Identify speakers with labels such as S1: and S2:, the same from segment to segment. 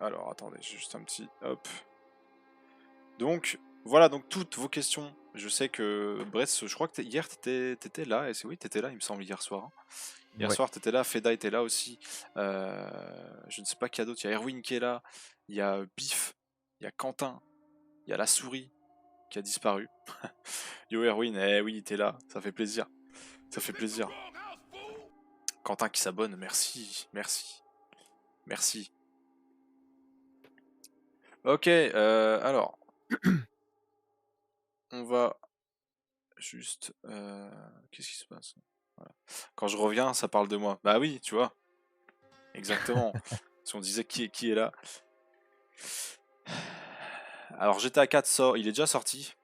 S1: Alors, attendez, j'ai juste un petit... Hop. Donc, voilà, donc toutes vos questions. Je sais que, Brest, je crois que hier, t'étais là, et c'est oui, t'étais là, il me semble, hier soir. Hein. Hier
S2: Ouais.
S1: soir, t'étais là, Feda était là aussi. Je ne sais pas qui y a d'autre. Il y a Erwin qui est là, il y a Biff, il y a Quentin, il y a la souris qui a disparu. Yo Erwin, eh oui, t'es là, ça fait plaisir. Ça fait plaisir. Quentin qui s'abonne, merci, merci, merci. Ok, alors, on va juste... qu'est-ce qui se passe? Voilà. Quand je reviens, ça parle de moi. Bah oui, tu vois, exactement. Si on disait qui est là. Alors GTA 4 sort, il est déjà sorti.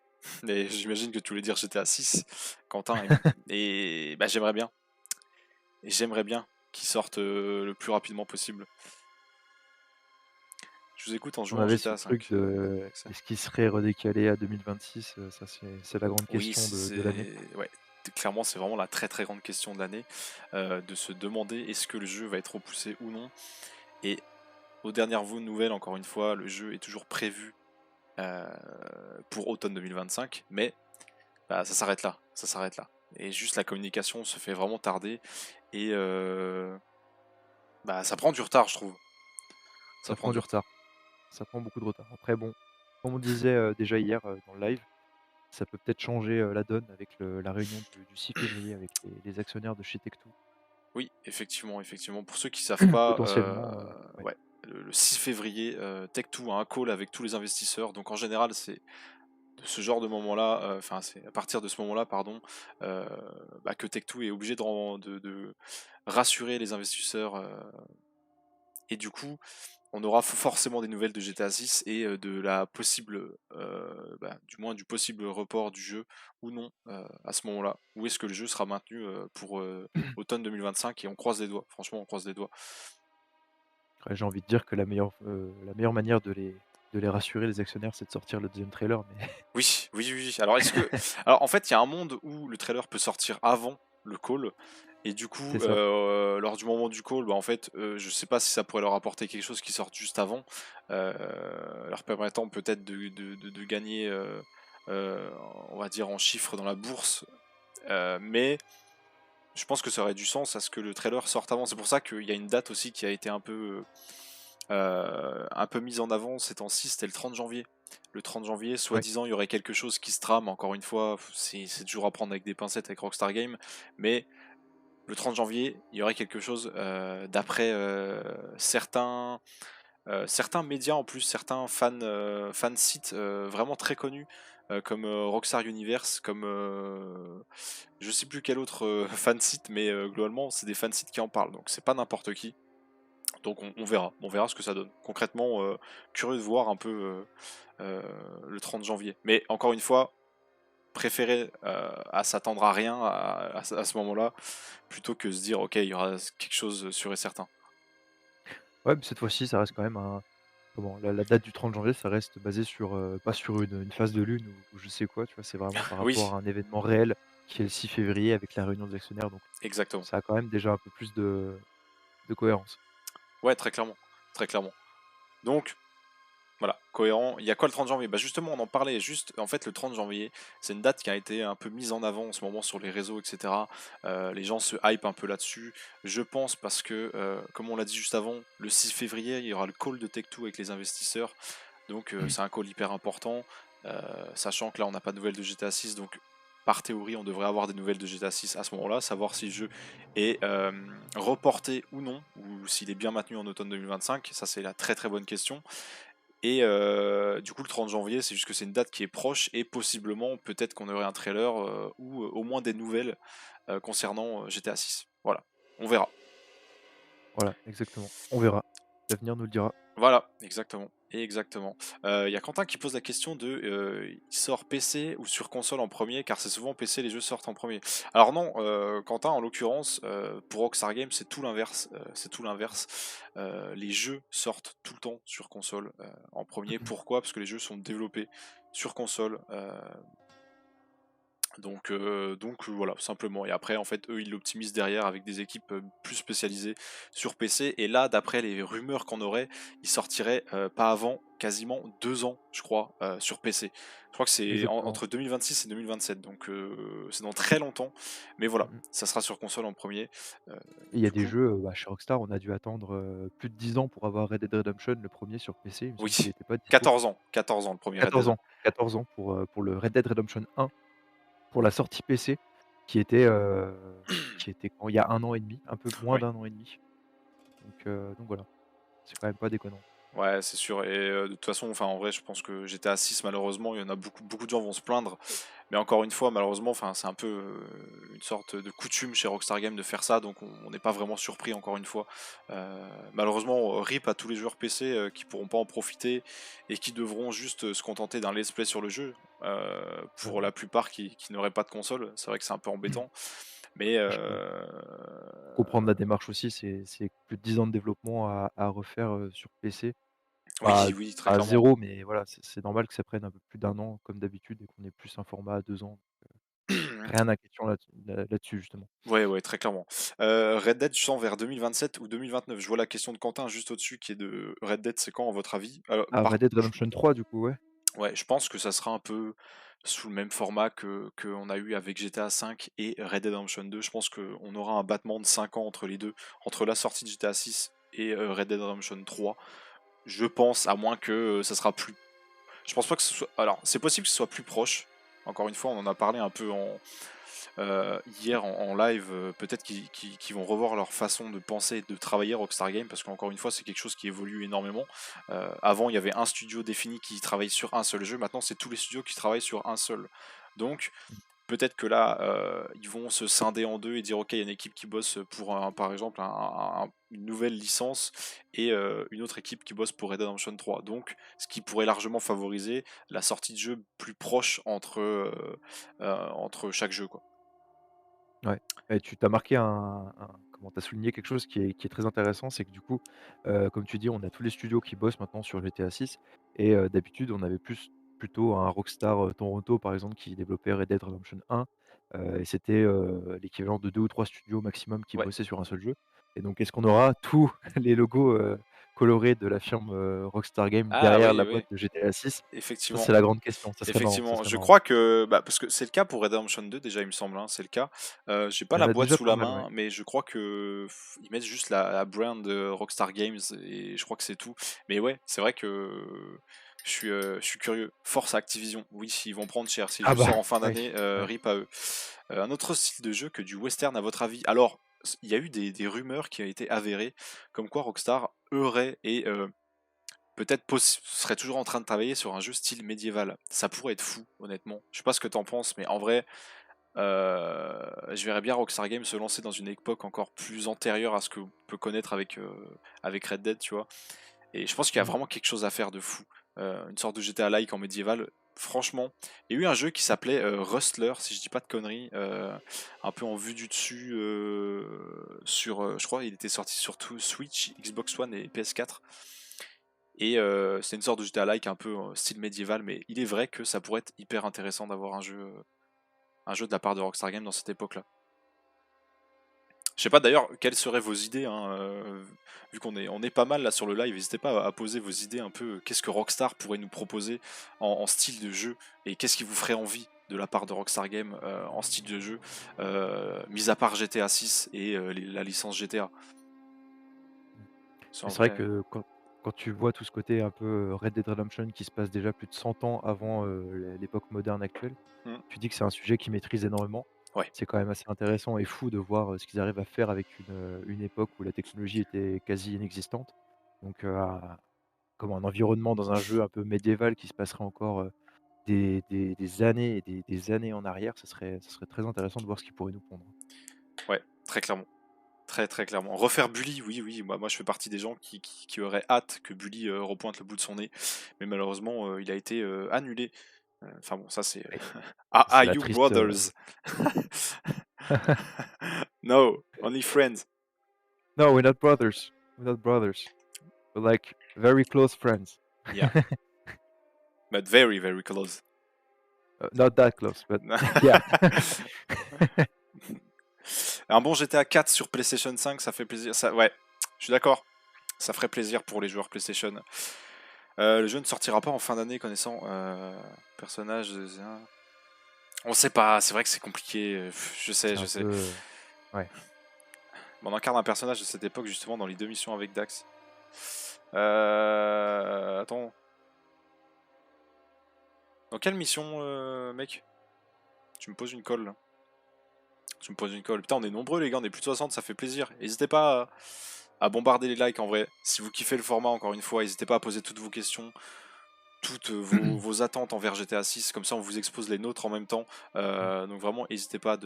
S1: Mais j'imagine que tu voulais dire GTA 6, Quentin. Et bah j'aimerais bien. Et j'aimerais bien qu'il sorte le plus rapidement possible. Je vous écoute en
S2: On
S1: jouant à
S2: avait ce
S1: GTA
S2: truc
S1: 5.
S2: de est-ce qu'il serait redécalé à 2026? Ça c'est la grande
S1: Oui,
S2: question de l'année.
S1: ouais, clairement, c'est vraiment la très très grande question de l'année, de se demander est-ce que le jeu va être repoussé ou non. Et aux dernières nouvelles, encore une fois, le jeu est toujours prévu euh, pour automne 2025, mais bah, ça s'arrête là, ça s'arrête là. Et juste la communication se fait vraiment tarder et bah, ça prend du retard, je trouve. Ça
S2: Ça
S1: prend
S2: prend
S1: du
S2: du
S1: retard.
S2: retard, ça prend beaucoup de retard. Après bon, comme on disait, déjà hier, dans le live, ça peut peut-être changer, la donne avec la réunion du 6 février avec les actionnaires de chez Tech2.
S1: Oui, effectivement, effectivement. Pour ceux qui savent pas,
S2: Potentiellement, ouais.
S1: ouais, le 6 février, Tech2 a un call avec tous les investisseurs. Donc en général, c'est de ce genre de moment-là, enfin c'est à partir de ce moment-là, pardon, euh, bah, que Tech2 est obligé de rassurer les investisseurs. Et du coup, on aura forcément des nouvelles de GTA 6 et de la possible, bah, du moins du possible report du jeu ou non à ce moment-là. Ou est-ce que le jeu sera maintenu pour automne 2025 et on croise les doigts. Franchement, on croise les doigts.
S2: Après j'ai envie de dire que la meilleure manière de les rassurer les actionnaires, c'est de sortir le deuxième trailer, mais
S1: Oui, oui, oui. Oui. Alors alors en fait, il y a un monde où le trailer peut sortir avant le call. Et du
S2: c'est
S1: coup,
S2: ça.
S1: lors du moment du call, bah, en fait, je sais pas si ça pourrait leur apporter quelque chose qui sorte juste avant, euh, leur permettant peut-être de gagner, euh, on va dire en chiffres dans la bourse. Mais je pense que ça aurait du sens à ce que le trailer sorte avant. C'est pour ça qu'il y a une date aussi qui a été un peu mise en avant ces temps-ci, c'était le 30 janvier. Le 30 janvier,
S2: Ouais.
S1: soi-disant, il y aurait quelque chose qui se trame, encore une fois, c'est toujours à prendre avec des pincettes avec Rockstar Games, mais le 30 janvier, il y aurait quelque chose d'après certains médias en plus, certains fan sites vraiment très connus, comme Rockstar Universe, comme je sais plus quel autre fan site, mais globalement, c'est des fan sites qui en parlent, donc c'est pas n'importe qui. Donc on verra ce que ça donne. Concrètement, curieux de voir un peu le 30 janvier. Mais encore une fois, préférer à s'attendre à rien à ce moment-là, plutôt que se dire ok, il y aura quelque chose sûr et certain.
S2: Ouais, mais cette fois-ci, ça reste quand même un comment? La date du 30 janvier, ça reste basé sur, pas sur une phase de lune ou je sais quoi, tu vois? C'est vraiment par rapport
S1: Oui,
S2: à un événement réel qui est le 6 février avec la réunion des actionnaires, donc
S1: exactement.
S2: ça a quand même déjà un peu plus de cohérence.
S1: Ouais, très clairement. Très clairement. Donc, voilà, cohérent. Il y a quoi le 30 janvier? Bah justement, on en parlait juste. En fait, le 30 janvier, c'est une date qui a été un peu mise en avant en ce moment sur les réseaux, etc. Les gens se hype un peu là-dessus. Je pense parce que, comme on l'a dit juste avant, le 6 février, il y aura le call de Tech2 avec les investisseurs. Donc c'est un call hyper important. Sachant que là, on n'a pas de nouvelles de GTA 6, donc par théorie, on devrait avoir des nouvelles de GTA 6 à ce moment-là, savoir si le jeu est reporté ou non, ou s'il est bien maintenu en automne 2025. Ça, c'est la très très bonne question. Et du coup, le 30 janvier, c'est juste que c'est une date qui est proche et possiblement, peut-être qu'on aurait un trailer ou au moins des nouvelles concernant GTA 6. Voilà, on verra.
S2: Voilà, exactement. On verra. L'avenir nous le dira.
S1: Voilà, exactement. Exactement. Il y a Quentin qui pose la question de il sort PC ou sur console en premier, car c'est souvent PC les jeux sortent en premier. Alors non, Quentin, en l'occurrence, pour Rockstar Games, c'est tout l'inverse. C'est tout l'inverse. Les jeux sortent tout le temps sur console en premier. Pourquoi? Parce que les jeux sont développés sur console. Donc voilà, simplement. Et après, en fait, eux, ils l'optimisent derrière avec des équipes plus spécialisées sur PC. Et là, d'après les rumeurs qu'on aurait, il sortirait pas avant quasiment 2 ans, je crois, sur PC. Je crois que c'est
S2: Exactement.
S1: entre 2026 et 2027, donc c'est dans très longtemps. Mais voilà,
S2: Mmh.
S1: ça sera sur console en premier. Euh,
S2: Et il y a
S1: du
S2: des
S1: coup,
S2: jeux, chez Rockstar, on a dû attendre, plus de 10 ans pour avoir Red Dead Redemption, le premier sur PC. Il me semble qu'il
S1: oui,
S2: était pas dispo.
S1: 14 ans, 14 ans le premier Red
S2: 14
S1: Dead.
S2: ans, 14 ans pour le Red Dead Redemption 1, pour la sortie PC qui était, quand? Il y a 1 an et demi, un peu moins
S1: Oui.
S2: d'1 an et demi. Donc voilà, c'est quand même pas déconnant.
S1: Ouais, c'est sûr. Et de toute façon, enfin, en vrai, je pense que GTA 6, malheureusement, il y en a beaucoup de gens vont se plaindre. Mais encore une fois, malheureusement, enfin, c'est un peu une sorte de coutume chez Rockstar Games de faire ça, donc on n'est pas vraiment surpris, encore une fois. Malheureusement, RIP à tous les joueurs PC qui pourront pas en profiter et qui devront juste se contenter d'un let's play sur le jeu.
S2: Ouais.
S1: Pour la plupart qui n'auraient pas de console, c'est vrai que c'est un peu embêtant. Mais
S2: Je peux comprendre la démarche aussi, c'est plus de 10 ans de développement à refaire, sur PC. Pas
S1: oui, oui, très
S2: pas à
S1: clairement.
S2: 0, mais voilà, c'est normal que ça prenne un peu plus d'1 an comme d'habitude et qu'on ait plus un format à 2 ans. Rien à question là-dessus justement.
S1: Ouais, ouais, très clairement. Red Dead, je sens vers 2027 ou 2029. Je vois la question de Quentin juste au-dessus qui est de Red Dead, c'est quand à votre avis?
S2: Ah, Red Dead Redemption 3 du coup, ouais.
S1: Ouais, je pense que ça sera un peu sous le même format que qu'on a eu avec GTA V et Red Dead Redemption 2. Je pense qu'on aura un battement de 5 ans entre les deux, entre la sortie de GTA 6 et Red Dead Redemption 3. Je pense, à moins que ça sera plus. Je pense pas que ce soit. Alors, c'est possible que ce soit plus proche. Encore une fois, on en a parlé un peu hier en live. Peut-être qu'ils vont revoir leur façon de penser et de travailler Rockstar Games, parce qu'encore une fois, c'est quelque chose qui évolue énormément. Avant, il y avait un studio défini qui travaillait sur un seul jeu. Maintenant, c'est tous les studios qui travaillent sur un seul. Donc, peut-être que là, ils vont se scinder en deux et dire ok, il y a une équipe qui bosse pour par exemple une nouvelle licence et une autre équipe qui bosse pour Red Dead Redemption 3. Donc, ce qui pourrait largement favoriser la sortie de jeu plus proche entre chaque jeu, quoi.
S2: Ouais, et tu t'as marqué comment tu as souligné quelque chose qui est très intéressant, c'est que du coup, comme tu dis, on a tous les studios qui bossent maintenant sur GTA 6 et d'habitude, on avait plutôt un Rockstar, Toronto, par exemple, qui développait Red Dead Redemption 1, et c'était, l'équivalent de 2 ou 3 studios maximum qui
S1: Ouais.
S2: bossaient sur un seul jeu et donc est-ce qu'on aura tous les logos, colorés de la firme, Rockstar Games
S1: Ah
S2: derrière
S1: oui,
S2: la
S1: oui,
S2: boîte de GTA 6? Ça,
S1: effectivement.
S2: c'est la grande question, ça serait marrant, ça
S1: Effectivement,
S2: serait
S1: je
S2: marrant.
S1: crois que, bah, parce que c'est le cas pour Red Redemption 2 déjà, il me semble, hein, c'est le cas. J'ai pas
S2: Il y en
S1: la
S2: a
S1: boîte
S2: déjà
S1: sous
S2: pas
S1: la
S2: mal, ouais.
S1: main, mais je crois que ils mettent juste la brand Rockstar Games et je crois que c'est tout. Mais ouais, c'est vrai que je suis curieux. Force Activision, oui, ils vont prendre cher. Si le
S2: Ah
S1: jeu sort
S2: bah,
S1: en fin
S2: oui,
S1: d'année,
S2: ouais.
S1: rip à eux. Un autre style de jeu que du western, à votre avis? Alors, il y a eu des rumeurs qui ont été avérées, comme quoi Rockstar aurait et peut-être serait toujours en train de travailler sur un jeu style médiéval. Ça pourrait être fou, honnêtement. Je sais pas ce que t'en penses, mais en vrai, je verrais bien Rockstar Games se lancer dans une époque encore plus antérieure à ce que peut connaître avec Red Dead, tu vois. Et je pense qu'il y a
S2: Mmh.
S1: vraiment quelque chose à faire de fou. Une sorte de GTA-like en médiéval. Franchement, il y a eu un jeu qui s'appelait Rustler, si je dis pas de conneries, un peu en vue du dessus je crois, il était sorti sur tout Switch, Xbox One et PS4. Et c'est une sorte de GTA-like un peu style médiéval, mais il est vrai que ça pourrait être hyper intéressant d'avoir un jeu de la part de Rockstar Games dans cette époque-là. Je sais pas d'ailleurs quelles seraient vos idées, hein, vu on est pas mal là sur le live, n'hésitez pas à poser vos idées un peu, qu'est-ce que Rockstar pourrait nous proposer en style de jeu, et qu'est-ce qui vous ferait envie de la part de Rockstar Games en style de jeu, mis à part GTA 6 et la licence GTA. C'est
S2: Mais
S1: en
S2: c'est vrai
S1: vrai.
S2: que quand tu vois tout ce côté un peu, Red Dead Redemption qui se passe déjà plus de 100 ans avant, l'époque moderne actuelle,
S1: Hmm,
S2: tu dis que c'est un sujet qu'ils maîtrisent énormément.
S1: ouais.
S2: C'est quand même assez intéressant et fou de voir, ce qu'ils arrivent à faire avec une époque où la technologie était quasi inexistante. Donc, comme un environnement dans un jeu un peu médiéval qui se passerait encore, des années et des années en arrière, ça serait très intéressant de voir ce qu'ils pourraient nous pondre.
S1: Ouais, très clairement. Très très clairement. Refaire Bully, oui, oui, moi je fais partie des gens qui auraient hâte que Bully repointe le bout de son nez, mais malheureusement il a été annulé. Enfin bon, ça c'est.
S2: Et
S1: Ah,
S2: c'est la
S1: you
S2: triste,
S1: brothers? No, only friends.
S2: No, we're not brothers. We're not brothers. We're like very close friends.
S1: Yeah, but very very close.
S2: Not that close, but yeah.
S1: Un bon GTA 4 sur PlayStation 5, ça fait plaisir. Ça, ouais, je suis d'accord. Ça ferait plaisir pour les joueurs PlayStation. Le jeu ne sortira pas en fin d'année, connaissant personnage. On sait pas, c'est vrai que c'est compliqué. Je sais,
S2: C'est
S1: je
S2: un
S1: sais.
S2: peu, ouais.
S1: On incarne un personnage de cette époque, justement, dans les 2 missions avec Dax. Attends. Dans quelle mission, mec? Tu me poses une colle, là. Tu me poses une colle. Putain, on est nombreux, les gars, on est plus de 60, ça fait plaisir. N'hésitez pas à bombarder les likes, en vrai. Si vous kiffez le format, encore une fois, n'hésitez pas à poser toutes vos questions, toutes vos attentes envers GTA 6, comme ça on vous expose les nôtres en même temps. Donc vraiment, n'hésitez pas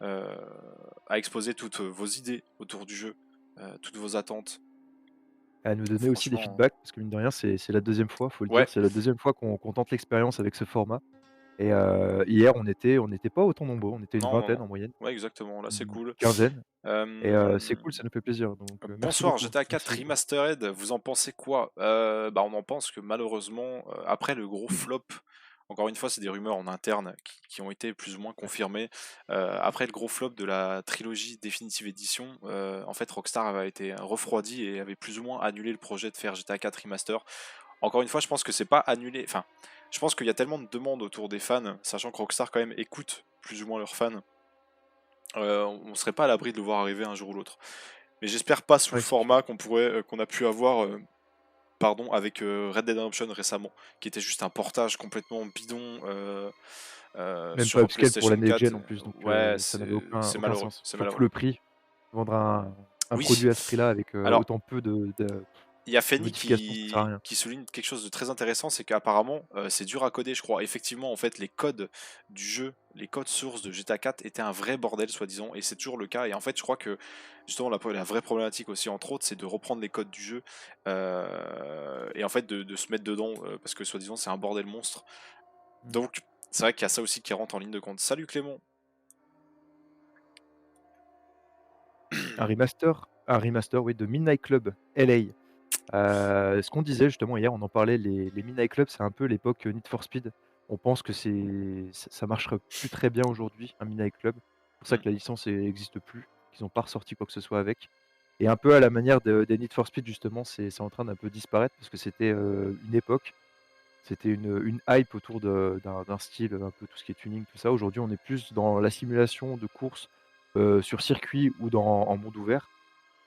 S1: à exposer toutes vos idées autour du jeu, toutes vos attentes.
S2: À nous donner aussi des
S1: Franchement,
S2: feedbacks parce que mine de rien, c'est la deuxième fois, faut le
S1: ouais,
S2: dire, c'est la deuxième fois qu'on tente l'expérience avec ce format et hier, on était pas autant nombreux, on était une
S1: non, non,
S2: vingtaine
S1: non.
S2: en moyenne,
S1: Ouais, exactement, là c'est
S2: une
S1: cool.
S2: quinzaine et c'est
S1: Euh,
S2: cool, ça nous fait plaisir donc merci
S1: Bonsoir,
S2: beaucoup.
S1: GTA 4
S2: Merci beaucoup.
S1: Remastered, vous en pensez quoi? Bah, on en pense que malheureusement, après le gros flop, encore une fois, c'est des rumeurs en interne qui ont été plus ou moins
S2: Ouais,
S1: confirmées. Après le gros flop de la trilogie Definitive Edition, en fait, Rockstar avait été refroidi et avait plus ou moins annulé le projet de faire GTA 4 Remaster. Encore une fois, je pense que c'est pas annulé. Enfin, je pense qu'il y a tellement de demandes autour des fans, sachant que Rockstar quand même écoute plus ou moins leurs fans. On serait pas à l'abri de le voir arriver un jour ou l'autre. Mais j'espère pas sous le
S2: ouais, c'est sûr.
S1: format qu'on a pu avoir pardon, avec Red Dead Redemption récemment, qui était juste un portage complètement bidon
S2: Même pas
S1: sur
S2: upscale pour la
S1: PlayStation
S2: next
S1: 4.
S2: gen en plus donc
S1: Ouais,
S2: ça n'avait
S1: c'est
S2: aucun
S1: malheureux,
S2: sens.
S1: c'est
S2: Surtout
S1: malheureux.
S2: le prix, vendre un
S1: Oui,
S2: produit à ce prix-là avec,
S1: alors
S2: autant peu
S1: il y a
S2: de
S1: Fenny
S2: modifications, ça sert à rien.
S1: qui souligne quelque chose de très intéressant, c'est qu'apparemment c'est dur à coder, je crois. Effectivement, en fait, les codes du jeu, les codes sources de GTA 4 étaient un vrai bordel, soi-disant, et c'est toujours le cas. Et en fait, je crois que justement la vraie problématique aussi, entre autres, c'est de reprendre les codes du jeu et en fait de se mettre dedans parce que soi-disant c'est un bordel monstre.
S2: Mmh.
S1: Donc c'est vrai qu'il y a ça aussi qui rentre en ligne de compte. Salut Clément.
S2: Un remaster, oui, de Midnight Club LA. Ce qu'on disait justement hier, on en parlait, les Midnight Club, c'est un peu l'époque, Need for Speed. On pense que ça marcherait plus très bien aujourd'hui, un Midnight Club. C'est pour ça
S1: Hmm.
S2: que la licence existe plus, qu'ils ont pas ressorti quoi que ce soit avec et un peu à la manière des Need for Speed justement, c'est en train d'un peu disparaître parce que c'était, une époque, c'était une hype autour d'un style, un peu tout ce qui est tuning, tout ça. Aujourd'hui, on est plus dans la simulation de course, sur circuit ou en monde ouvert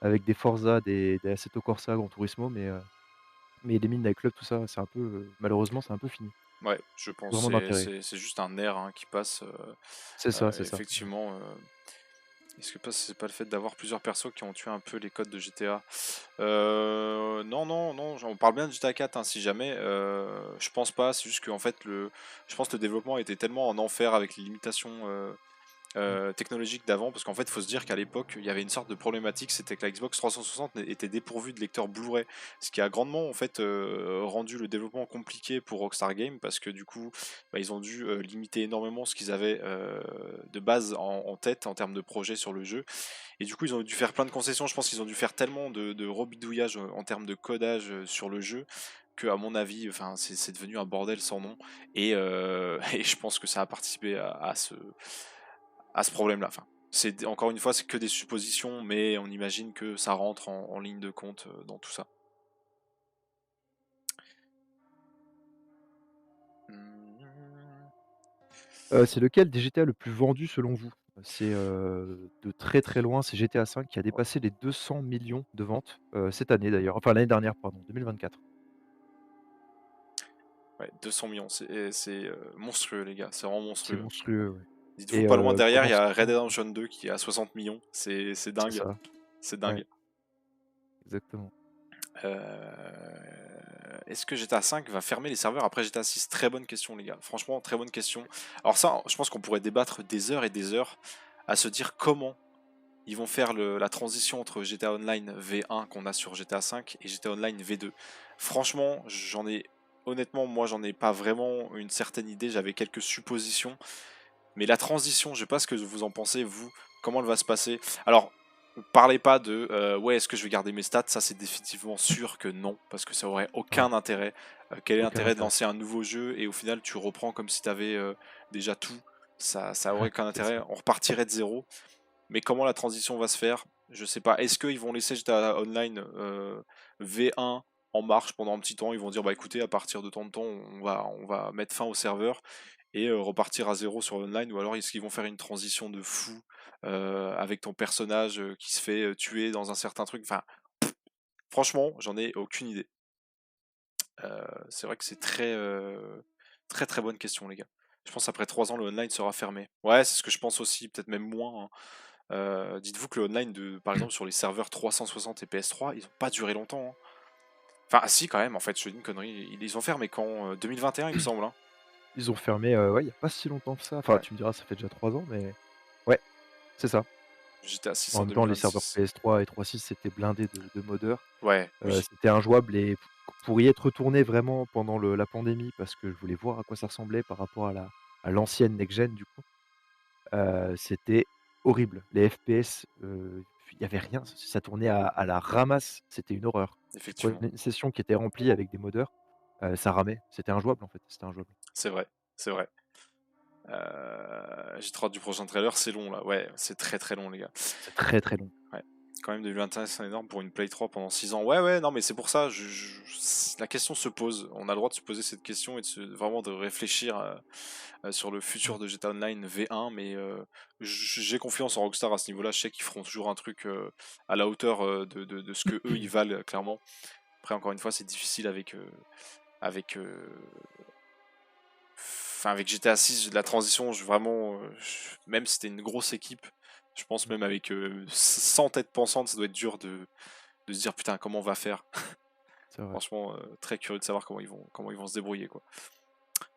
S2: avec des Forza, des Assetto Corsa, Gran Turismo, mais les Midnight Club, tout ça, c'est un peu, malheureusement, c'est un peu fini.
S1: Ouais, je pense
S2: Vraiment d'intérêt.
S1: c'est juste un air hein, qui passe.
S2: C'est ça, c'est ça.
S1: Effectivement, est-ce que c'est pas le fait d'avoir plusieurs persos qui ont tué un peu les codes de GTA? Non, non, non, on parle bien de GTA 4 hein, si jamais. Je pense pas, c'est juste que en fait je pense que le développement était tellement en enfer avec les limitations
S2: Mmh.
S1: technologique d'avant, parce qu'en fait, il faut se dire qu'à l'époque, il y avait une sorte de problématique, c'était que la Xbox 360 était dépourvue de lecteur Blu-ray, ce qui a grandement en fait rendu le développement compliqué pour Rockstar Games, parce que du coup, bah, ils ont dû limiter énormément ce qu'ils avaient de base en tête en termes de projet sur le jeu, et du coup, ils ont dû faire plein de concessions. Je pense qu'ils ont dû faire tellement de rebidouillage en termes de codage sur le jeu que, à mon avis, enfin, c'est devenu un bordel sans nom. Et, et je pense que ça a participé à ce problème-là. Enfin, encore une fois, c'est que des suppositions, mais on imagine que ça rentre en ligne de compte dans tout ça. Hmm.
S2: C'est lequel des GTA le plus vendu selon vous? C'est, de très, très loin, c'est GTA V qui a dépassé les 200 millions de ventes, cette année d'ailleurs, enfin l'année dernière pardon, 2024.
S1: Ouais, 200 millions, c'est monstrueux, les gars, c'est vraiment
S2: C'est
S1: monstrueux.
S2: monstrueux, ouais
S1: Dites-vous,
S2: et
S1: pas loin derrière, il
S2: pendant
S1: y
S2: ce
S1: a Red Dead
S2: temps
S1: Redemption 2 qui est à 60 millions, c'est
S2: c'est
S1: dingue,
S2: ça,
S1: c'est
S2: ouais,
S1: dingue.
S2: exactement.
S1: Est-ce que GTA 5 va fermer les serveurs après GTA 6? Très bonne question, les gars. Franchement, très bonne question. Alors ça, je pense qu'on pourrait débattre des heures et des heures à se dire comment ils vont faire la transition entre GTA Online V1 qu'on a sur GTA 5 et GTA Online V2. Franchement, honnêtement, moi, j'en ai pas vraiment une certaine idée. J'avais quelques suppositions, mais la transition, je sais pas ce que vous en pensez, vous. Comment elle va se passer? Alors, parlez pas de ouais, est-ce que je vais garder mes stats? Ça, c'est définitivement sûr que non, parce que ça aurait
S2: Ouais,
S1: aucun intérêt. Quel est
S2: aucun
S1: l'intérêt de
S2: intérêt.
S1: lancer un nouveau jeu et au final tu reprends comme si tu avais déjà tout? Ça aurait aucun
S2: C'est
S1: intérêt.
S2: ça.
S1: On repartirait de zéro. Mais comment la transition va se faire? Je sais pas. Est-ce qu'ils vont laisser GTA Online V1 en marche pendant un petit temps? Ils vont dire bah écoutez, à partir de tant de temps, on va mettre fin au serveur et repartir à zéro sur l'online, ou alors est-ce qu'ils vont faire une transition de fou avec ton personnage qui se fait tuer dans un certain truc? Enfin, franchement, j'en ai aucune idée. C'est vrai que c'est très très bonne question, les gars. Je pense après 3 ans, le online sera fermé. Ouais, c'est ce que je pense aussi, peut-être même moins, hein. Dites-vous que le online, par exemple, sur les serveurs 360 et PS3, ils ont pas duré longtemps, hein. Enfin, ah si, quand même, en fait, je te dis une connerie. Ils ont fermé quand? 2021, il me semble, hein.
S2: Ils ont fermé, ouais, il y a pas si longtemps que ça. Enfin,
S1: Ouais.
S2: tu me diras, ça fait déjà 3 ans, mais ouais, c'est ça.
S1: J'étais à 6
S2: En
S1: en
S2: même temps, les serveurs
S1: 2026.
S2: PS3 et 3.6 c'était blindé de modeurs.
S1: Ouais, oui.
S2: C'était injouable et pour y être retourné vraiment pendant la pandémie parce que je voulais voir à quoi ça ressemblait par rapport à l'ancienne next gen du coup, c'était horrible. Les FPS, il y avait rien, ça tournait à la ramasse, c'était une horreur. Tu prenais
S1: Effectivement.
S2: une session qui était remplie avec des modeurs, ça ramait, c'était injouable en fait, c'était injouable.
S1: C'est vrai, c'est vrai. J'ai trop hâte du prochain trailer, c'est long là. Ouais, c'est très très long, les gars.
S2: C'est très, très long.
S1: Ouais. Quand même, 2021, c'est énorme pour une Play 3 pendant 6 ans. Ouais, ouais, non, mais c'est pour ça, la question se pose. On a le droit de se poser cette question et vraiment de réfléchir sur le futur
S2: Mmh.
S1: de GTA Online V1, mais j'ai confiance en Rockstar à ce niveau-là. Je sais qu'ils feront toujours un truc à la hauteur de ce que eux ils valent, clairement. Après, encore une fois, c'est difficile avec, enfin, avec GTA 6, la transition, même si c'était une grosse équipe, je pense même avec 100 têtes pensantes, ça doit être dur de se dire putain, comment on va faire.
S2: C'est vrai.
S1: Franchement, très curieux de savoir comment ils vont se débrouiller, quoi.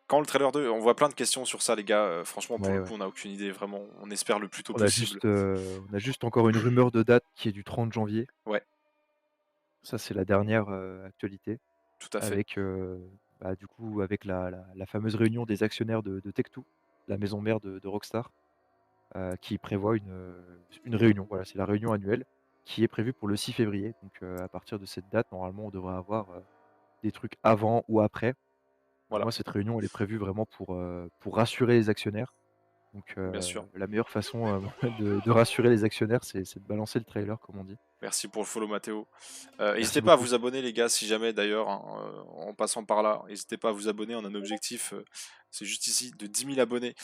S1: Quand le trailer 2, on voit plein de questions sur ça, les gars. Franchement, pour
S2: Ouais,
S1: le
S2: ouais.
S1: coup, on n'a aucune idée, vraiment. On espère le plus tôt
S2: On a
S1: possible.
S2: juste, encore une rumeur de date qui est du 30 janvier.
S1: Ouais,
S2: Ça, c'est la dernière, actualité
S1: tout à fait.
S2: avec, bah, du coup, avec la fameuse réunion des actionnaires de Tech2, la maison mère de Rockstar, qui prévoit une réunion. Voilà, c'est la réunion annuelle qui est prévue pour le 6 février. Donc, à partir de cette date, normalement, on devrait avoir, des trucs avant ou après.
S1: Voilà,
S2: Moi, cette réunion, elle est prévue vraiment pour rassurer les actionnaires. Donc,
S1: bien sûr.
S2: la meilleure façon, de rassurer les actionnaires, c'est de balancer le trailer, comme on dit.
S1: Merci pour le follow, Mathéo.
S2: Merci
S1: N'hésitez pas à
S2: beaucoup.
S1: vous abonner, les gars, si jamais d'ailleurs, hein, en passant par là, n'hésitez pas à vous abonner. On a un objectif, c'est juste ici, de 10 000 abonnés.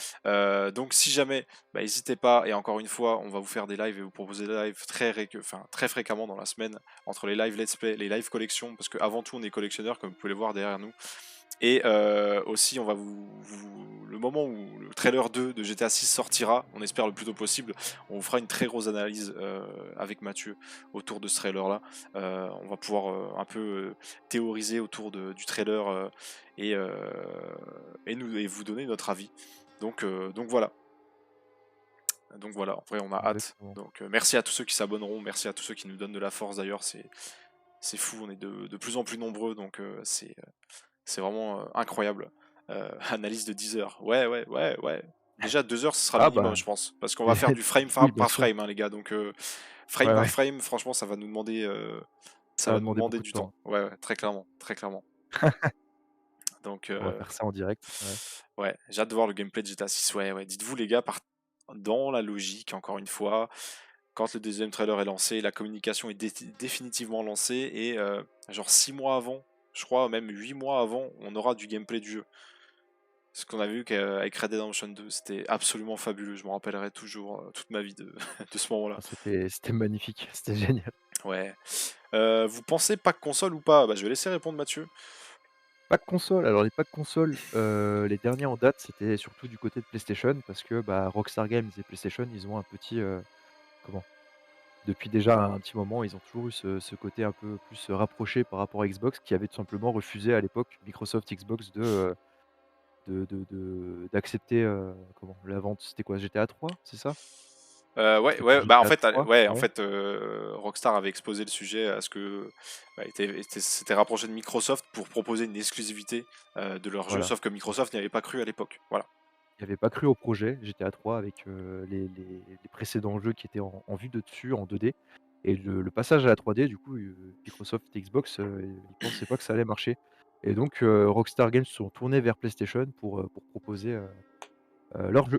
S1: Donc, si jamais, bah, n'hésitez pas. Et encore une fois, on va vous faire des lives et vous proposer des lives très fréquemment dans la semaine, entre les lives let's play, les lives collections, parce qu'avant tout, on est collectionneurs, comme vous pouvez le voir derrière nous. Et aussi, on va le moment où le trailer 2 de GTA 6 sortira, on espère le plus tôt possible, on vous fera une très grosse analyse avec Mathieu autour de ce trailer-là. On va pouvoir un peu théoriser autour du trailer et vous donner notre avis. Donc voilà. Donc voilà, en vrai, on a hâte.
S2: Exactement.
S1: Donc merci à tous ceux qui s'abonneront, merci à tous ceux qui nous donnent de la force d'ailleurs. C'est fou, on est de plus en plus nombreux, donc c'est vraiment incroyable. Analyse de 10 heures. Ouais, ouais, ouais, ouais. Déjà 2 heures, ce sera le
S2: Ah
S1: minimum,
S2: bah,
S1: je pense. Parce qu'on va faire du frame
S2: oui, bien
S1: par
S2: sûr.
S1: frame, hein, les gars. Donc frame
S2: Ouais,
S1: par
S2: ouais,
S1: frame, franchement, ça
S2: ça va
S1: va nous
S2: demander
S1: demander
S2: beaucoup de
S1: du
S2: temps.
S1: temps. Ouais, ouais, très clairement, très clairement. Donc
S2: On va faire ça en direct, ouais.
S1: ouais, j'ai hâte de voir le gameplay de GTA 6. Ouais, ouais. Dites-vous, les gars, dans la logique, encore une fois, quand le deuxième trailer est lancé, la communication est définitivement lancée et genre 6 mois avant, je crois même 8 mois avant, on aura du gameplay du jeu. Ce qu'on a vu qu'avec Red Dead Redemption 2, c'était absolument fabuleux. Je me rappellerai toujours toute ma vie de, de ce moment-là.
S2: Ah, c'était magnifique, c'était génial.
S1: Ouais. Vous pensez pack console ou pas? Bah, je vais laisser répondre Mathieu.
S2: Pack console, alors les packs consoles, les derniers en date, c'était surtout du côté de PlayStation parce que, bah, Rockstar Games et PlayStation, ils ont un petit, comment? Depuis déjà un petit moment, ils ont toujours eu ce côté un peu plus rapproché par rapport à Xbox qui avait tout simplement refusé à l'époque, Microsoft, Xbox d'accepter, la vente, c'était quoi? GTA 3, c'est ça?
S1: Ouais,
S2: C'était pour
S1: ouais, bah
S2: GTA 3?
S1: ouais, en
S2: Ouais,
S1: fait, Rockstar avait exposé le sujet à ce que bah, s'était rapproché de Microsoft pour proposer une exclusivité de leur jeu,
S2: voilà,
S1: sauf que
S2: c'est ça.
S1: Microsoft n'y avait pas cru à l'époque. Voilà.
S2: Ils avaient pas cru au projet GTA 3 avec, les précédents jeux qui étaient en vue de dessus, en 2D et le passage à la 3D du coup, Microsoft et Xbox, ils pensaient pas que ça allait marcher et donc Rockstar Games se sont tournés vers PlayStation pour proposer, leur jeu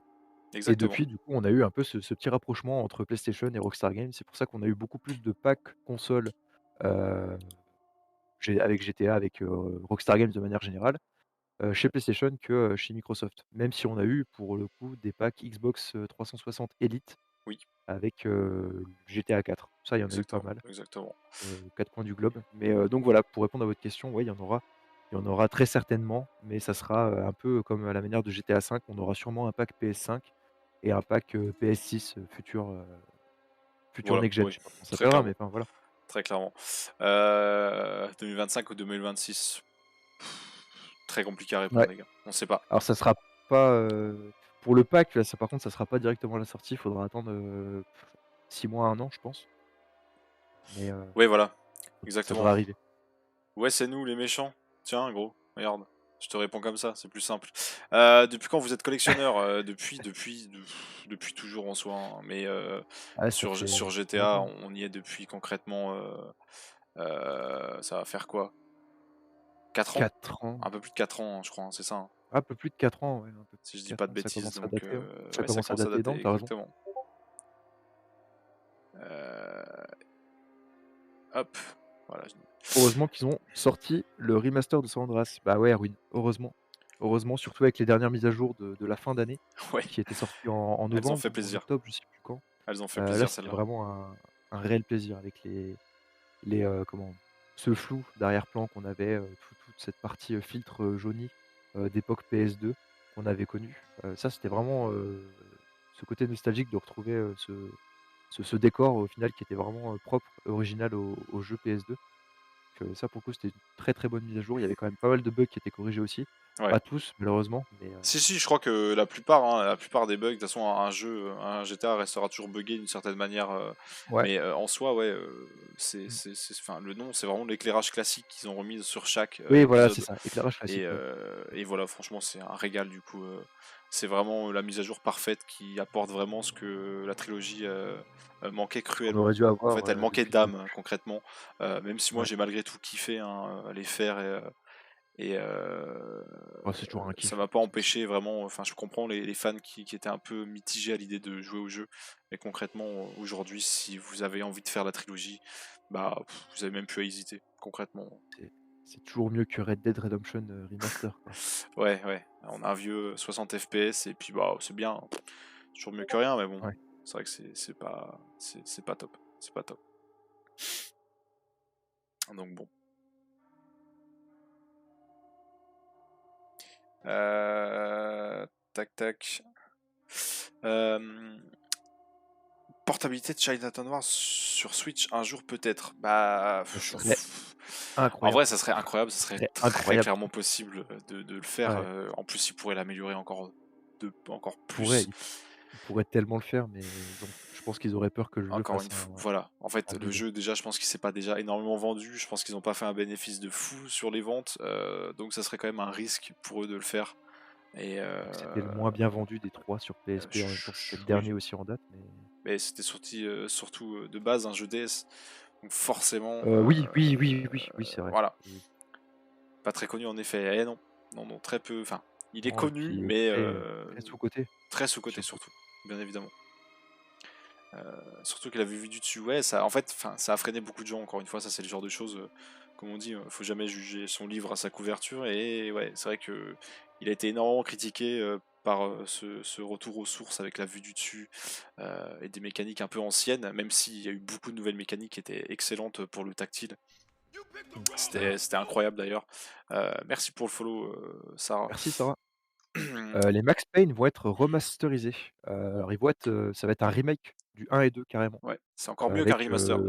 S2: et
S1: Exactement.
S2: depuis du coup, on a eu un peu ce petit rapprochement entre PlayStation et Rockstar Games. C'est pour ça qu'on a eu beaucoup plus de packs consoles, heu, avec GTA, avec, Rockstar Games de manière générale. Chez PlayStation que, chez Microsoft. Même si on a eu pour le coup des packs Xbox, 360 Elite
S1: Oui,
S2: avec, GTA 4. Ça, il y en a eu pas
S1: exactement,
S2: mal,
S1: exactement.
S2: aux 4 coins du globe. Mais, donc voilà, pour répondre à votre question, ouais, il y en aura. Il y en aura très certainement, mais ça sera, un peu comme à la manière de GTA 5. On aura sûrement un pack PS5 et un pack, PS6, futur
S1: Voilà,
S2: next gen.
S1: oui,
S2: Je sais pas comment ça
S1: très
S2: s'appellera, mais
S1: clairement,
S2: enfin voilà.
S1: très clairement. 2025 ou 2026? Très compliqué à répondre
S2: Ouais.
S1: les gars, on sait pas.
S2: Alors ça sera pas, pour le pack, là, ça par contre, ça sera pas directement à la sortie. Il faudra attendre, 6 mois, 1 an, je pense. Mais,
S1: Ouais, voilà,
S2: ça
S1: exactement.
S2: devrait arriver.
S1: Ouais, c'est nous les méchants. Tiens, gros, regarde. Je te réponds comme ça, c'est plus simple. Depuis quand vous êtes collectionneur? Depuis toujours en soi, hein, mais
S2: Ouais, ça
S1: sur
S2: fait
S1: GTA,
S2: longtemps, hein.
S1: on y est depuis concrètement, ça va faire quoi? 4 ans?
S2: 4 ans,
S1: Un peu plus de 4 ans, hein, je crois, hein, c'est ça, hein?
S2: un peu plus de 4 ans, ouais, un peu plus
S1: Si je
S2: de
S1: dis pas
S2: 4
S1: de
S2: ans. Ça
S1: bêtises,
S2: commence à
S1: donc
S2: dater, hein. Ça
S1: ouais, ça
S2: commence à
S1: commence à
S2: dater.
S1: dater,
S2: Non, tu as raison.
S1: exactement. Heu, hop, voilà,
S2: Heureusement qu'ils ont sorti le remaster de San Andreas. Bah ouais, oui, heureusement. Heureusement, surtout avec les dernières mises à jour de la fin d'année,
S1: ouais,
S2: qui étaient sorties en
S1: elles ont
S2: novembre
S1: fait
S2: ou en
S1: plaisir.
S2: octobre, je sais plus quand.
S1: Elles ont fait
S2: Là,
S1: plaisir
S2: c'était
S1: celles-là.
S2: vraiment un réel plaisir avec comment? Ce flou d'arrière-plan qu'on avait, toute cette partie, filtre, jauni, d'époque PS2 qu'on avait connu. Ça, c'était vraiment, ce côté nostalgique de retrouver, ce décor au final qui était vraiment, propre, original au jeu PS2. Donc, ça pour le coup, c'était une très, très bonne mise à jour. Il y avait quand même pas mal de bugs qui étaient corrigés aussi.
S1: Ouais.
S2: Pas tous malheureusement, mais,
S1: Si, si, je crois que la plupart, hein, la plupart des bugs, de toute façon, un GTA restera toujours buggé d'une certaine manière,
S2: ouais.
S1: mais en soi, ouais, enfin, le nom, c'est vraiment l'éclairage classique qu'ils ont remis sur chaque
S2: Oui, voilà, c'est
S1: épisode.
S2: ça, éclairage classique, ouais.
S1: Et voilà, franchement, c'est un régal du coup. C'est vraiment la mise à jour parfaite qui apporte vraiment ce que la trilogie manquait
S2: Ce qu'on
S1: cruellement.
S2: aurait dû
S1: En
S2: avoir,
S1: fait, elle manquait
S2: depuis le
S1: d'âme,
S2: début.
S1: concrètement. Même si moi
S2: Ouais.
S1: j'ai malgré tout kiffé, hein, les faire et
S2: Oh, c'est toujours un
S1: ça
S2: kiff,
S1: m'a
S2: hein,
S1: pas
S2: c'est
S1: empêché vraiment, enfin je comprends les fans qui étaient un peu mitigés à l'idée de jouer au jeu. Mais concrètement, aujourd'hui, si vous avez envie de faire la trilogie, bah vous avez même plus à hésiter, concrètement.
S2: c'est c'est toujours mieux que Red Dead Redemption, Remaster, quoi.
S1: Ouais, ouais, on a un vieux 60 FPS et puis bah c'est bien, hein. Toujours mieux que rien, mais bon,
S2: Ouais.
S1: c'est vrai que c'est pas top, c'est pas top. Donc bon. Tac tac. Euh, Portabilité de Chinatown Wars sur Switch un jour peut-être. Bah,
S2: Ça serait
S1: en vrai,
S2: incroyable.
S1: ça serait incroyable, ça
S2: Ça
S1: serait
S2: serait
S1: très
S2: incroyable.
S1: clairement possible de le faire.
S2: Ouais,
S1: En plus, ils pourraient l'améliorer encore
S2: ils pourraient
S1: plus.
S2: ils pourraient tellement le faire, mais ils ont je pense qu'ils auraient peur que le jeu
S1: Encore
S2: fasse
S1: une fois, voilà. En fait,
S2: un
S1: le
S2: bide.
S1: jeu, déjà, je pense qu'il s'est pas déjà énormément vendu. Je pense qu'ils n'ont pas fait un bénéfice de fou sur les ventes. Donc, ça serait quand même un risque pour eux de le faire. Et
S2: C'était le moins bien vendu des 3 sur PSP, en même temps, c'était le
S1: oui,
S2: dernier aussi en date, mais
S1: mais c'était sorti surtout de base un jeu DS. Donc, forcément,
S2: oui, oui, oui, oui, oui, c'est vrai.
S1: voilà.
S2: Oui, oui.
S1: Pas très connu en effet. Eh non, non, non, très peu. Enfin, il est
S2: Non et
S1: connu,
S2: puis,
S1: mais
S2: très sous-coté,
S1: très sous-coté
S2: surtout.
S1: surtout, bien évidemment. Surtout qu'il avait vu du dessus. Ouais, ça, en fait, enfin, ça a freiné beaucoup de gens. Encore une fois, ça c'est le genre de choses, comme on dit, faut jamais juger son livre à sa couverture. Et ouais, c'est vrai que il a été énormément critiqué par ce retour aux sources avec la vue du dessus et des mécaniques un peu anciennes, même s'il y a eu beaucoup de nouvelles mécaniques qui étaient excellentes pour le tactile.
S2: C'est vrai.
S1: C'était incroyable d'ailleurs. Merci pour le follow, Sarah.
S2: Merci Sarah. Les Max Payne vont être remasterisés. Alors ils vont être, ça va être un remake du 1 et 2 carrément,
S1: Ouais, c'est encore mieux qu'un
S2: avec,
S1: remaster.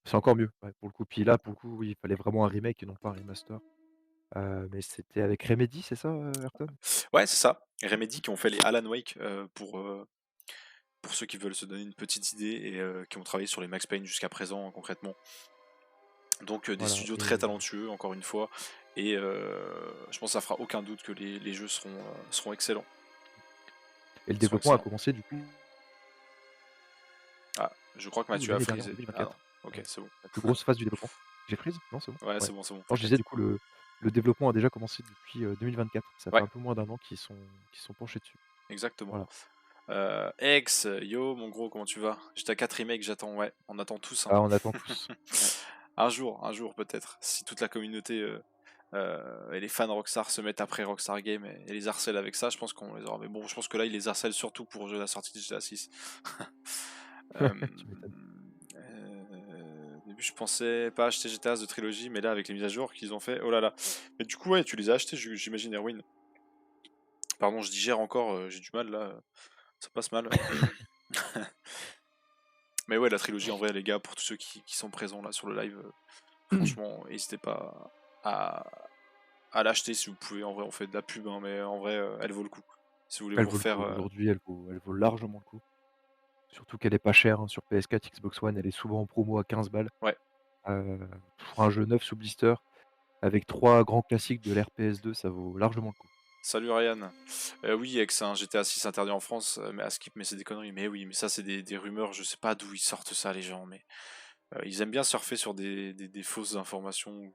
S2: c'est encore mieux, ouais, pour le coup. Puis là, pour le coup, oui, il fallait vraiment un remake et non pas un remaster. Mais c'était avec Remedy, c'est ça, Ayrton?
S1: Ouais, c'est ça. Remedy qui ont fait les Alan Wake pour ceux qui veulent se donner une petite idée et qui ont travaillé sur les Max Payne jusqu'à présent concrètement. Donc des
S2: Voilà
S1: studios très
S2: et
S1: talentueux encore une fois et je pense que ça fera aucun doute que les jeux seront excellents.
S2: Et le
S1: Ils sont
S2: développement a
S1: excellents.
S2: commencé du coup
S1: Ah, je crois que Mathieu a
S2: l'année dernière, en
S1: frisé. Ah non,
S2: 2024.
S1: ok,
S2: Ouais,
S1: c'est bon.
S2: la plus grosse phase du développement. J'ai freeze? Non, c'est bon?
S1: Ouais,
S2: Ouais.
S1: c'est bon,
S2: Non, je disais
S1: t'inquiète.
S2: du coup le développement a déjà commencé depuis, 2024. Ça fait
S1: Ouais,
S2: un peu moins d'1 an qu'ils sont penchés dessus.
S1: exactement.
S2: Voilà.
S1: Ex, yo mon gros, comment tu vas? J'étais à 4 remakes, j'attends, ouais, on attend tous, hein.
S2: Ah, on attend tous. Ouais.
S1: Un jour peut-être, si toute la communauté et les fans Rockstar se mettent après Rockstar Game et les harcèlent avec ça, je pense qu'on les aura. Mais bon, je pense que là, ils les harcèlent surtout pour la sortie de GTA 6.
S2: Tu m'étonnes.
S1: Au début, je pensais pas acheter GTA de trilogie, mais là, avec les mises à jour qu'ils ont fait, oh là là. Mais du coup, ouais, tu les as achetés, j'imagine, Erwin. Pardon, je digère encore, j'ai du mal là, ça passe mal. Mais ouais, la trilogie en vrai, les gars, pour tous ceux qui sont présents là sur le live, franchement, n'hésitez pas à, à l'acheter si vous pouvez. En vrai, on fait de la pub, hein, mais en vrai, elle vaut le coup. Si vous voulez
S2: Elle
S1: vous
S2: vaut le
S1: refaire.
S2: coup. Aujourd'hui, elle vaut largement le coup. Surtout qu'elle est pas chère, hein, sur PS4, Xbox One, elle est souvent en promo à 15 balles.
S1: Ouais,
S2: Pour un jeu neuf sous blister, avec 3 grands classiques de l'ère PS2, ça vaut largement le coup.
S1: salut Ryan. Oui, ex, un GTA 6 interdit en France, mais à skip, mais c'est des conneries. Mais oui, mais ça, c'est des rumeurs, je sais pas d'où ils sortent ça, les gens, mais ils aiment bien surfer sur des fausses informations.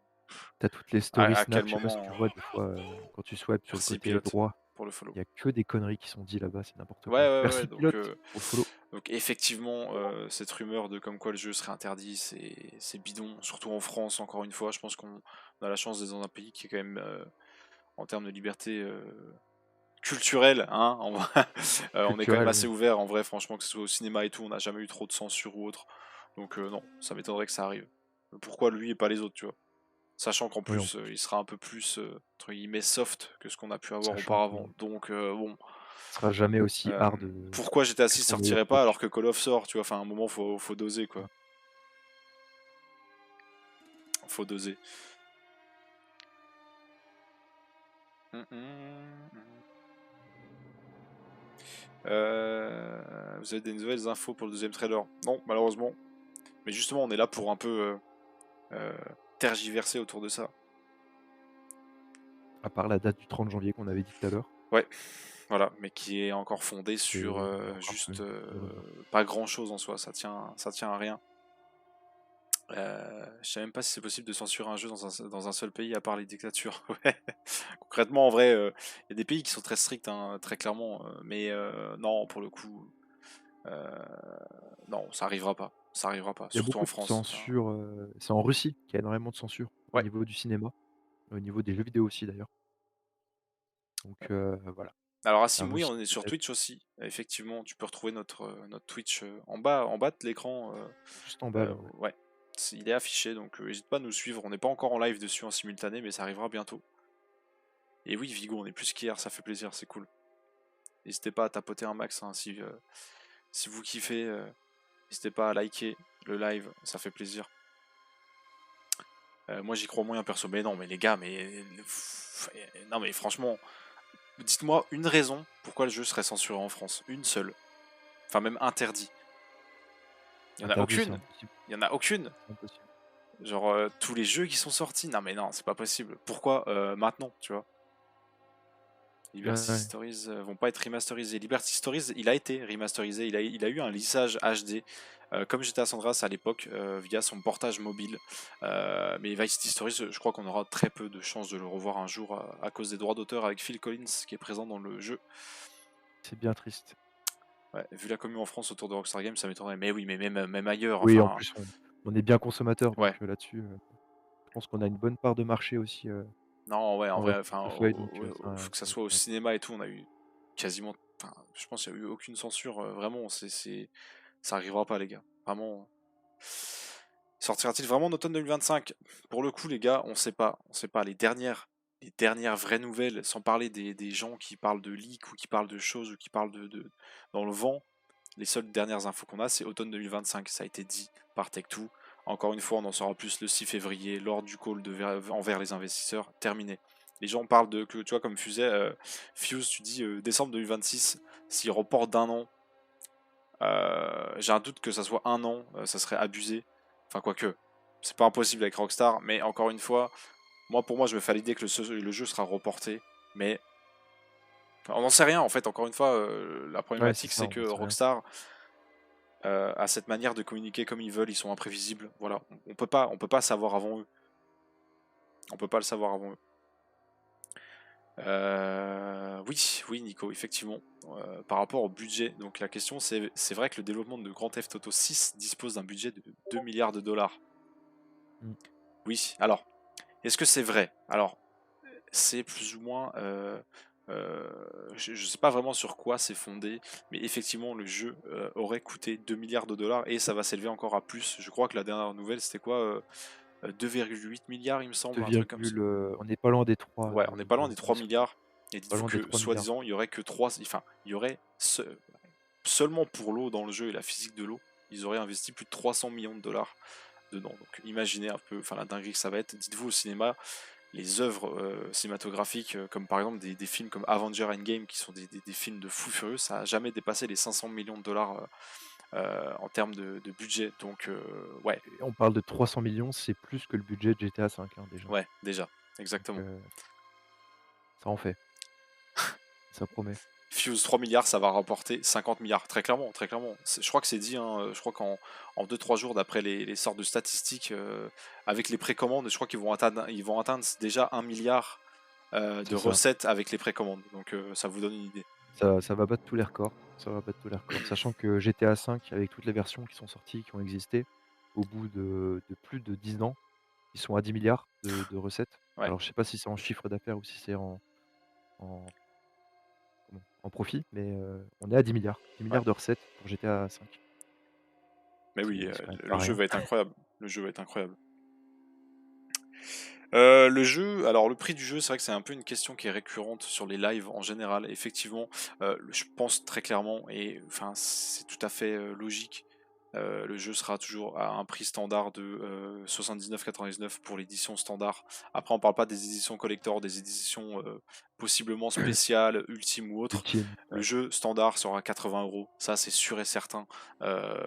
S2: Tu as toutes les stories
S1: À quel
S2: Snap, je sais pas si tu
S1: moment?
S2: vois des fois, quand tu swipes sur le
S1: Merci,
S2: côté
S1: pilote,
S2: droit,
S1: pour le follow.
S2: il y a que des conneries qui sont dites là-bas, c'est n'importe
S1: Ouais,
S2: quoi.
S1: ouais, ouais,
S2: Merci pilote pour le follow.
S1: donc effectivement, cette rumeur de comme quoi le jeu serait interdit, c'est bidon, surtout en France, encore une fois. Je pense qu'on a la chance d'être dans un pays qui est quand même, en termes de liberté culturelle, hein, on est quand même
S2: Culturel, oui.
S1: assez ouvert, en vrai, franchement, que ce soit au cinéma et tout, on n'a jamais eu trop de censure ou autre. Donc non, ça m'étonnerait que ça arrive. Pourquoi lui et pas les autres, tu vois? Sachant qu'en
S2: Oui, en
S1: plus, il sera un peu plus, entre guillemets «soft» que ce qu'on a pu avoir
S2: sachant
S1: auparavant.
S2: qu'il
S1: Donc bon,
S2: sera jamais aussi hard,
S1: pourquoi GTA
S2: que
S1: 6
S2: son
S1: sortirait
S2: meilleur
S1: pas alors
S2: pote.
S1: que Call of sort, tu vois? Enfin, à un moment, faut doser, quoi.
S2: Ouais.
S1: Faut doser. Mmh mh, mmh. Vous avez des nouvelles infos pour le deuxième trailer? Non, malheureusement. Mais justement, on est là pour un peu tergiverser autour de ça.
S2: À part la date du 30 janvier qu'on avait dit tout à l'heure,
S1: Ouais, voilà, mais qui est encore fondé sur
S2: c'est encore un peu
S1: juste
S2: une rumeur.
S1: pas grand chose en soi, ça tient à rien. Je sais même pas si c'est possible de censurer un jeu dans un seul pays à part les dictatures. Ouais. Concrètement, en vrai, il y a des pays qui sont très stricts, hein, très clairement, mais non, pour le coup, euh, non, ça arrivera pas. Ça arrivera pas,
S2: Il y a
S1: surtout en
S2: beaucoup de
S1: France. Enfin,
S2: censure, c'est en Russie qu'il y a énormément de censure au
S1: ouais.
S2: niveau du cinéma, au niveau des jeux vidéo aussi d'ailleurs. Donc voilà,
S1: Alors
S2: la
S1: Assim, oui,
S2: Russie
S1: on est sur
S2: peut-être,
S1: Twitch aussi. Effectivement, tu peux retrouver notre Twitch en bas de l'écran.
S2: juste en bas là, ouais.
S1: Ouais, il est affiché, donc n'hésite pas à nous suivre. On n'est pas encore en live dessus en simultané, mais ça arrivera bientôt. Et oui, Vigo, on est plus qu'hier, ça fait plaisir, c'est cool. N'hésitez pas à tapoter un max, hein, si vous kiffez. N'hésitez pas à liker le live, ça fait plaisir. Moi j'y crois moyen perso, mais non, mais les gars, non mais franchement, dites-moi une raison pourquoi le jeu serait censuré en France, une seule, enfin même interdit. Il y en a
S2: Interdit, c'est
S1: aucune,
S2: impossible,
S1: il y en a aucune.
S2: c'est impossible.
S1: Genre tous les jeux qui sont sortis, non mais non, c'est pas possible. Pourquoi maintenant, tu vois?
S2: Ouais,
S1: Liberty
S2: ouais.
S1: Stories vont pas être remasterisés. Liberty Stories, il a été remasterisé, il a eu un lissage HD, comme GTA San Andreas à l'époque, via son portage mobile. Mais Vice City Stories, je crois qu'on aura très peu de chances de le revoir un jour à cause des droits d'auteur avec Phil Collins qui est présent dans le jeu.
S2: C'est bien triste.
S1: Ouais, vu la commune en France autour de Rockstar Games, ça m'étonnerait. Mais oui, mais même ailleurs,
S2: Oui, en
S1: enfin,
S2: plus on est bien consommateur donc
S1: ouais.
S2: là-dessus, je pense qu'on a une bonne part de marché aussi,
S1: Non, ouais, en
S2: envers
S1: vrai,
S2: ce
S1: enfin,
S2: portefeuille donc
S1: que ça
S2: ça
S1: soit au
S2: m'étonnerait pas.
S1: cinéma et tout, on a eu quasiment, enfin, je pense qu'il n'y a eu aucune censure, vraiment, ça arrivera pas, les gars. Vraiment. Sortira-t-il vraiment en automne 2025? Pour le coup, les gars, on sait pas. On sait pas. Les dernières vraies nouvelles, sans parler des gens qui parlent de leaks ou qui parlent de choses ou qui parlent dans le vent, les seules dernières infos qu'on a, c'est automne 2025. Ça a été dit par Tech2. Encore une fois, on en saura plus le 6 février, lors du call envers les investisseurs. Terminé. Les gens parlent de que, tu vois, comme Fuse, tu dis décembre 2026. S'il reporte d'un an, j'ai un doute que ça soit un an, ça serait abusé. Enfin, quoique, c'est pas impossible avec Rockstar, mais encore une fois, pour moi, je me fais à l'idée que le jeu sera reporté, mais On n'en sait rien en fait, encore une fois, la
S2: Ouais, c'est
S1: problématique
S2: ça,
S1: c'est
S2: on
S1: que
S2: n'en sait rien.
S1: Rockstar a cette manière de communiquer comme ils veulent, ils sont imprévisibles, voilà. On peut pas savoir avant eux. On peut pas le savoir avant eux. Oui, oui Nico, effectivement. Par rapport au budget, donc la question c'est vrai que le développement de Grand Theft Auto 6 dispose d'un budget de 2 milliards de dollars.
S2: Mmh.
S1: Oui, alors, est-ce que c'est vrai? Alors, c'est plus ou moins, je sais pas vraiment sur quoi c'est fondé, mais effectivement le jeu, aurait coûté 2 milliards de dollars et ça va s'élever encore à plus. Je crois que la dernière nouvelle c'était quoi, 2,8 milliards il me semble,
S2: 2,
S1: un truc comme ça.
S2: on n'est pas loin des 3
S1: Ouais, on n'est pas loin des
S2: de
S1: 3
S2: ce
S1: milliards et
S2: pas
S1: dites-vous
S2: loin des
S1: que
S2: 3 milliards.
S1: soi-disant il y aurait que 3, enfin, il y aurait seulement pour l'eau dans le jeu et la physique de l'eau, ils auraient investi plus de 300 millions de dollars dedans. Donc imaginez un peu, enfin la dinguerie que ça va être. Dites-vous au cinéma, les œuvres cinématographiques, comme par exemple des films comme Avenger Endgame, qui sont des films de fou furieux, ça n'a jamais dépassé les 500 millions de dollars en termes de budget. Donc ouais,
S2: Et on parle de 300 millions, c'est plus que le budget de GTA V, hein, déjà.
S1: ouais, déjà,
S2: Donc
S1: exactement.
S2: ça en fait, ça promet.
S1: Fuse 3 milliards, ça va rapporter 50 milliards, très clairement, très clairement. Je crois que c'est dit, hein, je crois qu'en 2-3 jours, d'après les sortes de statistiques, avec les précommandes, je crois ils vont atteindre déjà 1 milliard de
S2: C'est ça.
S1: recettes avec les précommandes. Donc ça vous donne une idée.
S2: Ça va battre tous les records, ça va battre tous les records. Sachant que GTA V, avec toutes les versions qui sont sorties, qui ont existé, au bout de plus de 10 ans, ils sont à 10 milliards de recettes.
S1: Ouais,
S2: Alors je sais pas si c'est en chiffre d'affaires ou si c'est en en profit, mais on est à 10 milliards, 10
S1: ouais.
S2: milliards de recettes pour GTA V.
S1: Mais oui,
S2: C'est quand même
S1: le
S2: pas
S1: jeu
S2: rien.
S1: va être incroyable. Le jeu va être incroyable. Le jeu, alors le prix du jeu, c'est vrai que c'est un peu une question qui est récurrente sur les lives en général. Effectivement, je pense très clairement, et enfin c'est tout à fait logique. Le jeu sera toujours à un prix standard de 79,99 pour l'édition standard. Après, on parle pas des éditions collector, des éditions possiblement spéciales, ultimes ou autres.
S2: Ultime,
S1: Le
S2: ouais.
S1: jeu standard sera 80 euros, ça c'est sûr et certain.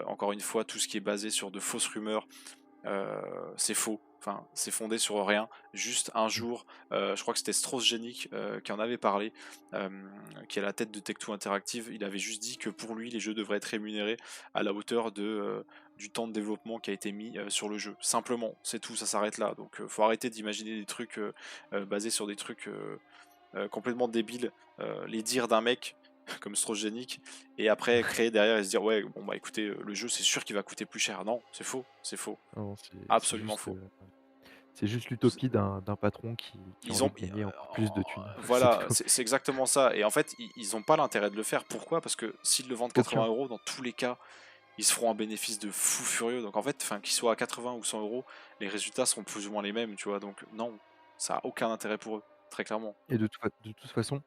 S1: Encore une fois, tout ce qui est basé sur de fausses rumeurs, c'est faux. Enfin, c'est fondé sur rien. Juste un
S2: Mmh.
S1: jour, je crois que c'était Strauss Genick qui en avait parlé, euh, qui est à la tête de Tech2 Interactive. Il avait juste dit que pour lui, les jeux devraient être rémunérés à la hauteur du temps de développement qui a été mis sur le jeu. Simplement, c'est tout, ça s'arrête là. Donc, faut arrêter d'imaginer des trucs basés sur des trucs complètement débiles, les dires d'un mec comme Strogenic, et après créer derrière et se dire ouais bon bah écoutez le jeu c'est sûr qu'il va coûter plus cher. Non, c'est faux,
S2: Non,
S1: absolument faux.
S2: c'est juste l'utopie d'un patron qui a
S1: Ils
S2: envie
S1: ont
S2: de gagner encore plus de thunes. C'est
S1: voilà,
S2: tout.
S1: c'est exactement ça. Et en fait ils ont pas l'intérêt de le faire. Pourquoi? Parce que s'ils le vendent 80
S2: Aucun.
S1: euros, dans tous les cas ils se feront un bénéfice de fou furieux. Donc en fait, enfin qu'ils soient à 80 ou 100 euros, les résultats seront plus ou moins les mêmes, tu vois. Donc non, ça a aucun intérêt pour eux, très clairement.
S2: Et de toute façon,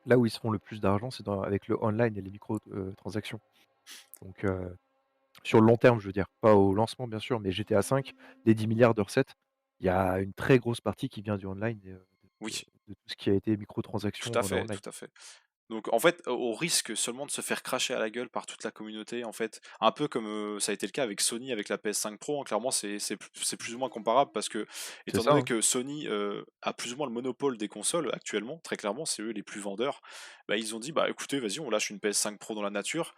S2: là où ils se font le plus d'argent, c'est avec le online et les micro transactions. Donc sur le long terme, je veux dire, pas au lancement bien sûr, mais GTA V, les 10 milliards de recettes, il y a une très grosse partie qui vient du online et
S1: Oui,
S2: de tout ce qui a été
S1: tout
S2: microtransactions
S1: à
S2: dans le
S1: fait,
S2: online.
S1: tout à fait. Donc en fait, au risque seulement de se faire cracher à la gueule par toute la communauté, en fait, un peu comme ça a été le cas avec Sony avec la PS5 Pro, hein, clairement c'est plus ou moins comparable parce que,
S2: C'est
S1: étant
S2: ça,
S1: donné
S2: hein.
S1: que Sony a plus ou moins le monopole des consoles actuellement, très clairement, c'est eux les plus vendeurs, bah, ils ont dit bah écoutez, vas-y, on lâche une PS5 Pro dans la nature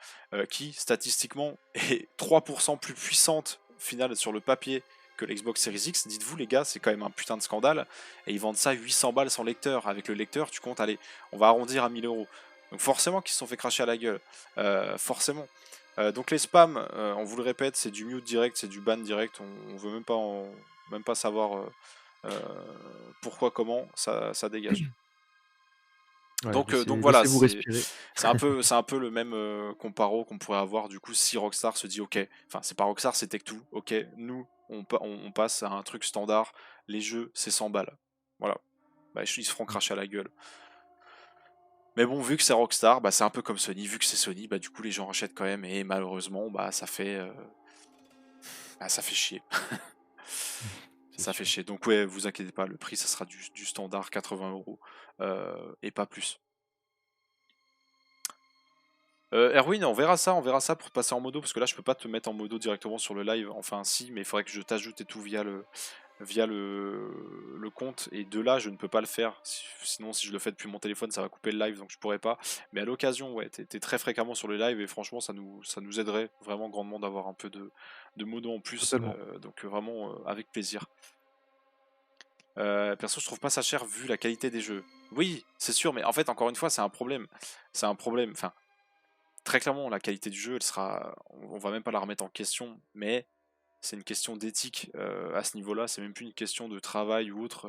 S1: qui statistiquement est 3% plus puissante au final sur le papier que l'Xbox Series X. Dites-vous les gars, c'est quand même un putain de scandale, et ils vendent ça 800 balles sans lecteur. Avec le lecteur, tu comptes, allez, on va arrondir à 1000 euros. Donc forcément qu'ils se sont fait cracher à la gueule. Forcément. Donc les spams, on vous le répète, c'est du mute direct, c'est du ban direct. On veut même pas savoir pourquoi, comment, ça dégage.
S2: Ouais,
S1: Donc voilà,
S2: laissez-vous respirer.
S1: c'est un peu le même comparo qu'on pourrait avoir du coup si Rockstar se dit ok, enfin c'est pas Rockstar, c'est Tech2, ok, nous on passe à un truc standard, les jeux c'est 100 balles. Voilà, bah, ils se feront
S2: Mmh.
S1: cracher à la gueule. Mais bon, vu que c'est Rockstar, bah, c'est un peu comme Sony. Vu que c'est Sony, bah, du coup, les gens achètent quand même. Et malheureusement, bah, ça fait chier.
S2: C'est
S1: Ça fait
S2: sûr.
S1: chier. Donc, ouais, vous inquiétez pas, le prix, ça sera du standard 80 euros. Et pas plus. Erwin, on verra ça pour passer en modo. Parce que là, je peux pas te mettre en modo directement sur le live. Enfin, si, mais il faudrait que je t'ajoute et tout via via le compte, et de là je ne peux pas le faire. Sinon, si je le fais depuis mon téléphone, ça va couper le live, donc je pourrais pas. Mais à l'occasion, ouais, t'es très fréquemment sur le live, et franchement, ça nous aiderait vraiment grandement d'avoir un peu de modos en plus.
S2: Totalement.
S1: Donc vraiment avec plaisir. Perso, je trouve pas ça cher vu la qualité des jeux. Oui, c'est sûr, mais en fait, encore une fois, c'est un problème. C'est un problème. Enfin, très clairement, la qualité du jeu, elle sera. On va même pas la remettre en question, mais c'est une question d'éthique à ce niveau-là. C'est même plus une question de travail ou autre.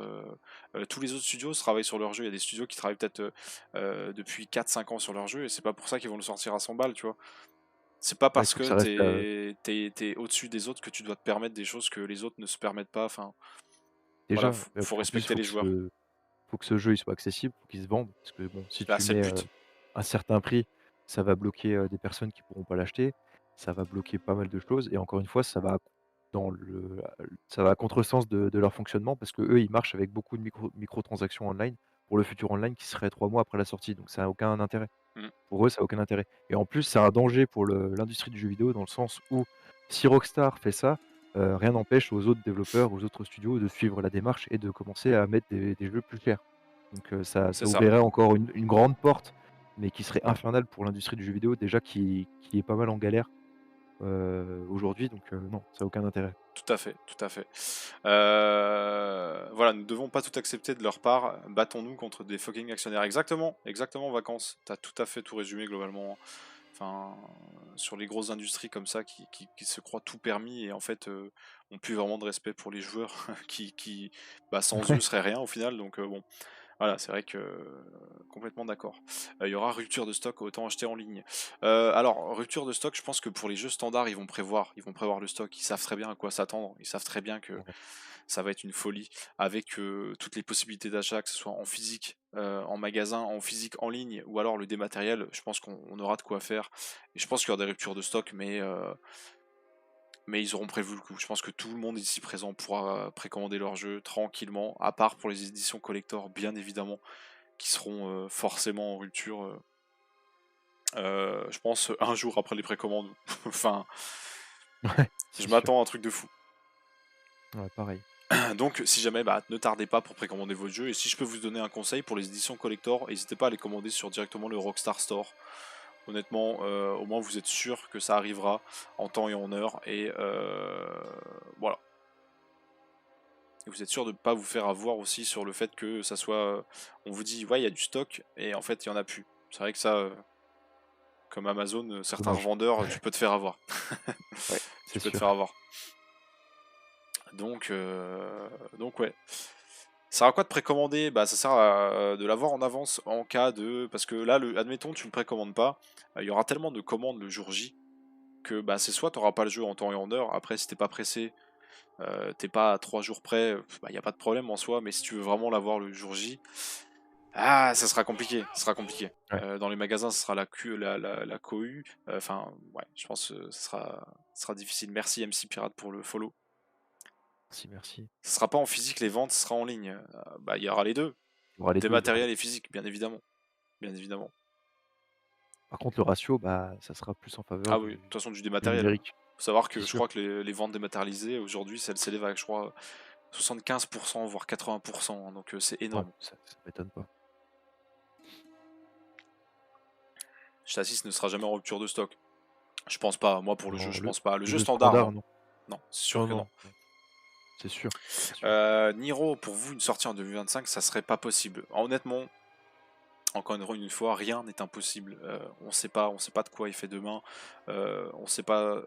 S1: Tous les autres studios travaillent sur leur jeu. Il y a des studios qui travaillent peut-être depuis 4-5 ans sur leur jeu, et c'est pas pour ça qu'ils vont le sortir à 100 balles, tu vois. C'est pas
S2: Ouais, il
S1: parce
S2: faut que
S1: que
S2: ça reste,
S1: t'es au-dessus des autres que tu dois te permettre des choses que les autres ne se permettent pas. Enfin, voilà,
S2: déjà,
S1: faut
S2: puis en plus,
S1: respecter les joueurs.
S2: faut que ce jeu, il soit accessible, faut qu'il se vende. Parce que bon, si
S1: Là,
S2: tu
S1: c'est le
S2: mets,
S1: but.
S2: un certain prix, ça va bloquer, des personnes qui pourront pas l'acheter. Ça va bloquer pas mal de choses et encore une fois, dans le ça va à contresens de leur fonctionnement parce qu'eux, ils marchent avec beaucoup de microtransactions online pour le futur online qui serait 3 mois après la sortie, donc ça a aucun intérêt.
S1: Mm.
S2: Pour eux, ça a aucun intérêt et en plus, c'est un danger pour l'industrie du jeu vidéo dans le sens où si Rockstar fait ça, rien n'empêche aux autres développeurs, aux autres studios de suivre la démarche et de commencer à mettre des jeux plus chers. Donc
S1: C'est
S2: ça
S1: ça.
S2: ouvrirait encore une grande porte, mais qui serait infernale pour l'industrie du jeu vidéo déjà qui est pas mal en galère, aujourd'hui donc non, ça a aucun intérêt.
S1: Tout à fait, tout à fait. Voilà, nous ne devons pas tout accepter de leur part. Battons-nous contre des fucking actionnaires. Exactement, exactement, vacances. T'as tout à fait tout résumé globalement. Enfin, sur les grosses industries comme ça qui se croient tout permis et en fait ont plus vraiment de respect pour les joueurs qui bah, sans eux
S2: Ouais,
S1: seraient rien au final. Donc bon, voilà, c'est vrai que complètement d'accord. Il y aura rupture de stock, autant acheter en ligne. Alors, rupture de stock, je pense que pour les jeux standards, ils vont prévoir le stock. Ils savent très bien à quoi s'attendre. Ils savent très bien que
S2: ouais.
S1: ça va être une folie avec toutes les possibilités d'achat, que ce soit en physique, en magasin, en physique, en ligne, ou alors le dématériel. Je pense qu'on aura de quoi faire. Et je pense qu'il y aura des ruptures de stock, mais ils auront prévu le coup. Je pense que tout le monde ici présent pourra précommander leur jeu tranquillement, à part pour les éditions collector, bien évidemment, qui seront forcément en rupture, je pense, un jour après les précommandes. Enfin,
S2: Ouais,
S1: je
S2: c'est sûr.
S1: m'attends à un truc de fou.
S2: Ouais, pareil.
S1: Donc, si jamais, bah, ne tardez pas pour précommander votre jeu. Et si je peux vous donner un conseil pour les éditions collector, n'hésitez pas à les commander sur directement le Rockstar Store. Honnêtement, au moins vous êtes sûr que ça arrivera en temps et en heure. Et voilà. Et vous êtes sûr de ne pas vous faire avoir aussi sur le fait que ça soit. On vous dit, ouais, il y a du stock, et en fait, il n'y en a plus. C'est vrai que ça, comme Amazon, certains
S2: Dommage.
S1: revendeurs, tu peux te faire avoir.
S2: Ouais,
S1: Tu
S2: c'est
S1: peux te
S2: sûr.
S1: faire avoir. Donc ouais. Ça sert à quoi de précommander? Bah ça sert à de l'avoir en avance en cas de. Parce que là, admettons, tu ne précommandes pas, il y aura tellement de commandes le jour J que bah c'est soit tu n'auras pas le jeu en temps et en heure. Après, si t'es pas pressé, t'es pas à 3 jours près, bah il n'y a pas de problème en soi, mais si tu veux vraiment l'avoir le jour J, ah ça sera compliqué. Ça sera compliqué.
S2: Ouais.
S1: Dans les magasins, ce sera la cohue. Enfin, ouais, je pense que ce sera difficile. Merci MC Pirate pour le follow.
S2: Merci, merci.
S1: Ce sera pas en physique les ventes, ce sera en ligne. Bah, il y aura les deux.
S2: Il y aura les 2, il y aura les
S1: Dématériel et physique, bien évidemment. Bien évidemment.
S2: par contre le ratio, bah, ça sera plus en faveur
S1: Ah oui, de toute façon, du
S2: du
S1: dématériel.
S2: numérique.
S1: Faut savoir
S2: C'est
S1: que je
S2: sûr.
S1: crois que les ventes dématérialisées, aujourd'hui, elles s'élèvent à, je crois, 75%, voire 80%, hein, donc c'est
S2: Ouais,
S1: énorme.
S2: ça m'étonne pas.
S1: Chassis ne sera jamais en rupture de stock. Je pense pas. Moi, pour le jeu,
S2: Non,
S1: je pense pas. Le
S2: le
S1: jeu
S2: jeu
S1: standard,
S2: standard,
S1: non.
S2: non.
S1: Non, c'est sûr
S2: Non,
S1: que non.
S2: non, non. C'est sûr, c'est sûr.
S1: Niro, pour vous, une sortie en 2025, ça serait pas possible. Honnêtement, encore une fois, rien n'est impossible. On sait pas de quoi il fait demain. On sait pas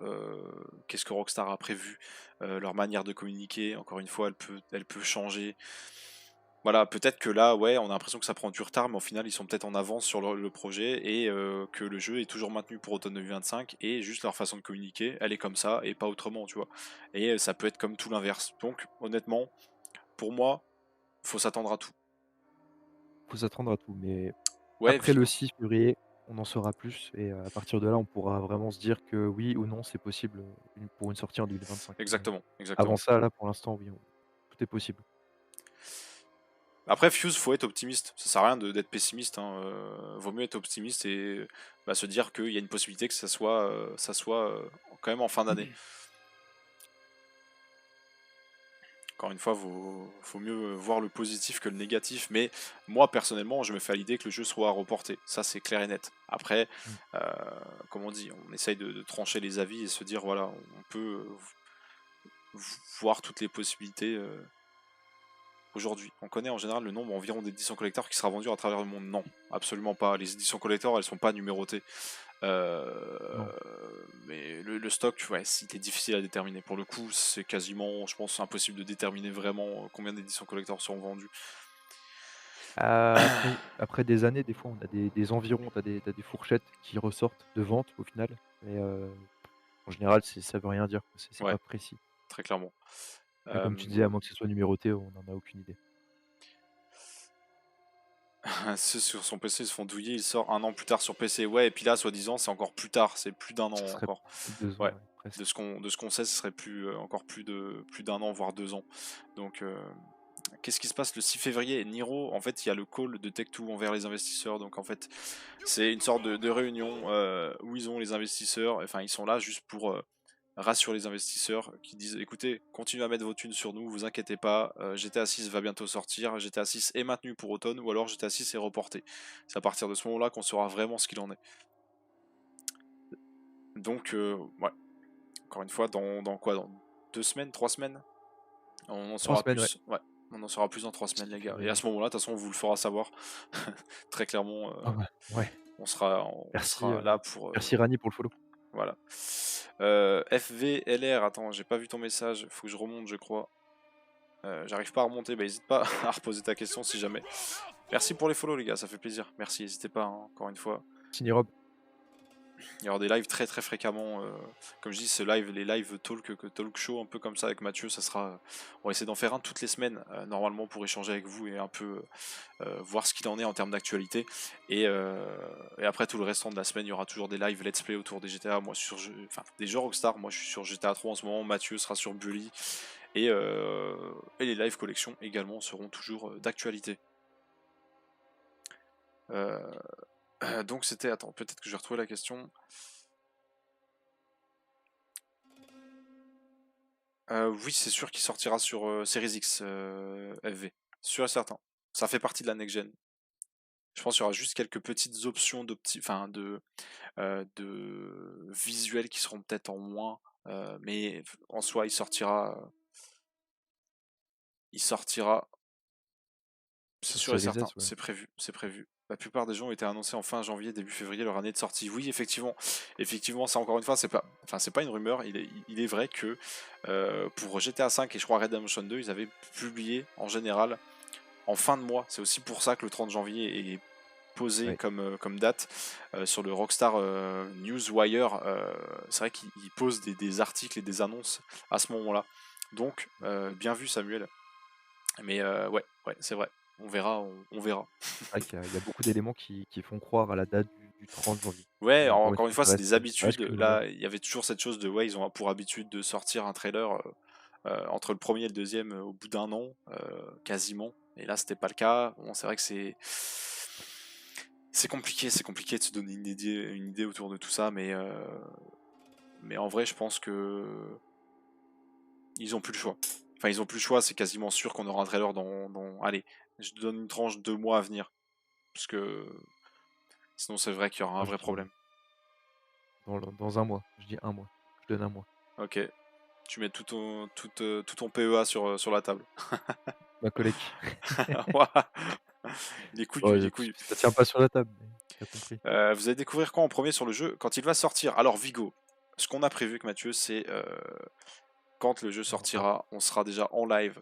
S1: qu'est-ce que Rockstar a prévu. Leur manière de communiquer, encore une fois, elle peut changer. Voilà, peut-être que là, ouais, on a l'impression que ça prend du retard, mais au final, ils sont peut-être en avance sur le projet, et que le jeu est toujours maintenu pour automne 2025, et juste leur façon de communiquer, elle est comme ça et pas autrement, tu vois. Et ça peut être comme tout l'inverse. Donc, honnêtement, pour moi, faut s'attendre à tout.
S2: Faut s'attendre à tout, mais
S1: Ouais,
S2: après le 6 février, on en saura plus et à partir de là, on pourra vraiment se dire que oui ou non, c'est possible, pour une sortie en 2025. Mais
S1: exactement,
S2: avant
S1: exactement.
S2: ça, là, pour l'instant, oui, on tout est possible.
S1: Après, Fuse, faut être optimiste. Ça sert à rien d'être pessimiste, hein. Vaut mieux être optimiste et bah, se dire qu'il y a une possibilité que ça soit quand même en fin d'année. Encore une fois, faut mieux voir le positif que le négatif, mais moi personnellement, je me fais à l'idée que le jeu soit reporté. Ça, c'est clair et net. Après,
S2: Mmh.
S1: euh, comme on dit, on essaye de trancher les avis et se dire voilà, on peut voir toutes les possibilités aujourd'hui. On connaît en général le nombre environ d'éditions collector qui sera vendu à travers le monde. Non, absolument pas. Les éditions collector, elles sont pas numérotées.
S2: Non.
S1: Mais le stock, ouais, il est difficile à déterminer. Pour le coup, c'est quasiment, je pense, impossible de déterminer vraiment combien d'éditions collector seront vendues.
S2: Après des années, des fois, on a des environs, tu as des fourchettes qui ressortent de vente au final, mais en général, ça veut rien dire, quoi, c'est
S1: Ouais,
S2: pas précis.
S1: très clairement.
S2: Et comme tu disais, à moins que ce soit numéroté, on n'en a aucune idée.
S1: Ceux sur son PC ils se font douiller, il sort un an plus tard sur PC. Ouais, et puis là, soi-disant, c'est encore plus tard, c'est plus d'un
S2: Ça
S1: an
S2: serait
S1: encore.
S2: plus de 2 ans,
S1: Ouais,
S2: ouais, presque.
S1: de ce qu'on sait, ce serait encore plus d'un an, voire 2 ans. Donc, qu'est-ce qui se passe le 6 février? Niro, en fait, il y a le call de Tech2 envers les investisseurs. Donc, en fait, c'est une sorte de réunion où ils ont les investisseurs. Enfin, ils sont là juste pour rassurer les investisseurs qui disent écoutez, continuez à mettre vos thunes sur nous, vous inquiétez pas, GTA 6 va bientôt sortir, GTA 6 est maintenu pour automne ou alors GTA 6 est reporté. C'est à partir de ce moment-là qu'on saura vraiment ce qu'il en est. Donc, ouais, encore une fois, dans quoi? Dans 2 semaines, 3 semaines? On en
S2: 3
S1: saura
S2: semaines, ouais.
S1: plus. Ouais, on en saura plus dans 3 semaines,
S2: 6
S1: les gars. Et à
S2: février.
S1: ce moment-là, de toute façon, on vous le fera savoir. Très clairement,
S2: Ah ouais, ouais.
S1: on
S2: Merci,
S1: sera là pour.
S2: merci Rani pour le follow.
S1: Voilà. FVLR, attends, j'ai pas vu ton message, faut que je remonte, je crois. J'arrive pas à remonter, bah n'hésite pas à reposer ta question si jamais. Merci pour les follow les gars, ça fait plaisir. Merci, n'hésitez pas, hein, encore une fois.
S2: Signé Rob.
S1: Il y aura des lives très très fréquemment. Comme je dis, les lives talk show un peu comme ça avec Mathieu, ça sera. On va essayer d'en faire un toutes les semaines, normalement, pour échanger avec vous et un peu voir ce qu'il en est en termes d'actualité. Et après tout le restant de la semaine, il y aura toujours des lives let's play autour des GTA. Moi enfin des jeux Rockstar, moi je suis sur GTA 3 en ce moment, Mathieu sera sur Bully. Et les live collections également seront toujours d'actualité. Donc c'était. Attends, peut-être que je vais retrouver la question. Oui, c'est sûr qu'il sortira sur Series X FV. Sûr et certain. Ça fait partie de la next-gen. Je pense qu'il y aura juste quelques petites options enfin, de visuels qui seront peut-être en moins. Mais en soi, il sortira. C'est
S2: Sur
S1: sûr et
S2: Series
S1: certain,
S2: S, ouais.
S1: c'est prévu, c'est prévu. La plupart des jeux ont été annoncés en fin janvier, début février, leur année de sortie. Oui, effectivement, ça encore une fois, c'est pas une rumeur. Il est vrai que pour GTA 5 et je crois Redemption 2, ils avaient publié en général en fin de mois. C'est aussi pour ça que le 30 janvier est posé
S2: Ouais.
S1: comme date sur le Rockstar Newswire. C'est vrai qu'ils posent des articles et des annonces à ce moment-là. Donc, bien vu Samuel. Mais ouais, c'est vrai. On verra, on verra.
S2: C'est vrai qu'il y a beaucoup d'éléments qui font croire à la date du 30 janvier.
S1: Ouais,
S2: Mais encore une
S1: encore une
S2: fois,
S1: fois, c'est des
S2: ça reste
S1: habitudes.
S2: qu'une rumeur.
S1: Là, il y avait toujours cette chose de, ouais, ils ont pour habitude de sortir un trailer entre le premier et le deuxième au bout d'un an, quasiment. Et là, c'était pas le cas. Bon, c'est vrai que c'est compliqué de se donner une idée autour de tout ça, mais en vrai, je pense que ils ont plus le choix. Enfin, ils ont plus le choix, c'est quasiment sûr qu'on aura un trailer allez, je te donne une tranche de 2 mois à venir. Parce que sinon, c'est vrai qu'il y aura un
S2: Moi, je
S1: vrai
S2: dis
S1: problème.
S2: dans 1 mois. Je dis 1 mois. Je donne 1 mois.
S1: Ok, tu mets tout ton PEA sur la table.
S2: Ma collègue.
S1: Ouah. Les couilles,
S2: Ouais,
S1: les couilles.
S2: ça tient pas sur la table, mais tu compris.
S1: Vous allez découvrir quoi en premier sur le jeu quand il va sortir? Alors Vigo, ce qu'on a prévu avec Mathieu, c'est quand le jeu
S2: Enfin,
S1: sortira, on sera déjà en live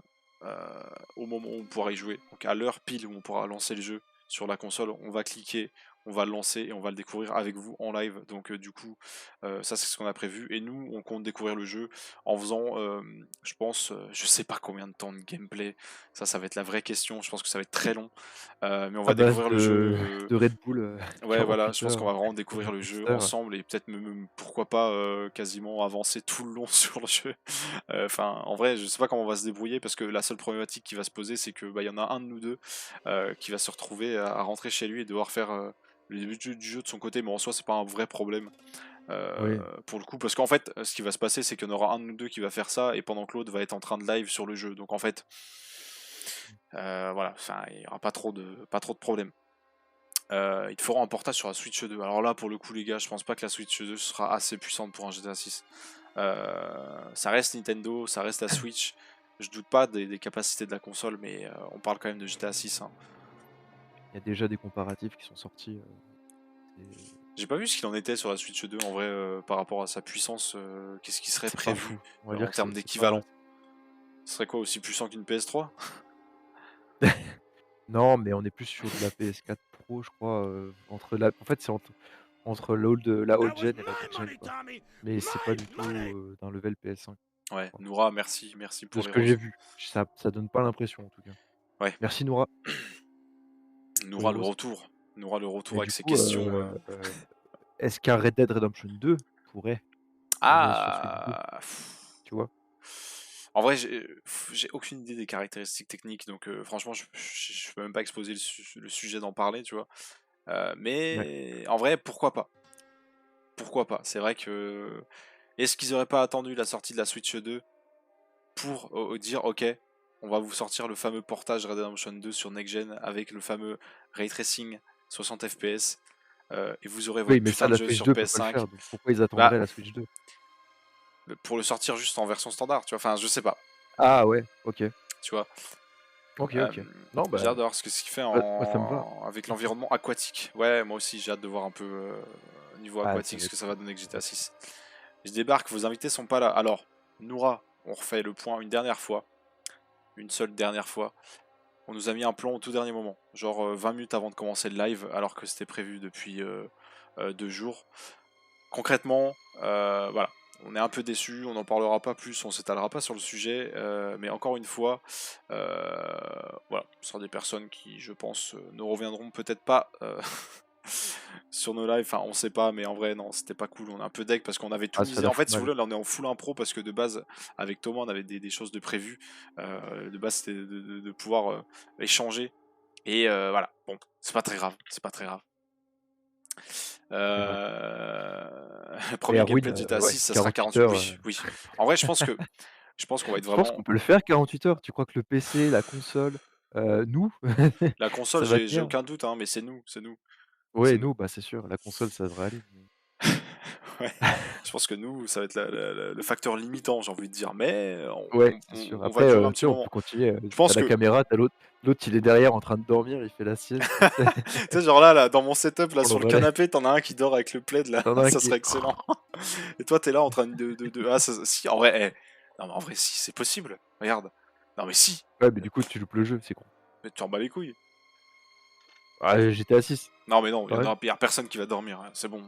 S1: au moment où on pourra y jouer. Donc à l'heure pile où on pourra lancer le jeu sur la console, on va cliquer, on va le lancer et on va le découvrir avec vous en live. Donc du coup, ça c'est ce qu'on a prévu. Et nous, on compte découvrir le jeu en faisant, je pense, je sais pas combien de temps de gameplay. Ça va être la vraie question. Je pense que ça va être très long. Mais on
S2: à
S1: va
S2: base
S1: découvrir le
S2: de
S1: jeu.
S2: de Red Bull,
S1: Ouais, voilà, je
S2: 48
S1: pense qu'on
S2: heures,
S1: va vraiment
S2: et
S1: découvrir
S2: de
S1: le jeu
S2: Monster.
S1: ensemble et peut-être même, pourquoi pas, quasiment avancer tout le long sur le jeu. Enfin, en vrai, je sais pas comment on va se débrouiller parce que la seule problématique qui va se poser, c'est que bah, y en a un de nous deux qui va se retrouver à rentrer chez lui et devoir faire le début du jeu de son côté, mais en soi, c'est pas un vrai problème.
S2: Oui.
S1: pour le coup, parce qu'en fait, ce qui va se passer, c'est qu'il y en aura un de nous deux qui va faire ça, et pendant que l'autre va être en train de live sur le jeu. Donc en fait, voilà, enfin, il n'y aura pas trop de problèmes. Il te fera un portage sur la Switch 2. Alors là, pour le coup, les gars, je pense pas que la Switch 2 sera assez puissante pour un GTA 6. Ça reste Nintendo, ça reste la Switch. Je doute pas des capacités de la console, mais on parle quand même de GTA 6. Hein.
S2: Il y a déjà des comparatifs qui sont sortis, c'est
S1: J'ai pas vu ce qu'il en était sur la Switch 2 en vrai par rapport à sa puissance. Qu'est-ce qui serait
S2: c'est pas
S1: prévu
S2: fou. On va dire
S1: en
S2: que
S1: termes
S2: c'est pas
S1: d'équivalent? Ce serait quoi, aussi puissant qu'une PS3?
S2: non, mais on est plus sur de la PS4 Pro, je crois, entre la en fait, c'est entre la old gen et la next gen, quoi. Mais c'est pas du tout, d'un level PS5, je
S1: Ouais,
S2: crois.
S1: Noura, merci
S2: De
S1: pour
S2: ce
S1: les
S2: que j'ai
S1: roses.
S2: vu. Ça donne pas l'impression, en tout cas.
S1: Ouais,
S2: Merci Noura pour les
S1: Noura le
S2: roses.
S1: retour. Noura le retour
S2: Mais
S1: avec
S2: du
S1: ses
S2: coup,
S1: questions.
S2: est-ce qu'un Red Dead Redemption 2 pourrait tourner sur Switch 2,
S1: Ah!
S2: tu vois?
S1: En vrai, j'ai aucune idée des caractéristiques techniques, donc franchement, je peux même pas exposer le sujet d'en parler, tu vois.
S2: Ouais.
S1: Mais en vrai, pourquoi pas? Pourquoi pas? C'est vrai que est-ce qu'ils auraient pas attendu la sortie de la Switch 2 pour dire OK, on va vous sortir le fameux portage Red Dead Redemption 2 sur Next Gen avec le fameux ray tracing 60 FPS et vous aurez
S2: Oui,
S1: votre
S2: mais ça,
S1: putain de
S2: la
S1: jeu
S2: Switch
S1: sur
S2: 2 peut pas le
S1: PS5.
S2: faire, donc pourquoi ils
S1: Bah,
S2: attendraient la Switch 2?
S1: pour le sortir juste en version standard, tu vois. Enfin, je sais pas,
S2: Ah ouais, OK.
S1: tu vois.
S2: OK, OK.
S1: Euh,
S2: Non,
S1: j'ai hâte
S2: bah,
S1: de voir ce qu'il fait
S2: moi ça me va.
S1: avec l'environnement aquatique. Ouais, moi aussi, j'ai hâte de voir un peu niveau
S2: Ah, ça
S1: aquatique
S2: va
S1: ce que
S2: être
S1: ça va donner avec
S2: ça va
S1: GTA
S2: être
S1: 6. Je débarque, vos invités sont pas là. Alors, Noura, on refait le point une dernière fois, une seule dernière fois. On nous a mis un plan au tout dernier moment, genre 20 minutes avant de commencer le live, alors que c'était prévu depuis 2 jours. Concrètement, voilà, on est un peu déçus, on n'en parlera pas plus, on s'étalera pas sur le sujet, mais encore une fois, voilà, ce sera des personnes qui, je pense, ne reviendront peut-être pas sur nos lives, enfin on sait pas, mais en vrai non, c'était pas cool, on est un peu deg parce qu'on avait tout
S2: ah, ça
S1: misé.
S2: la
S1: En
S2: fout
S1: fait, si vous
S2: mal.
S1: voulez, là on est en full impro parce que de base, avec Thomas, on avait des choses de prévues. De base, c'était de pouvoir échanger. Et voilà, bon, c'est pas très grave, c'est pas très grave.
S2: Très grave. Mais
S1: Premier
S2: Erwin,
S1: gameplay de GTA
S2: ouais,
S1: 6, ça sera
S2: 48
S1: 48.
S2: heures,
S1: Oui, oui. En vrai, je pense qu'on va être
S2: tu penses
S1: vraiment.
S2: qu'on peut le faire 48 heures? Tu crois que le PC, la console, nous,
S1: La console,
S2: ça va
S1: j'ai
S2: tenir?
S1: aucun doute, hein, mais c'est nous, c'est nous, c'est
S2: Ouais,
S1: nous.
S2: nous, bah, c'est sûr, la console, ça devrait aller, mais
S1: Ouais. Je pense que nous, ça va être le facteur limitant, j'ai envie de dire, mais
S2: ouais, c'est sûr.
S1: on va
S2: Après,
S1: durer un
S2: tu
S1: petit
S2: sais, on
S1: moment.
S2: peut continuer,
S1: Je
S2: tu
S1: pense
S2: la
S1: que,
S2: caméra, tu l'autre, il est derrière en train de dormir, il fait la sieste, tu sais,
S1: tu sais, genre là, dans mon setup, là,
S2: pour le
S1: sur le
S2: relais.
S1: canapé, t'en as un qui dort avec le plaid, là,
S2: Tu en as un
S1: ça
S2: qui
S1: serait
S2: est
S1: excellent. Et toi, t'es là en train Ah, si, en vrai, non, mais en vrai, si, c'est possible. Regarde. Non, mais si,
S2: ouais, mais du coup, tu loupes le jeu, c'est con.
S1: mais tu en bats les couilles.
S2: Ah, GTA 6,
S1: Non, mais non,
S2: pareil.
S1: y a personne qui va dormir, hein, c'est bon.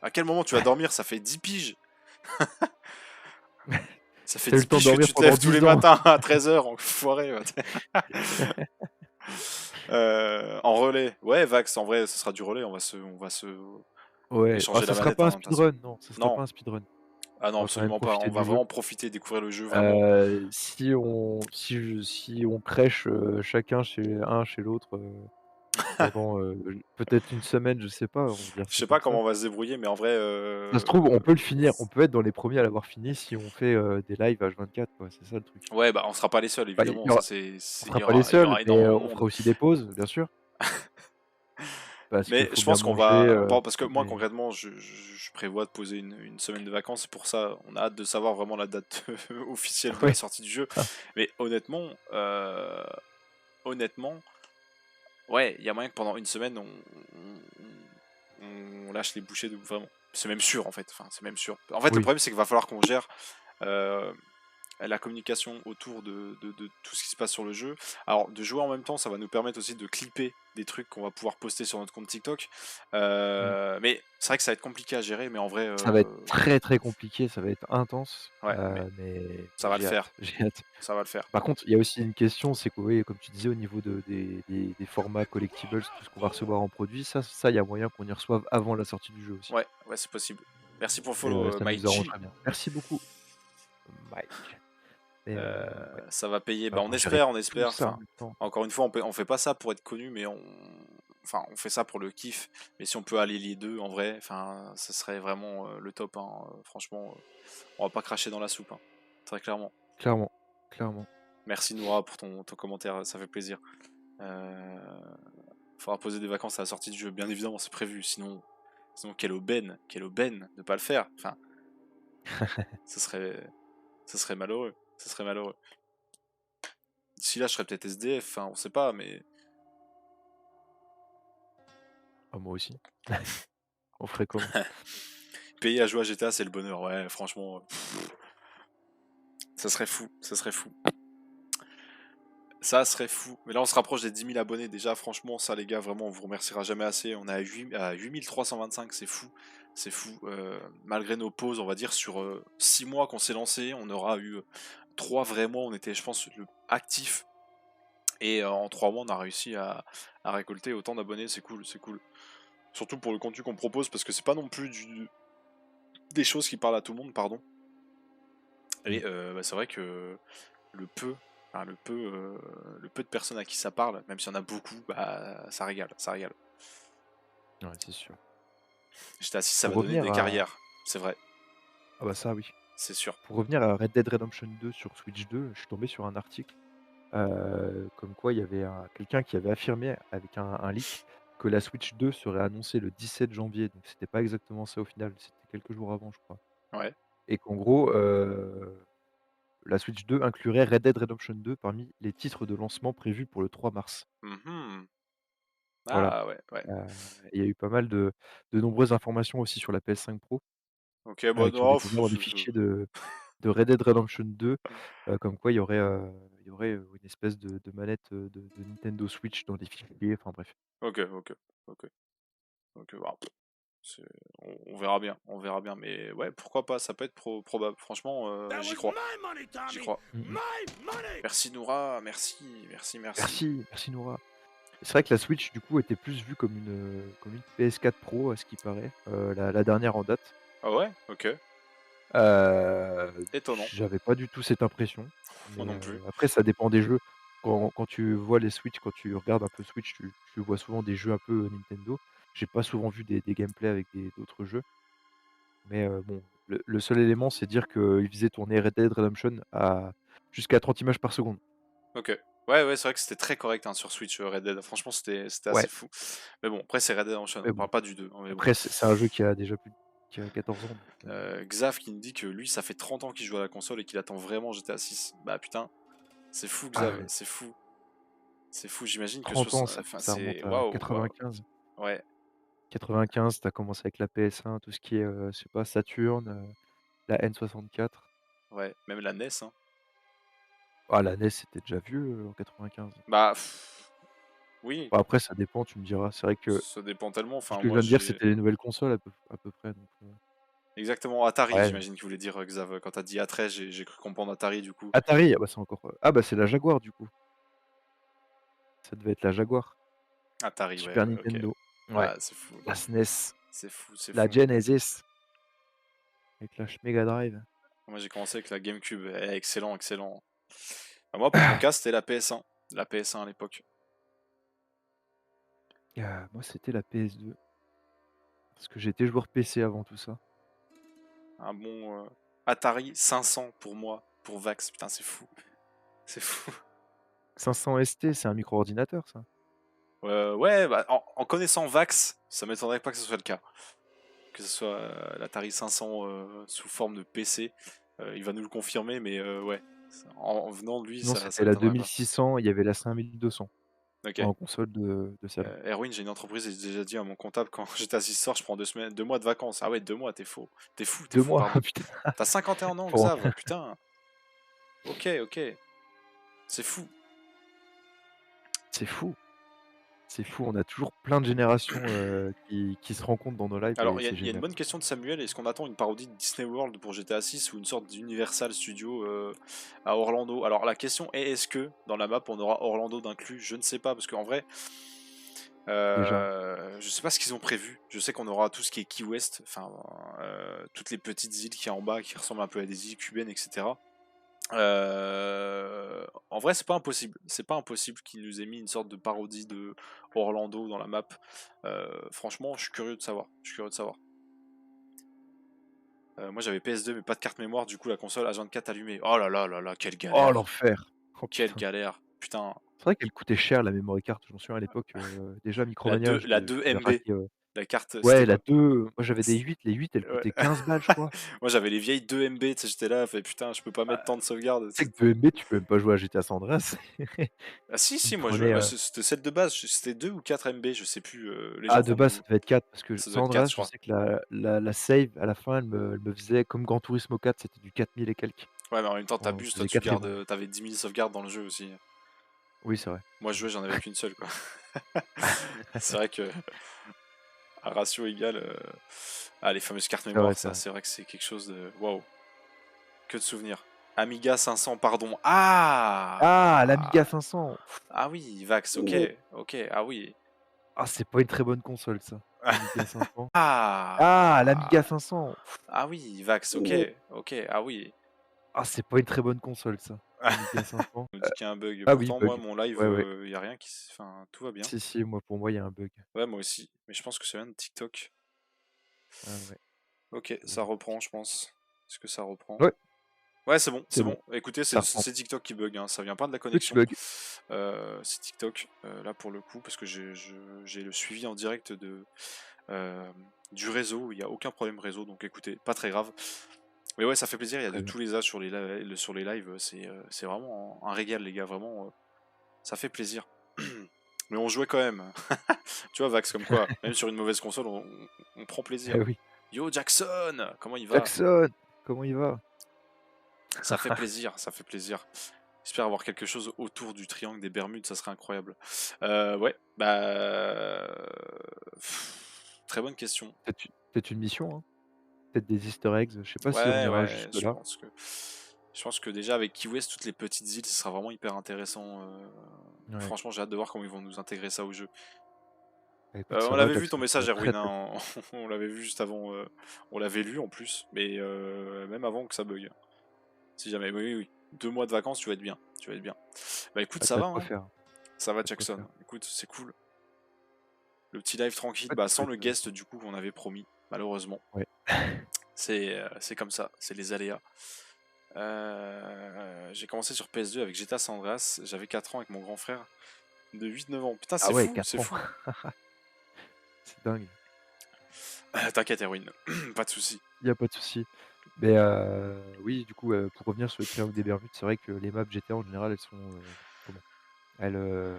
S1: À quel moment tu vas dormir? Ça fait 10 piges. Ça fait
S2: Tu as eu
S1: 10
S2: le temps de
S1: piges que
S2: dormir
S1: tu te
S2: pendant
S1: lèves tous les
S2: 10 ans.
S1: matins à 13h, enfoiré. Va. En relais. Ouais, Vax, en vrai, ce sera du relais. On va se
S2: Ouais, bah,
S1: échanger
S2: ça
S1: la
S2: sera
S1: manette,
S2: pas un
S1: hein, de toute façon.
S2: speedrun, non, ça sera
S1: Non,
S2: pas un speedrun.
S1: ah non,
S2: On va quand même
S1: absolument pas. On
S2: profiter
S1: va
S2: du jeu.
S1: vraiment profiter, découvrir le jeu, vraiment.
S2: Si on crèche, chacun chez l'autre, pendant, peut-être une semaine, je sais pas, on va dire
S1: Je
S2: ça
S1: sais
S2: comme
S1: pas
S2: ça.
S1: comment on va se débrouiller, mais en vrai,
S2: Ça se trouve, on peut le finir, on peut être dans les premiers à l'avoir fini si on fait, des lives H24 quoi, c'est ça le truc.
S1: ouais, bah on sera pas les seuls,
S2: Bah, il
S1: évidemment.
S2: y
S1: Ça,
S2: aura
S1: c'est,
S2: on
S1: il
S2: sera
S1: y
S2: pas les
S1: aura, il y
S2: seuls,
S1: aura
S2: mais,
S1: énormément de
S2: on
S1: monde.
S2: fera aussi des pauses, bien sûr, parce qu'il
S1: Mais
S2: faut
S1: je
S2: bien
S1: pense qu'on
S2: manger,
S1: va. Bon, parce que moi,
S2: mais
S1: concrètement, je prévois de poser une semaine de vacances. C'est pour ça, on a hâte de savoir vraiment la date officielle de la
S2: ouais.
S1: sortie du jeu. Mais honnêtement, ouais, il y a moyen que pendant une semaine, on lâche les bouchées de vraiment. C'est même sûr, en fait. Enfin, c'est même sûr. En fait, le
S2: Oui,
S1: problème, c'est qu'il va falloir qu'on gère. euh, la communication autour de tout ce qui se passe sur le jeu. Alors, de jouer en même temps, ça va nous permettre aussi de clipper des trucs qu'on va pouvoir poster sur notre compte TikTok.
S2: mmh.
S1: Mais c'est vrai que ça va être compliqué à gérer, mais en vrai,
S2: Ça va être très, très compliqué, ça va être intense,
S1: ouais, mais ça
S2: mais
S1: va le
S2: j'ai
S1: faire.
S2: hâte, j'ai hâte.
S1: Ça va le faire.
S2: Par contre, il y a aussi une question, c'est que oui, comme tu disais au niveau des formats collectibles, tout ce qu'on va recevoir en produit, ça, il y a moyen qu'on y reçoive avant la sortie du jeu aussi
S1: Ouais, ouais, c'est possible. Merci pour le
S2: et
S1: follow,
S2: ça nous
S1: Maïchi.
S2: arrangerait bien. Merci beaucoup, Mike et ouais,
S1: Ça va payer.
S2: on va
S1: Bah, on
S2: devoir gérer
S1: espère, on
S2: tout
S1: espère.
S2: ça en
S1: Enfin,
S2: même temps.
S1: encore une fois, on fait pas ça pour être connu, mais enfin, on fait ça pour le kiff, mais si on peut allier les deux, en vrai, enfin, ça serait vraiment le top, hein. Franchement, on va pas cracher dans la soupe, hein, très clairement.
S2: Clairement, clairement.
S1: Merci Noura pour ton commentaire, ça fait plaisir. Euh, Faudra poser des vacances à la sortie du jeu, bien évidemment, c'est prévu. Sinon quelle aubaine de pas le faire. Enfin, ce serait, ce serait malheureux, ce serait malheureux. D'ici là, je serais peut-être SDF, enfin, on sait pas, mais
S2: Ah, moi aussi. On ferait comment?
S1: payer à jouer à GTA, c'est le bonheur. Ouais, franchement, ça serait fou, ça serait fou. Ça serait fou. Mais là, on se rapproche des 10 000 abonnés déjà. Franchement, ça, les gars, vraiment, on vous remerciera jamais assez. On est à 8 325, c'est fou. C'est fou. Malgré nos pauses, on va dire, sur 6 mois qu'on s'est lancé, on aura eu 3 vrais mois. On était, je pense, actifs. Et en 3 mois, on a réussi à récolter autant d'abonnés. C'est cool, c'est cool. Surtout pour le contenu qu'on propose, parce que c'est pas non plus des choses qui parlent à tout le monde, pardon. Et bah, c'est vrai que le peu, enfin, le peu de personnes à qui ça parle, même s'il y en a beaucoup, bah ça régale, ça régale.
S2: Ouais, c'est sûr.
S1: J'étais assis, ça
S2: Pour
S1: va donner
S2: revenir
S1: des
S2: à
S1: carrières, c'est vrai,
S2: ah bah ça oui.
S1: c'est sûr.
S2: Pour revenir à Red Dead Redemption 2 sur Switch 2, je suis tombé sur un article, comme quoi il y avait quelqu'un qui avait affirmé avec un leak que la Switch 2 serait annoncée le 17 janvier, donc c'était pas exactement ça au final, c'était quelques jours avant je crois
S1: Ouais.
S2: et qu'en gros, la Switch 2 inclurait Red Dead Redemption 2 parmi les titres de lancement prévus pour le 3 mars.
S1: Mhm.
S2: Voilà,
S1: Ah ouais, ouais.
S2: heu, il y a eu pas mal de nombreuses informations aussi sur la PS5 Pro,
S1: Ok, bon,
S2: qui ont
S1: non,
S2: été mises dans des fichiers de Red Dead Redemption 2, comme quoi il y aurait, une espèce de manette, de Nintendo Switch dans des fichiers, enfin bref.
S1: ok, ok, ok, ok, bah, on verra bien, on verra bien, mais ouais, pourquoi pas, ça peut être probable, franchement, j'y crois, j'y crois.
S2: Mmh mh.
S1: Merci Noura, merci, merci, merci.
S2: Merci, merci Noura. C'est vrai que la Switch du coup était plus vue comme une PS4 Pro à ce qui paraît, la dernière en date.
S1: Ah ouais, ok,
S2: Heu,
S1: étonnant,
S2: J'avais pas du tout cette impression,
S1: moi
S2: mais
S1: non plus.
S2: après ça dépend des jeux. Quand tu vois les Switch, quand tu regardes un peu Switch, tu vois souvent des jeux un peu Nintendo. J'ai pas souvent vu des gameplays avec d'autres jeux, mais bon, le seul élément, c'est dire qu'il faisait tourner Red Dead Redemption à jusqu'à 30 images par seconde.
S1: Ok. Ouais, ouais, c'est vrai que c'était très correct hein, sur Switch Red Dead. Franchement, c'était assez
S2: Ouais,
S1: fou. Mais bon, après, c'est Red Dead Redemption,
S2: mais
S1: on
S2: bon,
S1: parle pas du 2, hein, mais bon.
S2: après c'est un jeu qui a déjà plus qui a 14 ans donc
S1: Xav qui me dit que lui, ça fait 30 ans qu'il joue à la console et qu'il attend vraiment GTA 6. Bah putain, c'est fou,
S2: ah
S1: Xav,
S2: ouais,
S1: c'est fou. C'est fou, j'imagine que
S2: 30 ans,
S1: enfin,
S2: ça
S1: c'est.
S2: remonte à
S1: Waouh, waouh.
S2: 95.
S1: Ouais,
S2: 95, tu as commencé avec la PS1, tout ce qui est, je sais pas, Saturn, la N64.
S1: ouais, même la NES, hein.
S2: Ah la NES c'était déjà vieux, en 95.
S1: Bah, oui,
S2: Bah, après ça dépend, tu me diras. C'est vrai que
S1: ça dépend tellement.
S2: tout ce
S1: Enfin,
S2: que je
S1: moi,
S2: viens de dire,
S1: j'ai.
S2: c'était les nouvelles consoles à peu près donc
S1: Exactement, Atari,
S2: ouais.
S1: j'imagine qu'il voulait dire Xav. Quand t'as dit A13, j'ai cru comprendre Atari du coup.
S2: Atari, ah bah, c'est encore, ah bah, c'est la Jaguar du coup. Ça devait être la Jaguar.
S1: Atari, ouais,
S2: Super
S1: ouais, ok.
S2: Nintendo. Ouais.
S1: Ouais, c'est fou.
S2: La SNES,
S1: C'est fou, c'est
S2: la
S1: fou.
S2: Genesis avec la Mega Drive.
S1: Moi j'ai commencé avec la GameCube. Excellent, excellent. Bah, moi pour mon cas c'était la PS1. La PS1 à l'époque.
S2: Moi c'était la PS2 parce que j'étais joueur PC avant tout ça.
S1: Un bon Atari 500 pour moi, pour Vax. Putain c'est fou. C'est fou.
S2: 500 ST, c'est un micro-ordinateur ça?
S1: Ouais, bah, en connaissant Vax, ça m'étonnerait pas que ce soit le cas. Que ce soit l'Atari 500 sous forme de PC. Il va nous le confirmer, mais ouais. En venant de lui,
S2: Sinon
S1: ça
S2: c'était la
S1: m'étonnerait pas.
S2: 2600, il y avait la 5200
S1: Ok.
S2: en console de salon.
S1: Erwin, j'ai une entreprise et j'ai déjà dit à mon comptable quand j'étais assistant, je prends 2 semaines, 2 mois de vacances. Ah ouais, 2 mois, t'es faux. T'es
S2: 2
S1: fou,
S2: mois?
S1: pardon.
S2: Putain,
S1: T'as 51 ans,
S2: pour
S1: Xav, putain. Ok, ok. C'est fou.
S2: c'est fou, c'est fou, on a toujours plein de générations, qui se rencontrent dans nos lives
S1: Alors,
S2: et
S1: il y, a
S2: c'est
S1: il y a une
S2: génial.
S1: bonne question de Samuel. Est-ce qu'on attend une parodie de Disney World pour GTA 6 ou une sorte d'Universal Studio à Orlando? Alors, la question est est-ce que dans la map on aura Orlando d'inclus? Je ne sais pas, parce qu'en vrai,
S2: Déjà,
S1: je sais pas ce qu'ils ont prévu. Je sais qu'on aura tout ce qui est Key West, enfin, toutes les petites îles qu'il y a en bas qui ressemblent un peu à des îles cubaines, etc. En vrai, c'est pas impossible. C'est pas impossible qu'il nous ait mis une sorte de parodie de Orlando dans la map. Franchement, je suis curieux de savoir. Je suis curieux de savoir. Moi, j'avais PS2, mais pas de carte mémoire. Du coup, la console H24 allumée. Oh là là là là, quelle
S2: Oh
S1: galère!
S2: l'enfer! Oh
S1: Quelle
S2: putain.
S1: galère! Putain,
S2: C'est vrai qu'elle coûtait cher la memory card, je m'en souviens à l'époque, déjà
S1: la
S2: Micromania,
S1: 2, la 2
S2: j'avais
S1: MB.
S2: raqué,
S1: La carte, c'était
S2: ouais la
S1: quoi?
S2: 2, moi j'avais des 8, les 8 elles
S1: Ouais.
S2: coûtaient 15 balles je crois.
S1: Moi, j'avais les vieilles 2 MB. Tu sais, j'étais là, fait putain, je peux pas mettre
S2: Bah,
S1: tant de sauvegarde.
S2: tu sais que 2 MB tu peux même pas jouer à GTA San Andreas.
S1: Ah si,
S2: Il me
S1: si, moi,
S2: prenait,
S1: c'était celle de base. C'était 2 ou 4 MB, je sais plus. Les gens
S2: ah de
S1: vont
S2: base ça
S1: nous.
S2: devait être 4 parce que
S1: Ça doit
S2: San
S1: être 4,
S2: Andreas
S1: je
S2: je
S1: crois.
S2: sais que la save à la fin elle me faisait comme Gran Turismo 4 c'était du 4000 et quelques.
S1: Ouais, mais en même temps,
S2: On
S1: t'abuses, toi,
S2: faisait
S1: tu
S2: 4
S1: gardes,
S2: éboules.
S1: t'avais 10 000 sauvegardes dans le jeu aussi.
S2: Oui c'est vrai,
S1: Moi, je
S2: c'est
S1: jouais,
S2: vrai.
S1: j'en avais qu'une seule, quoi. C'est vrai que un ratio égal. Ah, les fameuses cartes
S2: C'est vrai,
S1: mémoire,
S2: c'est
S1: ça,
S2: vrai.
S1: c'est vrai que c'est quelque chose de. Waouh, que de souvenirs. Amiga 500, pardon. Ah!
S2: Ah l'Amiga 500!
S1: Ah oui, Vax, ok,
S2: Oh!
S1: ok, ah oui.
S2: Ah c'est pas une très bonne console ça, l'Amiga 500. Ah l'Amiga
S1: Ah!
S2: 500!
S1: Ah oui, Vax, ok,
S2: Oh!
S1: ok, ah oui.
S2: Ah c'est pas une très bonne console ça, l'Amiga 500.
S1: On me dit qu'il y a un bug.
S2: Ah oui
S1: Pourtant, moi,
S2: bug.
S1: mon live,
S2: Ouais, ouais.
S1: y a rien qui. Enfin, tout va bien.
S2: Si, si, moi pour moi il y a un bug.
S1: Ouais, moi aussi. Mais je pense que c'est vient de TikTok.
S2: Ah ouais,
S1: Ok,
S2: ça
S1: ça
S2: doit être
S1: reprend, je
S2: TikTok.
S1: pense. Est-ce que ça reprend?
S2: Ouais,
S1: Ouais, c'est bon,
S2: c'est
S1: c'est
S2: bon,
S1: bon. Écoutez,
S2: ça
S1: c'est
S2: reprend.
S1: c'est TikTok qui bug, hein. Ça vient pas de la
S2: Petit
S1: connexion.
S2: bug.
S1: C'est TikTok, là pour le coup, parce que j'ai le suivi en direct euh, du réseau. Il n'y a aucun problème réseau, donc écoutez, pas très grave. Mais ouais, ça fait plaisir. Il y a de
S2: Très bien.
S1: tous les âges sur sur les lives. C'est vraiment un régal, les gars. Vraiment, ça fait plaisir. Mais on jouait quand même. Tu vois, Vax, comme quoi, même sur une mauvaise console, on prend plaisir.
S2: Eh oui.
S1: Yo, Jackson, comment il va?
S2: Jackson! Comment il va?
S1: Ça fait plaisir, ça fait plaisir. J'espère avoir quelque chose autour du triangle des Bermudes, ça serait incroyable. Ouais, bah. Très bonne question.
S2: Peut-être une mission, hein? Peut-être des easter eggs, je sais pas si on
S1: Ouais,
S2: ira
S1: ouais,
S2: jusque là.
S1: Je pense que déjà avec Key West, toutes les petites îles, ce sera vraiment hyper intéressant.
S2: Ouais.
S1: Franchement, j'ai hâte de voir comment ils vont nous intégrer ça au jeu.
S2: Bah écoute,
S1: On
S2: ça va
S1: l'avait vu ton
S2: Jackson, ça
S1: message,
S2: va très,
S1: Erwin,
S2: très
S1: hein, on l'avait vu juste avant. On l'avait lu en plus, mais même avant que ça bug. Si jamais, oui, oui, oui. 2 mois de vacances, tu vas être bien. Tu vas être bien. Bah écoute,
S2: ah
S1: ça
S2: tu
S1: va,
S2: de quoi
S1: hein.
S2: faire,
S1: Ça va,
S2: tu de quoi
S1: Jackson.
S2: faire.
S1: Écoute, c'est cool. Le petit live tranquille,
S2: Ouais,
S1: bah
S2: ça peut
S1: sans le
S2: être,
S1: guest du coup qu'on avait promis, malheureusement.
S2: ouais.
S1: C'est comme ça, c'est les aléas. J'ai commencé sur PS2 avec GTA San Andreas, j'avais 4 ans avec mon grand frère de 8 9 ans. Putain,
S2: Ah
S1: c'est
S2: ouais,
S1: fou,
S2: 4
S1: c'est
S2: ans,
S1: fou.
S2: c'est dingue.
S1: T'inquiète, Erwin, pas de soucis.
S2: Il y a pas de souci. Mais oui, du coup, pour revenir sur le triangle des Bermudes, c'est vrai que les maps GTA en général, elles sont, comment? Elles,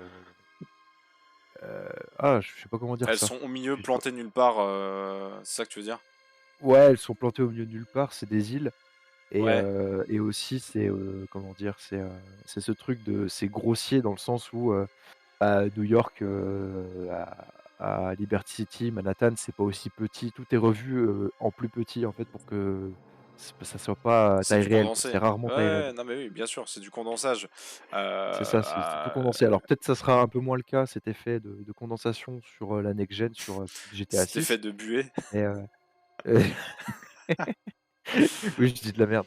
S2: je sais pas comment dire
S1: Elles
S2: ça.
S1: sont au milieu,
S2: J'ai pas
S1: plantées nulle part, c'est ça que tu veux dire?
S2: ouais, elles sont plantées au milieu de nulle part, c'est des îles
S1: Ouais,
S2: et aussi c'est, comment dire? C'est ce truc de c'est grossier dans le sens où, à New York, à Liberty City, Manhattan, c'est pas aussi petit. Tout est revu, en plus petit, en fait, pour que ça soit pas à
S1: c'est
S2: taille
S1: du
S2: réelle, quoi.
S1: condensé.
S2: C'est rarement taille réelle.
S1: Ouais, non mais oui, bien sûr, c'est du condensage.
S2: C'est ça, c'est tout condensé. Alors peut-être ça sera un peu moins le cas, cet effet de condensation sur, la next gen, sur, GTA
S1: Cet effet
S2: 6,
S1: de buée.
S2: mais, oui, je dis de la merde,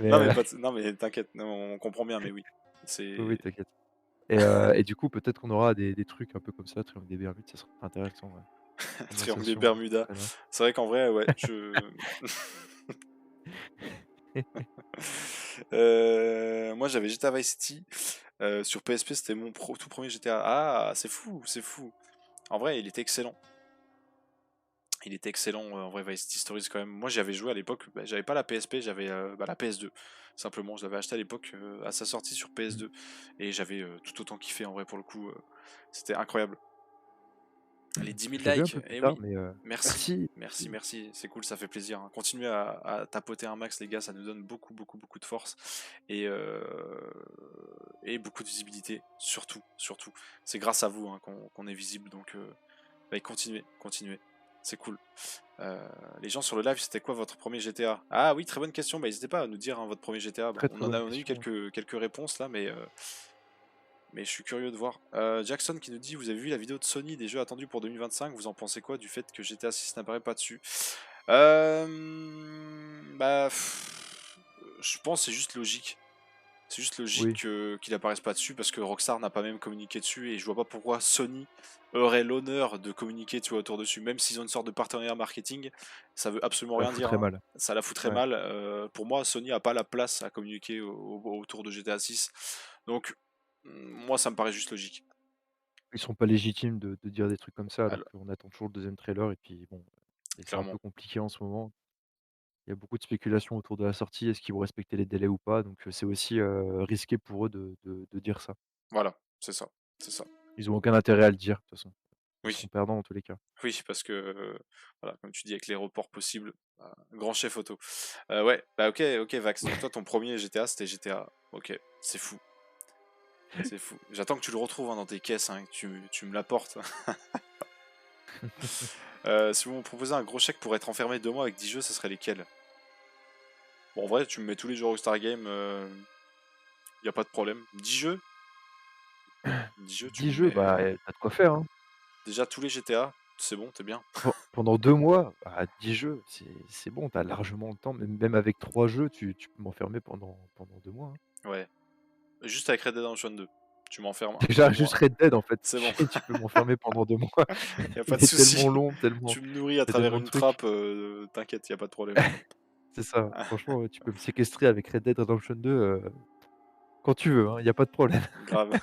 S2: mais,
S1: Non mais non mais t'inquiète, non, on comprend bien, mais oui.
S2: oui,
S1: C'est
S2: oui, t'inquiète et du coup, peut-être qu'on aura des trucs un peu comme ça, Triangle des Bermudes, ça sera intéressant, ouais.
S1: Triangle des
S2: Conversation,
S1: Bermudas.
S2: très bien.
S1: C'est vrai qu'en vrai, ouais, je. Moi j'avais GTA Vice City sur PSP, c'était mon tout premier GTA. Ah, c'est fou, c'est fou. En vrai, il était excellent. Il était excellent en vrai Vice City Stories quand même. Moi j'y avais joué à l'époque, bah, j'avais pas la PSP, j'avais la PS2. Simplement, je l'avais acheté à l'époque à sa sortie sur
S2: Mmh.
S1: PS2 et j'avais tout autant kiffé en vrai pour le coup. C'était incroyable. Les 10 000
S2: Je l'ai vu un
S1: likes,
S2: peu plus
S1: eh
S2: tard,
S1: oui.
S2: mais
S1: Merci,
S2: merci,
S1: merci,
S2: merci.
S1: merci. C'est cool, ça fait plaisir, hein. Continuez à tapoter un max, les gars, ça nous donne beaucoup, beaucoup, beaucoup de force et, euh, et beaucoup de visibilité, surtout, surtout. C'est grâce à vous hein, qu'on est visible, donc bah, continuez, continuez. C'est cool. Les gens sur le live, c'était quoi votre premier GTA? Ah oui, très bonne question. Bah, n'hésitez pas à nous dire hein, votre premier GTA. Bah,
S2: Très, très bonne
S1: on a eu
S2: question, ouais.
S1: quelques réponses là, mais je suis curieux de voir. Jackson qui nous dit vous avez vu la vidéo de Sony des jeux attendus pour 2025, vous en pensez quoi du fait que GTA 6 n'apparaît pas dessus? Bah, je pense que c'est juste logique. C'est juste logique
S2: Oui,
S1: qu'il apparaisse pas dessus parce que Rockstar n'a pas même communiqué dessus et je vois pas pourquoi Sony aurait l'honneur de communiquer, tu vois, autour dessus. Même s'ils ont une sorte de partenariat marketing, ça veut absolument
S2: ça la
S1: rien dire,
S2: foutrait
S1: hein.
S2: mal.
S1: Ça la foutrait
S2: Ouais.
S1: mal. Pour moi, Sony a pas la place à communiquer autour de GTA 6. Donc, moi, ça me paraît juste logique.
S2: Ils sont pas légitimes de dire des trucs comme ça alors
S1: Alors,
S2: qu'on attend toujours le deuxième trailer et puis bon et c'est un
S1: clairement.
S2: peu compliqué en ce moment. Il y a beaucoup de spéculations autour de la sortie. Est-ce qu'ils vont respecter les délais ou pas? Donc, c'est aussi, risqué pour eux de dire ça.
S1: Voilà, c'est ça. C'est ça.
S2: Ils ont aucun intérêt à le dire de toute façon. Ils
S1: Oui,
S2: seront perdants dans tous les cas.
S1: oui, parce que, voilà, comme tu dis, avec les reports possibles, grand chef auto. Ouais, bah ok, ok, Vax. Donc toi, ton premier GTA, c'était GTA. Ok, c'est fou. C'est fou. J'attends que tu le retrouves hein, dans tes caisses, hein, que tu me l'apportes. Si vous me proposez un gros chèque pour être enfermé 2 mois avec 10 jeux, ça serait lesquels? Bon, en vrai, tu me mets tous les jeux Rockstar Game, y a pas de problème. 10 jeux? 10 jeux, tu
S2: 10
S1: me
S2: jeux,
S1: mets
S2: bah, tu de quoi faire, hein.
S1: déjà tous les GTA, c'est bon, t'es bien.
S2: Pendant 2 mois, bah, 10 jeux, c'est bon, tu as largement le temps, même avec 3 jeux, tu peux m'enfermer pendant 2 mois, hein.
S1: Ouais. Juste avec Red Dead Redemption 2. Tu m'enfermes un
S2: Déjà, juste
S1: mois,
S2: Red Dead, en fait,
S1: c'est bon,
S2: tu peux m'enfermer pendant 2 mois.
S1: y a pas
S2: Il
S1: de
S2: est tellement
S1: souci.
S2: long, tellement
S1: Tu me nourris à
S2: il y a
S1: travers
S2: tellement de
S1: une
S2: trucs.
S1: trappe, t'inquiète, y a pas de problème.
S2: C'est ça, franchement, ouais, tu peux me séquestrer avec Red Dead Redemption 2, quand tu veux, hein, il y a pas de problème.
S1: Grave.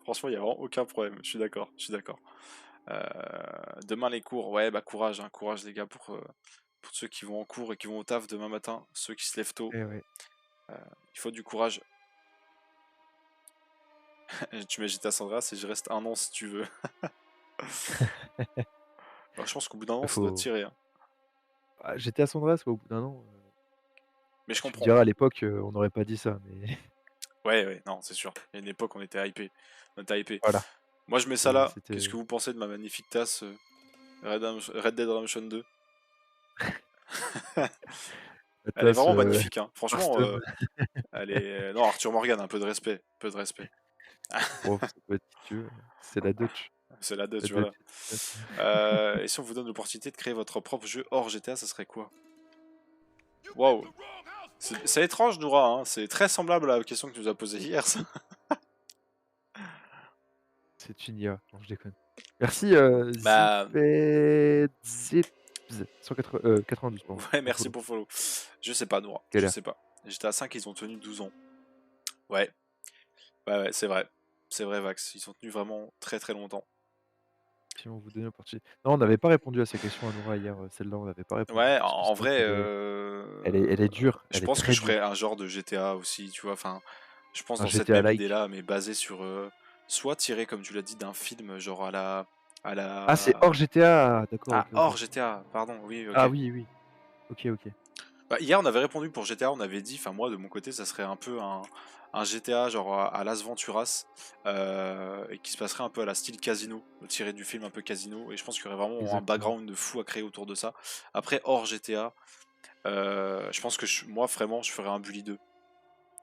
S1: Franchement, y a vraiment aucun problème. Je suis d'accord, je suis d'accord. Euh, Demain les cours, ouais, bah courage, hein, courage les gars pour ceux qui vont en cours et qui vont au taf demain matin, ceux qui se lèvent tôt.
S2: Eh ouais.
S1: euh, il faut du courage. Tu mets GTA San Andreas et je reste un an si tu veux. Bah, je pense qu'au bout d'un an,
S2: Il
S1: ça doit
S2: faut
S1: tirer, hein.
S2: bah, j'étais à San Andreas, quoi, au bout d'un an,
S1: Mais je
S2: tu me
S1: comprends.
S2: diras à l'époque, on n'aurait pas dit ça, mais
S1: Ouais, ouais, non, c'est sûr. Il y a une époque, on était hypé. On était hypé.
S2: voilà,
S1: Moi, je mets ça là. Qu'est-ce
S2: c'était
S1: que vous pensez de ma magnifique tasse Red Dead Redemption 2?
S2: la
S1: Elle est
S2: tasse,
S1: vraiment magnifique, hein. Franchement,
S2: Hearthstone.
S1: elle est. Non, Arthur Morgan, un peu de respect. Un peu de respect.
S2: Bon, ça peut être si tu veux, c'est la Dutch.
S1: C'est la
S2: La
S1: Dutch,
S2: Dutch
S1: voilà.
S2: tasse.
S1: Et si on vous donne l'opportunité de créer votre propre jeu hors GTA, ça serait quoi? Waouh! C'est étrange, Noura, hein. C'est très semblable à la question que tu nous as posée hier, ça.
S2: C'est une IA, non, je déconne. Merci,
S1: Bah,
S2: Zipedzipz 92 pardon,
S1: ouais,
S2: pour le
S1: merci
S2: follow.
S1: pour le follow. Je sais pas, Noura.
S2: Quelle
S1: Je
S2: heure?
S1: sais pas. GTA 5, ils ont tenu 12 ans. Ouais, ouais, ouais, c'est vrai. C'est vrai, Vax. Ils ont tenu vraiment très très longtemps.
S2: Si on vous donnait l'opportunité non, on n'avait pas répondu à ces questions à Noura hier, celle-là, on n'avait pas répondu
S1: Ouais,
S2: parce que
S1: en
S2: c'est vrai
S1: vrai,
S2: elle est dure,
S1: je
S2: elle est
S1: pense que
S2: très
S1: je ferais
S2: dure.
S1: un genre de GTA aussi, tu vois. Enfin, je pense
S2: Un
S1: dans cette
S2: GTA
S1: même
S2: like.
S1: idée-là, mais basé sur soit tiré, comme tu l'as dit, d'un film, genre à
S2: Ah, c'est
S1: la.
S2: hors GTA! D'accord,
S1: Ah,
S2: OK, OK.
S1: hors GTA, pardon, oui,
S2: Ah
S1: ok.
S2: oui, oui. OK, OK.
S1: Bah, hier, on avait répondu pour GTA, on avait dit, enfin moi de mon côté, ça serait un peu un GTA genre à Las Venturas, et qui se passerait un peu à la style Casino, tiré du film un peu Casino, et je pense qu'il y aurait vraiment un
S2: Exactement.
S1: background de fou à créer autour de ça. Après, hors GTA, je pense que moi vraiment, je ferais un Bully 2.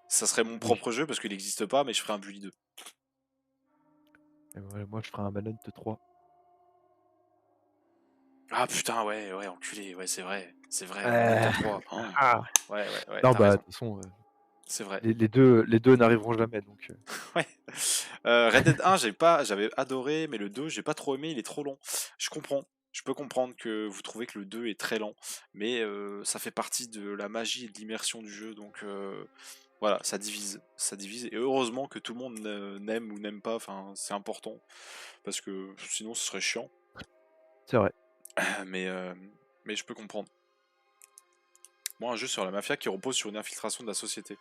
S1: Ça serait mon
S2: Oui.
S1: propre jeu parce qu'il n'existe pas, mais je ferais un Bully 2.
S2: Et voilà, moi je ferais un Manhunt 3.
S1: Ah putain, ouais, ouais, enculé, ouais, c'est vrai, Manhunt
S2: Heu,
S1: 3. Oh,
S2: ah!
S1: ouais, ouais, ouais,
S2: Non,
S1: t'as
S2: bah, de
S1: raison,
S2: toute façon,
S1: c'est vrai.
S2: les deux n'arriveront jamais donc
S1: Ouais. Red Dead 1, j'avais adoré, mais le 2, j'ai pas trop aimé, il est trop long. Je comprends. Je peux comprendre que vous trouvez que le 2 est très lent, mais ça fait partie de la magie et de l'immersion du jeu, donc voilà, ça divise, et heureusement que tout le monde n'aime ou n'aime pas, enfin c'est important, parce que sinon ce serait chiant,
S2: c'est vrai.
S1: mais, euh, mais je peux comprendre. Moi, un jeu sur la mafia qui repose sur une infiltration de la société.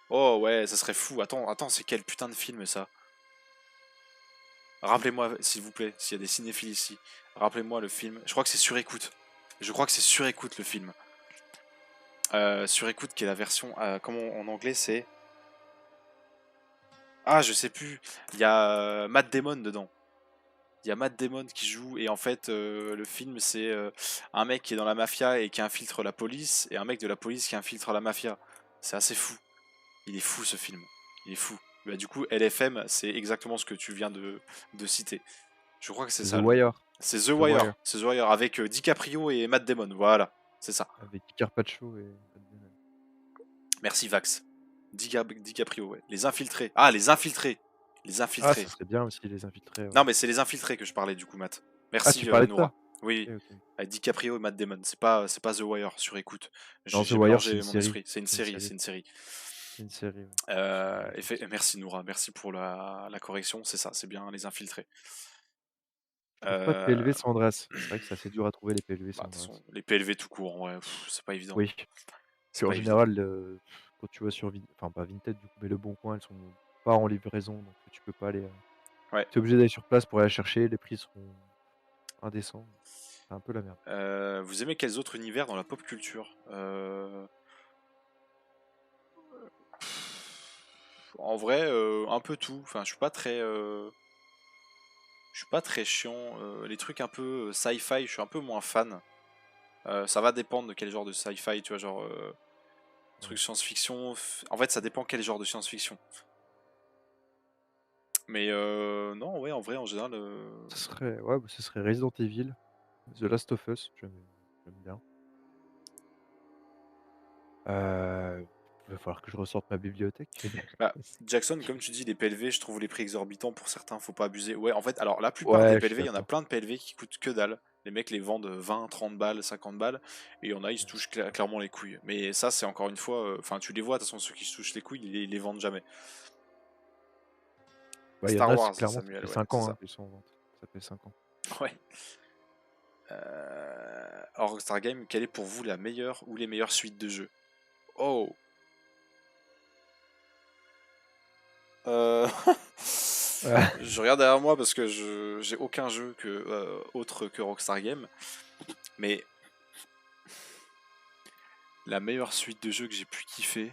S1: Oh ouais, ça serait fou, attends, attends, c'est quel putain de film ça? Rappelez-moi, s'il vous plaît, s'il y a des cinéphiles ici, rappelez-moi le film. Je crois que c'est sur écoute. Je crois que c'est sur écoute le film. Sur écoute, qui est la version. Comment en anglais c'est. Ah, je sais plus. Il y a Matt Damon dedans. Il y a Matt Damon qui joue, et en fait, le film c'est un mec qui est dans la mafia et qui infiltre la police, et un mec de la police qui infiltre la mafia. C'est assez fou. Il est fou ce film. Il est fou. Bah, du coup, LFM, c'est exactement ce que tu viens de citer. Je crois que c'est
S2: C'est The
S1: ça.
S2: Wire.
S1: C'est The
S2: The Wire
S1: Wire. C'est The Wire avec DiCaprio et Matt Damon. Voilà, c'est ça.
S2: avec Carpaccio et Matt Damon.
S1: Merci Vax. DiCaprio, ouais. Les infiltrés. Ah, les infiltrés. Les
S2: Ah, ça
S1: infiltrés.
S2: serait bien aussi les infiltrés, ouais.
S1: Non, mais c'est les infiltrés que je parlais du coup, Matt.
S2: Ah, tu
S1: Merci,
S2: parlais de
S1: Noura.
S2: ça?
S1: Oui,
S2: OK, OK.
S1: avec DiCaprio et Matt Damon. C'est pas The Wire sur écoute.
S2: Non, The
S1: J'ai
S2: Wire, c'est une
S1: mélangé mon
S2: série.
S1: esprit. C'est une
S2: C'est une
S1: série,
S2: série.
S1: c'est une série.
S2: C'est une série, ouais. Effectivement.
S1: Merci Noura, merci pour la correction. C'est ça, c'est bien les infiltrés.
S2: Je trouve pas de
S1: Euh,
S2: PLV sans Andreas. C'est vrai que c'est assez dur à trouver les PLV
S1: Bah,
S2: sans
S1: de toute façon,
S2: Andreas.
S1: les PLV tout court, ouais, c'est pas évident.
S2: Oui.
S1: C'est
S2: Puis en
S1: pas évident.
S2: général, quand tu vas sur enfin pas Vinted du coup, mais Le Bon Coin, elles sont pas en livraison, donc tu peux pas aller,
S1: Ouais.
S2: tu es obligé d'aller sur place pour aller la chercher, les prix seront indécents. C'est un peu la merde.
S1: Vous aimez quels autres univers dans la pop culture En vrai, un peu tout. Enfin, je suis pas très chiant. Les trucs un peu sci-fi, je suis un peu moins fan. Ça va dépendre de quel genre de sci-fi, tu vois, genre truc
S2: Ouais.
S1: science-fiction. En fait, ça dépend quel genre de science-fiction. Mais non, ouais, en vrai, en général.
S2: Ce serait ouais, bah, ce serait Resident Evil, The Last of Us, j'aime bien. Va falloir que je ressorte ma bibliothèque.
S1: Bah, Jackson, comme tu dis, les PLV, je trouve les prix exorbitants pour certains, faut pas abuser. Ouais, en fait, alors la plupart des
S2: Ouais, je suis
S1: PLV, il y en a
S2: d'accord.
S1: plein de PLV qui coûtent que dalle. Les mecs les vendent 20, 30 balles, 50 balles, et il y en a, ils se
S2: Ouais,
S1: touchent clairement les couilles. Mais ça, c'est encore une fois, enfin, tu les vois, de toute façon, ceux qui se touchent les couilles, ils les vendent jamais.
S2: bah, il y en
S1: Star
S2: a, c'est
S1: Wars,
S2: clairement, ça
S1: Samuel,
S2: fait
S1: ouais,
S2: 5
S1: c'est
S2: ans,
S1: ça.
S2: hein, qu'ils sont en vente. Ça fait 5 ans.
S1: Ouais. Alors, Rockstar Game, quelle est pour vous la meilleure ou les meilleures suites de jeux? Oh! Euh... Je regarde derrière moi parce que j'ai aucun jeu autre que Rockstar Game. Mais la meilleure suite de jeux que j'ai pu kiffer.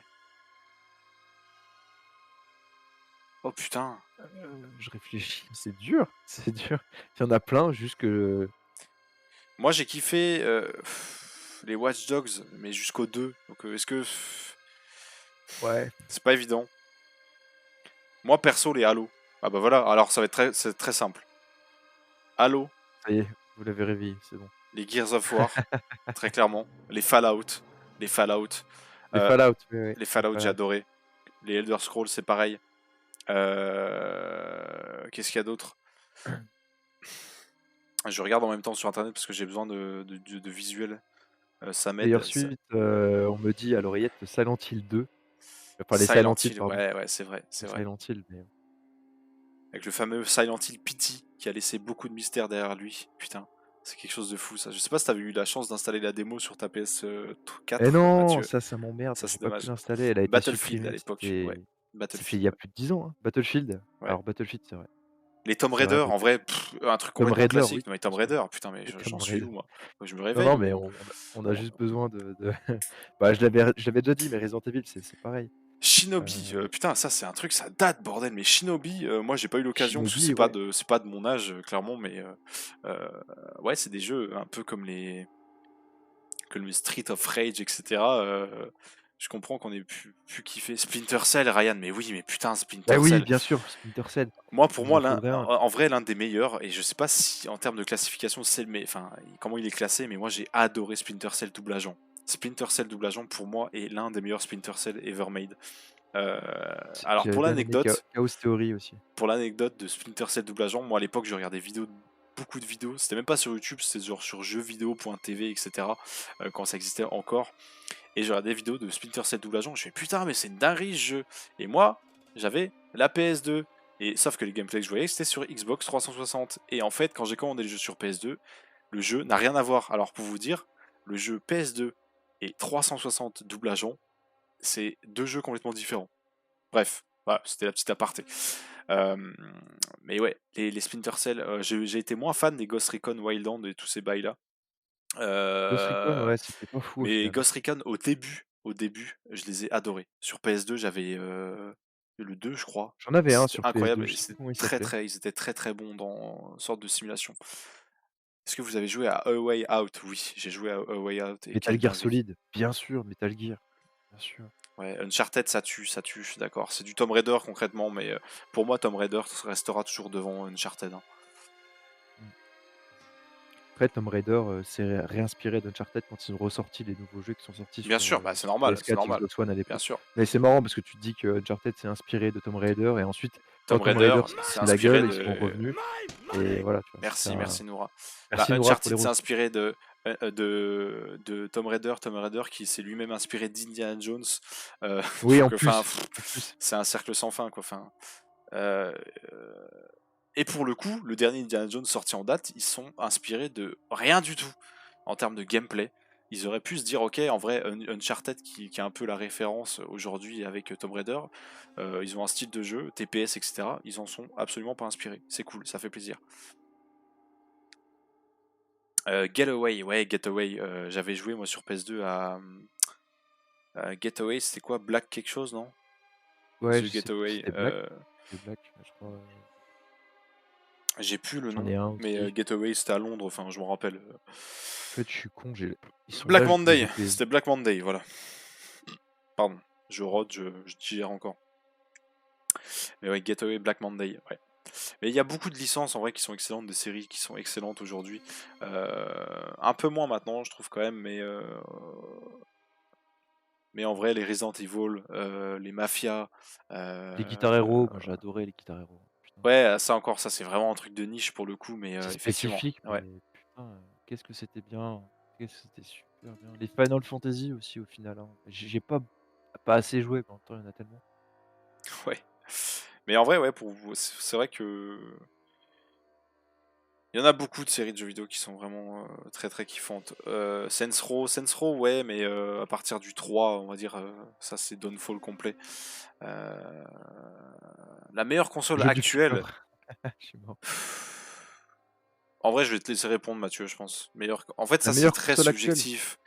S1: Oh putain!
S2: Je réfléchis, c'est dur, c'est dur. Il y en a plein, juste que
S1: Moi j'ai kiffé les Watch Dogs, mais jusqu'au 2. Donc est-ce que.
S2: ouais,
S1: C'est pas évident. Moi perso, les Halo. Ah bah voilà, alors ça va être c'est très simple. Halo,
S2: ça y est, vous l'avez réveillé, c'est bon.
S1: les Gears of War, très clairement. Les Fallout. Les Fallout.
S2: Les
S1: Euh,
S2: Fallout, oui, oui,
S1: les
S2: les
S1: Fallout, j'ai
S2: Fallout.
S1: adoré. Les Elder Scrolls, c'est pareil. Qu'est-ce qu'il y a d'autre? Je regarde en même temps sur internet parce que j'ai besoin de visuels. Ça
S2: Meilleure
S1: m'aide.
S2: suite, on me dit à l'oreillette Silent Hill 2, enfin les
S1: Silent
S2: Silent Hill,
S1: Hill,
S2: pardon,
S1: ouais, c'est vrai, c'est
S2: les
S1: vrai.
S2: Silent Hill, mais
S1: Avec le fameux Silent Hill Pity qui a laissé beaucoup de mystères derrière lui. Putain, c'est quelque chose de fou ça. Je sais pas si t'avais eu la chance d'installer la démo sur ta
S2: eh
S1: PS4,
S2: non,
S1: Mathieu.
S2: ça m'emmerde,
S1: Ça
S2: j'ai
S1: c'est
S2: pas pu
S1: dommage.
S2: l'installer, elle a été
S1: Battlefield à
S2: supprimée,
S1: l'époque, ouais.
S2: c'était il y a
S1: Battlefield,
S2: plus de 10 ans, hein, Battlefield.
S1: ouais.
S2: Alors Battlefield, c'est vrai,
S1: Les Tomb
S2: c'est vrai,
S1: Raider, en
S2: Battlefield.
S1: vrai, un truc
S2: Tomb
S1: complètement
S2: Raider,
S1: classique.
S2: oui,
S1: Non mais
S2: bien
S1: Tomb
S2: sûr.
S1: Raider, putain mais
S2: Et
S1: j'en
S2: Tomb
S1: suis
S2: Raider.
S1: où moi? Faut que je me
S2: Non,
S1: réveille
S2: non, mais
S1: ou...
S2: on a juste besoin de bah, je l'avais déjà dit, mais Resident Evil, c'est pareil.
S1: Shinobi,
S2: Heu,
S1: putain ça c'est un truc, ça date bordel, mais Shinobi, moi j'ai pas eu l'occasion parce que
S2: Shinobi, ouais.
S1: c'est pas de mon âge clairement, mais euh, ouais c'est des jeux un peu comme le Street of Rage, etc. Je comprends qu'on ait pu kiffer Splinter Cell, Ryan, mais oui, mais putain,
S2: Bah
S1: Splinter
S2: oui,
S1: Cell.
S2: bien sûr, Splinter Cell.
S1: Moi, pour
S2: Il m'en
S1: moi,
S2: faudrait un.
S1: en vrai, l'un des meilleurs, et je sais pas si en termes de classification, c'est enfin, comment il est classé, mais moi j'ai adoré Splinter Cell double agent. Splinter Cell double agent, pour moi, est l'un des meilleurs Splinter Cell ever made. Euh, alors,
S2: J'avais bien aimé Chaos Theory aussi.
S1: pour l'anecdote de Splinter Cell double agent, moi à l'époque, je regardais beaucoup de vidéos. C'était même pas sur YouTube, c'était genre sur jeuxvideo.tv, etc. Quand ça existait encore. Et je regardais des vidéos de Splinter Cell double agent, je fais putain mais c'est une dinguerie ce jeu. Et moi, j'avais la PS2. Et sauf que les gameplays que je voyais c'était sur Xbox 360. Et en fait quand j'ai commandé le jeu sur PS2, le jeu n'a rien à voir. Alors pour vous dire, le jeu PS2 et 360 double agent, c'est deux jeux complètement différents. Bref, voilà, c'était la petite aparté. Euh, mais ouais, les Splinter Cell, j'ai été moins fan des Ghost Recon Wildlands et tous ces bails là.
S2: Ghost Recon,
S1: Euh,
S2: ouais, c'était pas fou au
S1: mais
S2: final, hein.
S1: Ghost Recon, au début, je les ai adorés. Sur PS2, j'avais le 2, je crois.
S2: J'en avais un
S1: C'était
S2: sur PS2,
S1: incroyable
S2: je
S1: et
S2: sais plus
S1: c'était
S2: comment il s'appelait.
S1: ils étaient très bons dans une sorte de simulation. Est-ce que vous avez joué à A Way Out? Oui, j'ai joué à A Way Out et
S2: Metal
S1: quelle
S2: Gear
S1: dinguerie.
S2: Solid, bien sûr, Metal Gear, bien sûr.
S1: Ouais, Uncharted, ça tue, je suis d'accord. C'est du Tomb Raider concrètement, mais pour moi, Tomb Raider restera toujours devant Uncharted, hein.
S2: Mmh. Après Tomb Raider, s'est réinspiré d'Uncharted quand ils ont ressorti les nouveaux jeux qui sont sortis
S1: Bien
S2: sur,
S1: sûr, bah, c'est normal, c'est
S2: PS4,
S1: normal.
S2: Xbox One à
S1: Bien
S2: l'époque.
S1: sûr.
S2: Mais c'est marrant parce que tu te dis que Uncharted s'est inspiré de Tomb Raider et ensuite quand
S1: Tomb
S2: Tomb
S1: Raider
S2: Raider s'est
S1: s'est
S2: cassé la
S1: inspiré
S2: gueule, ils sont
S1: de
S2: revenus et voilà, tu vois? C'était
S1: merci,
S2: un
S1: merci Noura. Bah,
S2: merci Noura pour les
S1: Uncharted s'est
S2: retours.
S1: inspiré de Tomb Raider qui s'est lui-même inspiré d'Indiana Jones.
S2: Oui, en
S1: Donc enfin,
S2: plus, en plus.
S1: c'est un cercle sans fin quoi. Enfin, euh, et pour le coup, le dernier Indiana Jones sorti en date, ils sont inspirés de rien du tout en termes de gameplay. Ils auraient pu se dire, ok, en vrai, Uncharted qui est un peu la référence aujourd'hui avec Tomb Raider, ils ont un style de jeu, TPS, etc. Ils en sont absolument pas inspirés. C'est cool, ça fait plaisir. Getaway, ouais, Getaway. J'avais joué moi sur PS2 à Getaway, c'était quoi? Black quelque chose, non?
S2: Ouais,
S1: The
S2: je sais plus si
S1: Getaway.
S2: c'était Black. C'était Black, je crois,
S1: J'ai plus le
S2: j'en
S1: nom,
S2: ai un
S1: mais
S2: aussi.
S1: Getaway c'était à Londres, enfin je me rappelle.
S2: En fait, je suis con, ils sont
S1: Black
S2: là, les
S1: Monday,
S2: jeux PS
S1: c'était Black Monday, voilà. Pardon, je rôde, je digère encore. Mais ouais, Getaway, Black Monday, ouais. Mais il y a beaucoup de licences en vrai qui sont excellentes, des séries qui sont excellentes aujourd'hui. Un peu moins maintenant, je trouve quand même, mais en vrai, les Resident Evil, les Mafia,
S2: les Guitar Hero, moi j'ai adoré les Guitar Hero. Putain.
S1: ouais, ça encore, ça c'est vraiment un truc de niche pour le coup, mais
S2: C'est
S1: effectivement,
S2: spécifique,
S1: ouais.
S2: mais putain, qu'est-ce que c'était bien, qu'est-ce que c'était super bien. Les Final Fantasy aussi au final, hein. J'ai pas assez joué, mais en même temps, il y en a tellement.
S1: Ouais. Mais en vrai, ouais, pour vous, c'est vrai que il y en a beaucoup de séries de jeux vidéo qui sont vraiment très très kiffantes. Saints Row, ouais, mais à partir du 3, on va dire, ça c'est Downfall complet. Euh, La meilleure console
S2: Jeu du
S1: actuelle.
S2: futur. Je suis mort.
S1: En vrai, je vais te laisser répondre, Mathieu, je pense. En fait,
S2: La
S1: ça c'est
S2: meilleure
S1: très
S2: console actuelle?
S1: subjectif.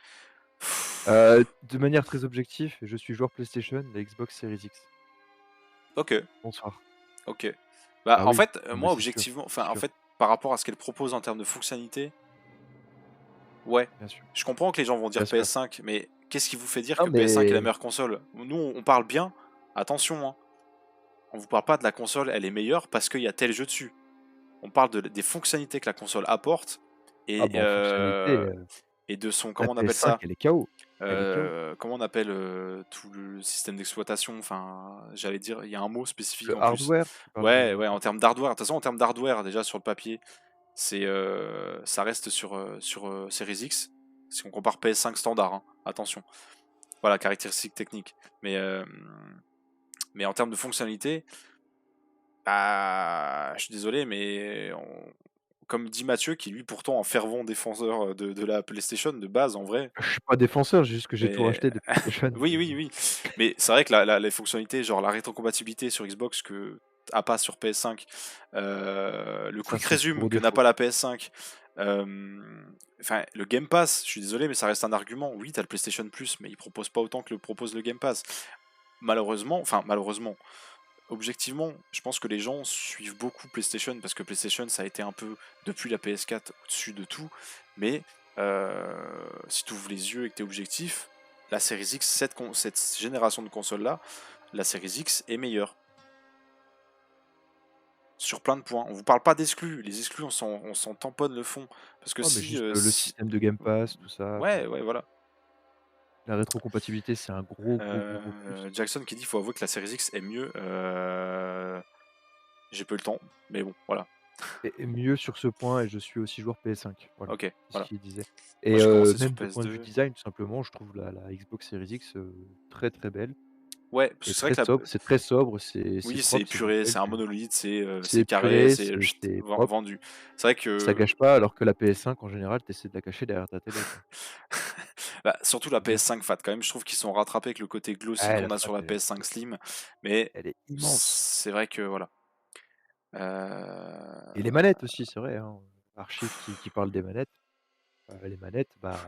S2: De manière très objective, je suis joueur PlayStation, la Xbox Series X.
S1: Ok,
S2: Bonsoir.
S1: ok. Bah,
S2: Ah
S1: en
S2: oui,
S1: fait,
S2: non mais
S1: moi,
S2: c'est sûr,
S1: objectivement,
S2: c'est
S1: enfin, en
S2: sûr,
S1: fait, par rapport à ce qu'elle propose en termes de fonctionnalité, ouais.
S2: bien sûr,
S1: Je comprends que les gens vont dire
S2: bien sûr.
S1: PS5, mais qu'est-ce qui vous fait dire
S2: Non
S1: que PS5 est la
S2: mais
S1: meilleure console? Nous, on parle bien. Attention, hein. On vous parle pas de la console, elle est meilleure parce qu'il y a tel jeu dessus. On parle des fonctionnalités que la console apporte
S2: ah
S1: et,
S2: bah, en fonctionnalité,
S1: et de son,
S2: la
S1: comment on appelle
S2: PS5
S1: ça?
S2: elle est KO. Elle est KO.
S1: Comment on appelle tout le système d'exploitation? Enfin, j'allais dire, il y a un mot spécifique
S2: Le
S1: en plus.
S2: hardware, tu parles
S1: Ouais,
S2: de
S1: ouais, en termes d'hardware. De toute façon, en termes d'hardware, déjà sur le papier, ça reste sur Series X. Si on compare PS5 standard, hein, attention. Voilà, caractéristiques techniques. Mais en termes de fonctionnalité, bah, je suis désolé, mais comme dit Mathieu, qui lui pourtant un fervent défenseur de la PlayStation de base en vrai,
S2: je suis pas défenseur, c'est juste que j'ai tout
S1: mais
S2: racheté de PlayStation,
S1: oui, oui, oui. Mais c'est vrai que les fonctionnalités, genre la rétrocompatibilité sur Xbox que a pas sur PS5, le
S2: ça
S1: Quick
S2: c'est son
S1: Resume
S2: gros
S1: que n'a
S2: défaut.
S1: pas la PS5, enfin le Game Pass, je suis désolé, mais ça reste un argument. Oui, t'as le PlayStation Plus, mais il propose pas autant que le propose le Game Pass. Malheureusement, objectivement, je pense que les gens suivent beaucoup PlayStation parce que PlayStation, ça a été un peu, depuis la PS4, au-dessus de tout. Mais si tu ouvres les yeux et que tu es objectif, la Series X, cette génération de consoles-là, la Series X est meilleure. Sur plein de points. On vous parle pas d'exclus. Les exclus, on s'en tamponne le fond. Parce que
S2: Non mais
S1: si,
S2: juste, le système de Game Pass, tout ça, enfin,
S1: ouais, ouais, voilà.
S2: la rétrocompatibilité, c'est un gros plus.
S1: Jackson qui dit faut avouer que la Series X est mieux. J'ai peu le temps, mais bon, voilà.
S2: Et mieux sur ce point et je suis aussi joueur PS5, voilà,
S1: Ok,
S2: c'est ce
S1: voilà.
S2: qu'il disait
S1: Moi
S2: et
S1: j'ai commencé sur
S2: même de point de vue
S1: PS2.
S2: design, tout simplement, je trouve la Xbox Series X, très, très belle
S1: Ouais, parce
S2: et
S1: que c'est vrai que la,
S2: c'est très sobre, c'est
S1: oui, c'est
S2: propre, c'est
S1: épuré,
S2: nickel,
S1: c'est un monolithe,
S2: c'est
S1: c'est carré,
S2: épuré,
S1: c'est
S2: c'est propre,
S1: vendu. C'est vrai
S2: ça
S1: que
S2: gâche pas alors que la PS5 en général, tu essaies de la cacher derrière ta télé, quoi.
S1: bah, surtout la
S2: Faut dire.
S1: PS5 Fat, quand même, je trouve qu'ils sont rattrapés avec le côté glossy
S2: Ah la
S1: qu'on a
S2: Fat,
S1: sur la PS5 Slim, mais
S2: elle est immense
S1: c'est vrai que voilà. Euh,
S2: et les manettes aussi, c'est vrai, hein, Archive qui parle des manettes, les manettes, bah,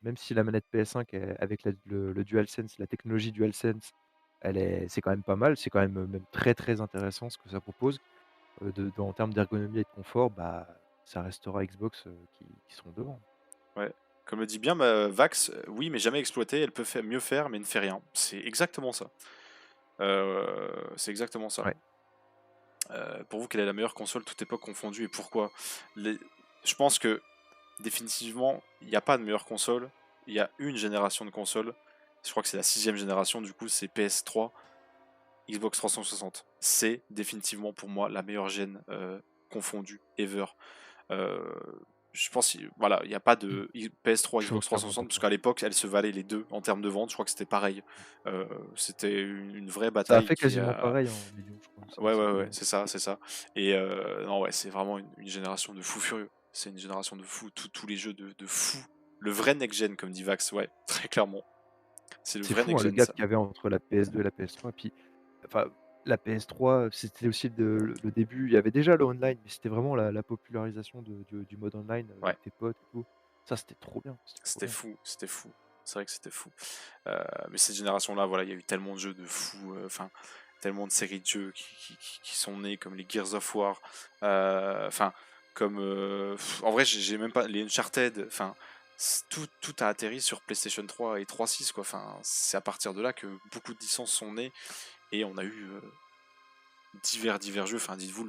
S2: même si la manette PS5 avec le DualSense, la technologie DualSense, c'est quand même pas mal, c'est quand même, même très, très intéressant ce que ça propose. En termes d'ergonomie et de confort, bah, ça restera Xbox, qui seront devant.
S1: ouais. Comme le dit bien Vax, oui, mais jamais exploité, elle peut mieux faire, mais ne fait rien. C'est exactement ça. C'est exactement ça.
S2: Ouais.
S1: Pour vous, quelle est la meilleure console toute époque confondue et pourquoi? Je pense que définitivement, il n'y a pas de meilleure console. Il y a une génération de consoles. Je crois que c'est la 6e génération, du coup, c'est PS3, Xbox 360. C'est définitivement pour moi la meilleure gêne confondue ever. Euh, je pense voilà, il n'y a pas
S2: Mmh.
S1: de PS3,
S2: Je suis
S1: Xbox
S2: entièrement
S1: 360 parce
S2: d'accord.
S1: qu'à l'époque, elles se valaient les deux en termes de vente. Je crois que c'était pareil. C'était une vraie
S2: Ça a
S1: bataille
S2: fait
S1: qui
S2: quasiment
S1: a.
S2: pareil en millions, je crois,
S1: Ouais,
S2: ça
S1: ouais,
S2: fait
S1: ouais, c'est ça, c'est ça. Et non, ouais, c'est vraiment une génération de fous furieux. C'est une génération de fous, tous les jeux de fous. Le vrai next-gen, comme dit Vax, ouais, très clairement. C'est le
S2: c'est
S1: vrai
S2: fou, hein, le
S1: next-gen,
S2: gap
S1: ça.
S2: qu'il y avait entre la PS2 et la PS3, puis enfin, la PS3, c'était aussi le début. Il y avait déjà le online, mais c'était vraiment la popularisation du mode online,
S1: Ouais,
S2: avec tes potes et tout. Ça, c'était trop bien, c'était trop
S1: c'était
S2: bien.
S1: fou, c'était fou. C'est vrai que c'était fou. Mais cette génération-là, voilà, il y a eu tellement de jeux de fous, enfin, tellement de séries de jeux qui sont nés, comme les Gears of War, enfin, comme. En vrai, j'ai même pas. Les Uncharted, enfin, tout a atterri sur PlayStation 3 et 3.6, quoi. Enfin, c'est à partir de là que beaucoup de licences sont nées et on a eu divers jeux. Enfin, dites-vous,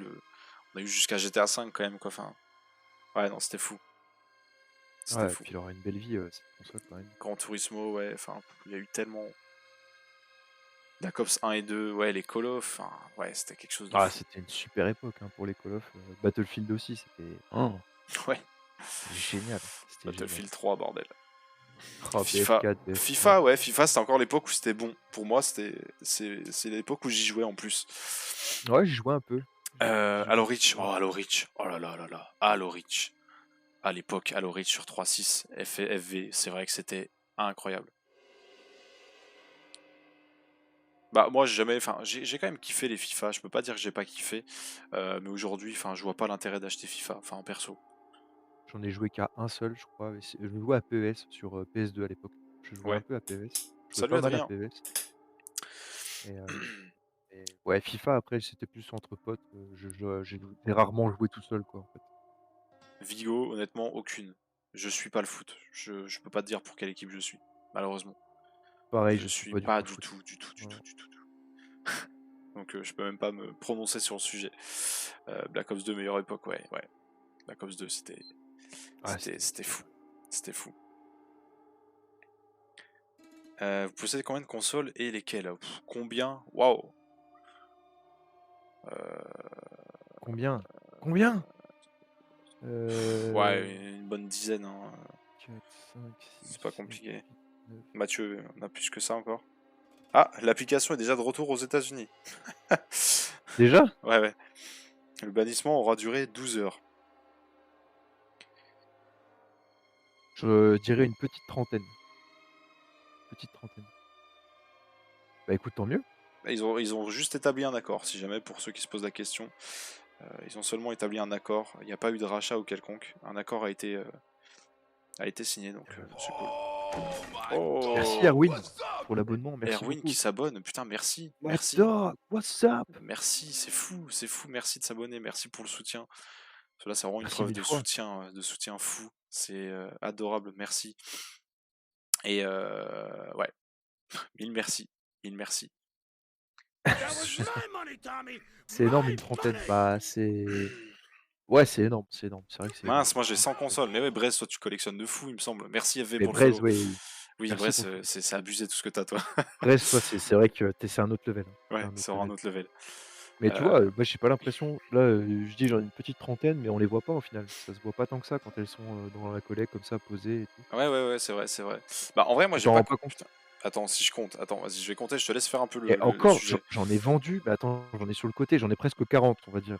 S1: on a eu jusqu'à GTA 5 quand même, quoi. Enfin, ouais, non, c'était fou. C'était
S2: Ouais,
S1: fou.
S2: puis il aura une belle vie, cette console quand même.
S1: Gran Turismo, ouais, enfin, il y a eu tellement. Black Ops 1 et 2, ouais, les Call of, enfin, ouais, c'était quelque chose de
S2: Ah,
S1: fou.
S2: c'était une super époque, hein, pour les Call of, Battlefield aussi,
S1: Ouais,
S2: c'était génial, c'était génial.
S1: Battlefield 3, bordel.
S2: Oh,
S1: FIFA,
S2: BF4, BF3.
S1: FIFA, ouais, FIFA, c'était encore l'époque où c'était bon. Pour moi, c'est l'époque où j'y jouais en plus.
S2: Ouais, j'y jouais un peu. J'y
S1: Halo
S2: jouais
S1: Reach,
S2: un
S1: oh
S2: peu.
S1: Halo Reach, oh là là là là, Halo Reach. À l'époque, Halo Reach sur 3.6, FV, c'est vrai que c'était incroyable. Bah moi j'ai jamais, enfin j'ai quand même kiffé les FIFA, je peux pas dire que j'ai pas kiffé, mais aujourd'hui, enfin je vois pas l'intérêt d'acheter FIFA, enfin en perso.
S2: J'en ai joué qu'à un seul, je crois, et je jouais à PES sur, PS2 à l'époque. Je jouais un
S1: Ouais.
S2: peu à PES. Je jouais
S1: Salut
S2: pas mal à
S1: Adrien.
S2: PES et ouais, FIFA après c'était plus entre potes, j'ai rarement joué tout seul, quoi, en fait.
S1: Vigo, honnêtement, aucune. Je suis pas le foot. Je peux pas te dire pour quelle équipe je suis, malheureusement.
S2: Pareil,
S1: Je
S2: je suis
S1: suis
S2: pas du
S1: pas
S2: tout le
S1: du
S2: foot.
S1: tout, du tout, du
S2: Ouais,
S1: tout, du tout. Donc je peux même pas me prononcer sur le sujet. Black Ops 2, meilleure époque, ouais, ouais. Black Ops 2,
S2: ah
S1: c'était
S2: c'était
S1: fou.
S2: bien.
S1: C'était fou. Vous possédez combien de consoles et lesquelles? Combien? Waouh.
S2: Combien? Combien?
S1: Ouais,
S2: Heu,
S1: une bonne dizaine, hein.
S2: 4, 5,
S1: C'est pas
S2: 6, 7,
S1: compliqué.
S2: 8, 9.
S1: Mathieu, on a plus que ça encore. Ah, l'application est déjà de retour aux États-Unis.
S2: Déjà?
S1: Ouais, ouais. Le bannissement aura duré 12 heures.
S2: Je dirais une petite trentaine, petite trentaine. Bah, écoute, tant mieux.
S1: Ils ont juste établi un accord, si jamais, pour ceux qui se posent la question. Ils ont seulement établi un accord. Il n'y a pas eu de rachat ou quelconque. Un accord a été signé, donc
S2: Heu,
S1: c'est cool.
S2: Merci
S1: Oh,
S2: Erwin pour l'abonnement, merci
S1: Erwin qui
S2: beaucoup.
S1: s'abonne. Putain, merci,
S2: What
S1: merci.
S2: up? What's up?
S1: Merci, c'est fou. Merci de s'abonner. Merci pour le soutien. Cela, c'est vraiment une
S2: Merci
S1: preuve
S2: 1000 fois.
S1: de soutien fou. C'est adorable. Merci. Et ouais, mille merci. Mille merci.
S2: C'est énorme une trentaine, bah, c'est ouais, c'est énorme, c'est énorme. C'est vrai que c'est énorme.
S1: Mince, moi j'ai 100 consoles. Mais ouais, Brest, toi tu collectionnes de fou, il me semble. Merci FV
S2: Mais
S1: pour le
S2: Blaze,
S1: follow.
S2: oui,
S1: Oui,
S2: merci
S1: Brest,
S2: pour le follow.
S1: c'est abusé tout ce que t'as, toi.
S2: Brest, toi, c'est vrai que c'est un autre level, hein. C'est
S1: Ouais,
S2: un autre
S1: c'est vraiment un
S2: level.
S1: autre level.
S2: Mais tu
S1: Euh,
S2: vois, moi, j'ai pas l'impression là, je dis j'en ai une petite trentaine, mais on les voit pas au final. Ça se voit pas tant que ça quand elles sont, dans la collecte comme ça posées et tout.
S1: ouais, ouais, ouais, c'est vrai, c'est vrai. Bah, en vrai, moi
S2: Tu
S1: j'ai
S2: t'en
S1: pas.
S2: rends pas compte?
S1: Putain. Attends, si je compte. Attends, vas-y, je vais compter, je te laisse faire un peu
S2: Et
S1: le
S2: encore,
S1: sujet.
S2: j'en ai vendu, mais attends, j'en ai sur le côté, j'en ai presque 40, on va dire.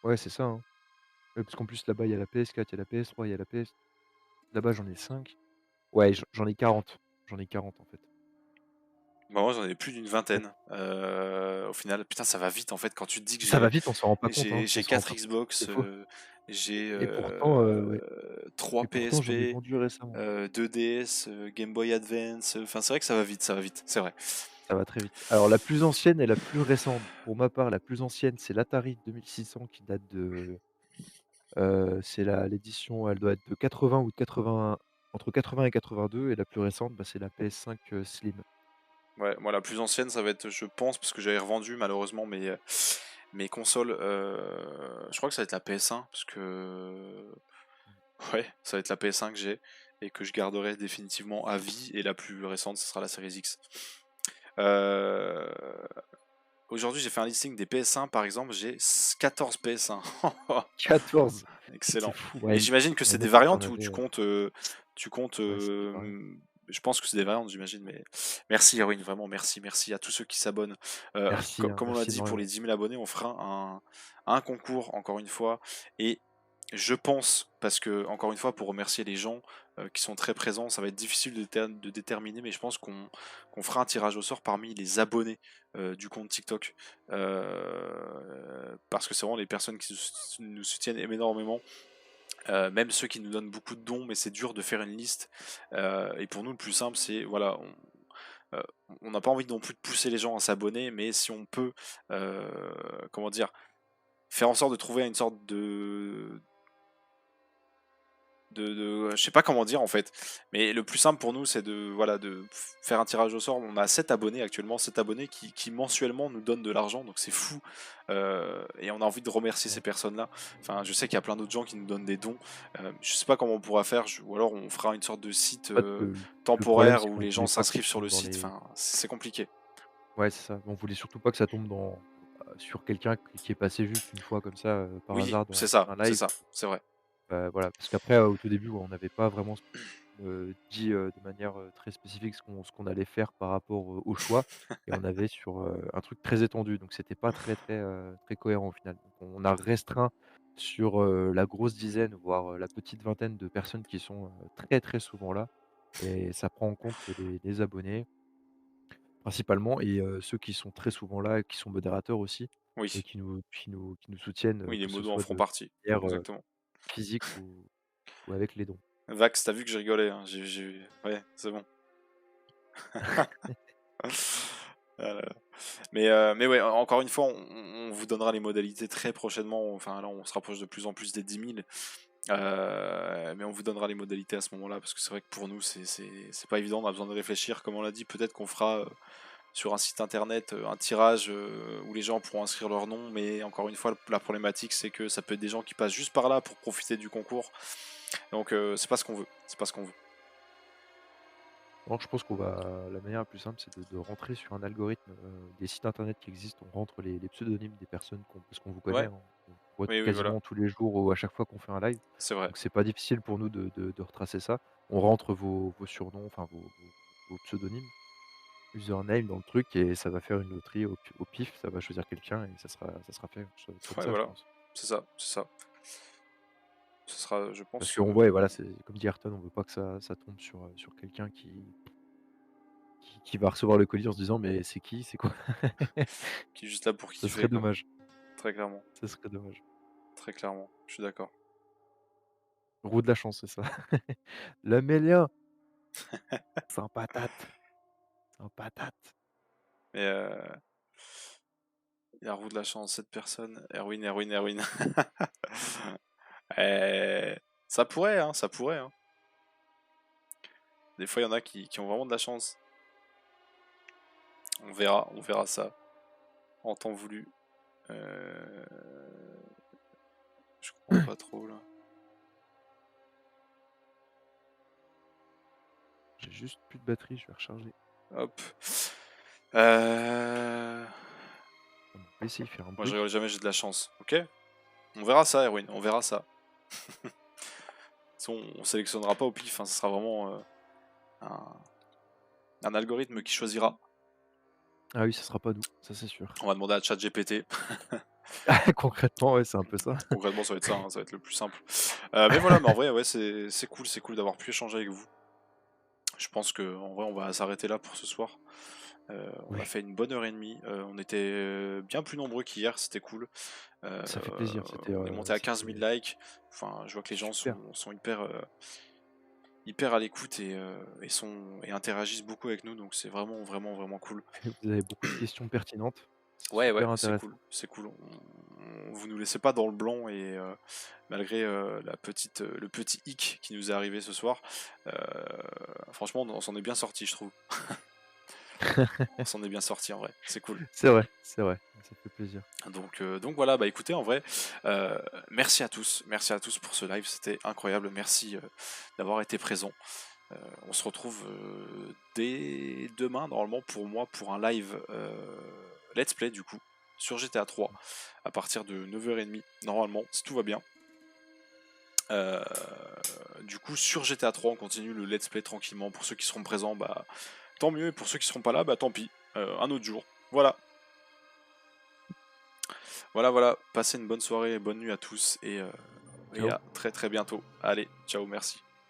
S2: Ouais, c'est ça, hein. Ouais, parce qu'en plus là-bas, il y a la PS4, il y a la PS3, il y a la PS là-bas, j'en ai 5. Ouais, j'en ai 40. J'en ai 40 en fait.
S1: Bah, moi j'en ai plus d'une vingtaine. Au final, putain, ça va vite en fait quand tu te dis que
S2: Ça va vite, on s'en rend pas compte, hein, on
S1: j'ai
S2: s'en rend
S1: 4
S2: pas compte. C'est
S1: Xbox,
S2: faux.
S1: j'ai
S2: Et pourtant, ouais,
S1: 3
S2: et pourtant j'en ai
S1: PSP,
S2: vendu récemment.
S1: 2 DS, Game Boy Advance. Enfin, c'est vrai que ça va vite, c'est vrai.
S2: Ça va très vite. Alors la plus ancienne et la plus récente, pour ma part, la plus ancienne, c'est l'Atari 2600 qui date de, c'est la l'édition, elle doit être de 80 ou de 80, entre 80 et 82, et la plus récente, bah, c'est la PS5, Slim.
S1: Ouais, moi la plus ancienne, ça va être, je pense, parce que j'avais revendu malheureusement Mes consoles, je crois que ça va être la PS1 parce que ouais, ça va être la PS1 que j'ai et que je garderai définitivement à vie et la plus récente, ce sera la Series X. Heu, Aujourd'hui, j'ai fait un listing des PS1 par exemple, j'ai 14 PS1.
S2: 14! C'est
S1: Excellent.
S2: fou,
S1: Et
S2: ouais,
S1: j'imagine que
S2: à
S1: c'est
S2: une
S1: des
S2: époque, on
S1: variantes ou
S2: avait,
S1: tu comptes,
S2: ouais, c'était des variantes.
S1: je pense que c'est des variantes, j'imagine, mais merci Erwin, vraiment merci, merci à tous ceux qui s'abonnent.
S2: Merci, hein,
S1: Comme on l'a
S2: merci
S1: dit, pour les
S2: énormément.
S1: 10 000 abonnés, on fera un concours, encore une fois. Et je pense, parce que, encore une fois, pour remercier les gens qui sont très présents, ça va être difficile de déterminer, mais je pense qu'on fera un tirage au sort parmi les abonnés du compte TikTok. Parce que c'est vraiment les personnes qui nous soutiennent énormément. Même ceux qui nous donnent beaucoup de dons, mais c'est dur de faire une liste. Et pour nous, le plus simple, c'est voilà, euh, on n'a pas envie non plus de pousser les gens à s'abonner, mais si on peut, comment dire, faire en sorte de trouver une sorte je sais pas comment dire en fait, mais le plus simple pour nous c'est de voilà de faire un tirage au sort. On a 7 abonnés actuellement, 7 abonnés qui mensuellement nous donnent de l'argent, donc c'est fou. Et on a envie de remercier ces
S2: Ouais.
S1: personnes-là. Enfin, je sais qu'il y a plein d'autres gens qui nous donnent des dons. Je sais pas comment on pourra faire, ou alors on fera une sorte de site
S2: En fait, le problème,
S1: temporaire
S2: c'est
S1: où
S2: qu'on
S1: les gens
S2: voulait pas que ça
S1: s'inscrivent sur
S2: tombe
S1: le
S2: dans
S1: site.
S2: les
S1: Enfin, c'est compliqué.
S2: ouais, c'est ça. On voulait surtout pas que ça tombe sur quelqu'un qui est passé juste une fois comme ça, par
S1: Oui,
S2: hasard dans un
S1: c'est
S2: live.
S1: ça, c'est vrai.
S2: Voilà, parce qu'après, au tout début, ouais, on n'avait pas vraiment dit, de manière, très spécifique ce qu'on allait faire par rapport, au choix et on avait sur, un truc très étendu, donc c'était pas très, très, très cohérent au final. Donc on a restreint sur, la grosse dizaine, voire, la petite vingtaine de personnes qui sont, très, très souvent là et ça prend en compte les abonnés principalement et ceux qui sont très souvent là et qui sont modérateurs aussi et
S1: Oui,
S2: qui nous soutiennent,
S1: oui, les
S2: que ce
S1: modos en
S2: soit
S1: feront
S2: de
S1: partie.
S2: manière,
S1: Exactement.
S2: physique ou avec les dons.
S1: Vax, t'as vu que je rigolais, hein. Ouais, c'est bon. Ah là là. Mais ouais, encore une fois, on vous donnera les modalités très prochainement. Enfin, là, on se rapproche de plus en plus des 10 000. Mais on vous donnera les modalités à ce moment-là, parce que c'est vrai que pour nous, c'est pas évident. On a besoin de réfléchir. Comme on l'a dit, peut-être qu'on fera sur un site internet un tirage où les gens pourront inscrire leur nom. Mais encore une fois, la problématique, c'est que ça peut être des gens qui passent juste par là pour profiter du concours. Donc, c'est pas ce qu'on veut. C'est pas ce qu'on veut.
S2: Non, je pense qu'on va la manière la plus simple, c'est de rentrer sur un algorithme, des sites internet qui existent. On rentre les pseudonymes des personnes parce qu'on vous connaît,
S1: Ouais,
S2: hein, on voit
S1: oui, oui, voilà.
S2: quasiment tous les jours ou à chaque fois qu'on fait un live.
S1: C'est vrai.
S2: Donc c'est pas difficile pour nous de retracer ça. On rentre vos surnoms, enfin vos pseudonymes, username dans le truc et ça va faire une loterie au pif, ça va choisir quelqu'un et ça sera fait comme
S1: Ouais,
S2: ça, je
S1: voilà.
S2: pense.
S1: C'est ça, c'est ça. Ce sera, je
S2: Parce
S1: pense,
S2: qu'on voit et voilà, c'est comme dit Ayrton, on veut pas que ça tombe sur quelqu'un qui va recevoir le colis en se disant: «Mais c'est qui? C'est quoi?»
S1: qui est juste là pour
S2: Ça
S1: kiffer,
S2: serait
S1: quoi.
S2: dommage,
S1: Très clairement,
S2: ça serait dommage.
S1: très clairement. Je suis d'accord.
S2: Roue de la chance, c'est ça. L'Amélien, sans patate, sans patate.
S1: Mais la roue de la chance, cette personne. Erwin, Erwin, Erwin. Eh, ça pourrait, hein, ça pourrait. Hein. Des fois, il y en a qui ont vraiment de la chance. On verra ça en temps voulu. Euh, Je comprends pas trop là.
S2: J'ai juste plus de batterie, je vais recharger.
S1: Hop. Euh...
S2: Mon PC, il fait un
S1: Moi, je
S2: bruit.
S1: rigole jamais, j'ai de la chance. Ok. On verra ça, Erwin. On verra ça. On sélectionnera pas au pif. Hein, ce sera vraiment un, un algorithme qui choisira.
S2: Ah oui, ça sera pas nous, ça c'est sûr.
S1: On va demander à ChatGPT.
S2: Concrètement, ouais, c'est un peu ça.
S1: Concrètement, ça va être ça, hein, ça va être le plus simple. Mais voilà, mais en vrai, ouais, c'est cool d'avoir pu échanger avec vous. Je pense que en vrai, on va s'arrêter là pour ce soir. On a
S2: Oui,
S1: fait une bonne heure et demie. On était bien plus nombreux qu'hier, c'était cool. Euh,
S2: ça fait plaisir,
S1: on est monté à 15 000 likes. Enfin, je vois que les gens
S2: super.
S1: sont hyper à l'écoute et interagissent beaucoup avec nous, donc c'est vraiment, vraiment, vraiment cool.
S2: Vous avez beaucoup de questions pertinentes, c'est
S1: Ouais, ouais,
S2: super
S1: c'est cool,
S2: intéressant.
S1: c'est cool. Vous nous laissez pas dans le blanc et malgré le petit hic qui nous est arrivé ce soir, euh, franchement, on s'en est bien sorti, je trouve. On s'en est bien sorti en vrai, c'est cool.
S2: c'est vrai, ça fait plaisir.
S1: Donc voilà, bah écoutez, en vrai, euh, merci à tous pour ce live, c'était incroyable. Merci d'avoir été présent. On se retrouve dès demain, normalement, pour moi, pour un live let's play, du coup, sur GTA 3, à partir de 9h30, normalement, si tout va bien. Euh, du coup, sur GTA 3, on continue le let's play tranquillement. Pour ceux qui seront présents, bah tant mieux. Et pour ceux qui seront pas là, bah tant pis. Un autre jour. Voilà. Voilà, voilà. Passez une bonne soirée et bonne nuit à tous. Et
S2: Ciao.
S1: à très très bientôt. Allez, ciao, merci.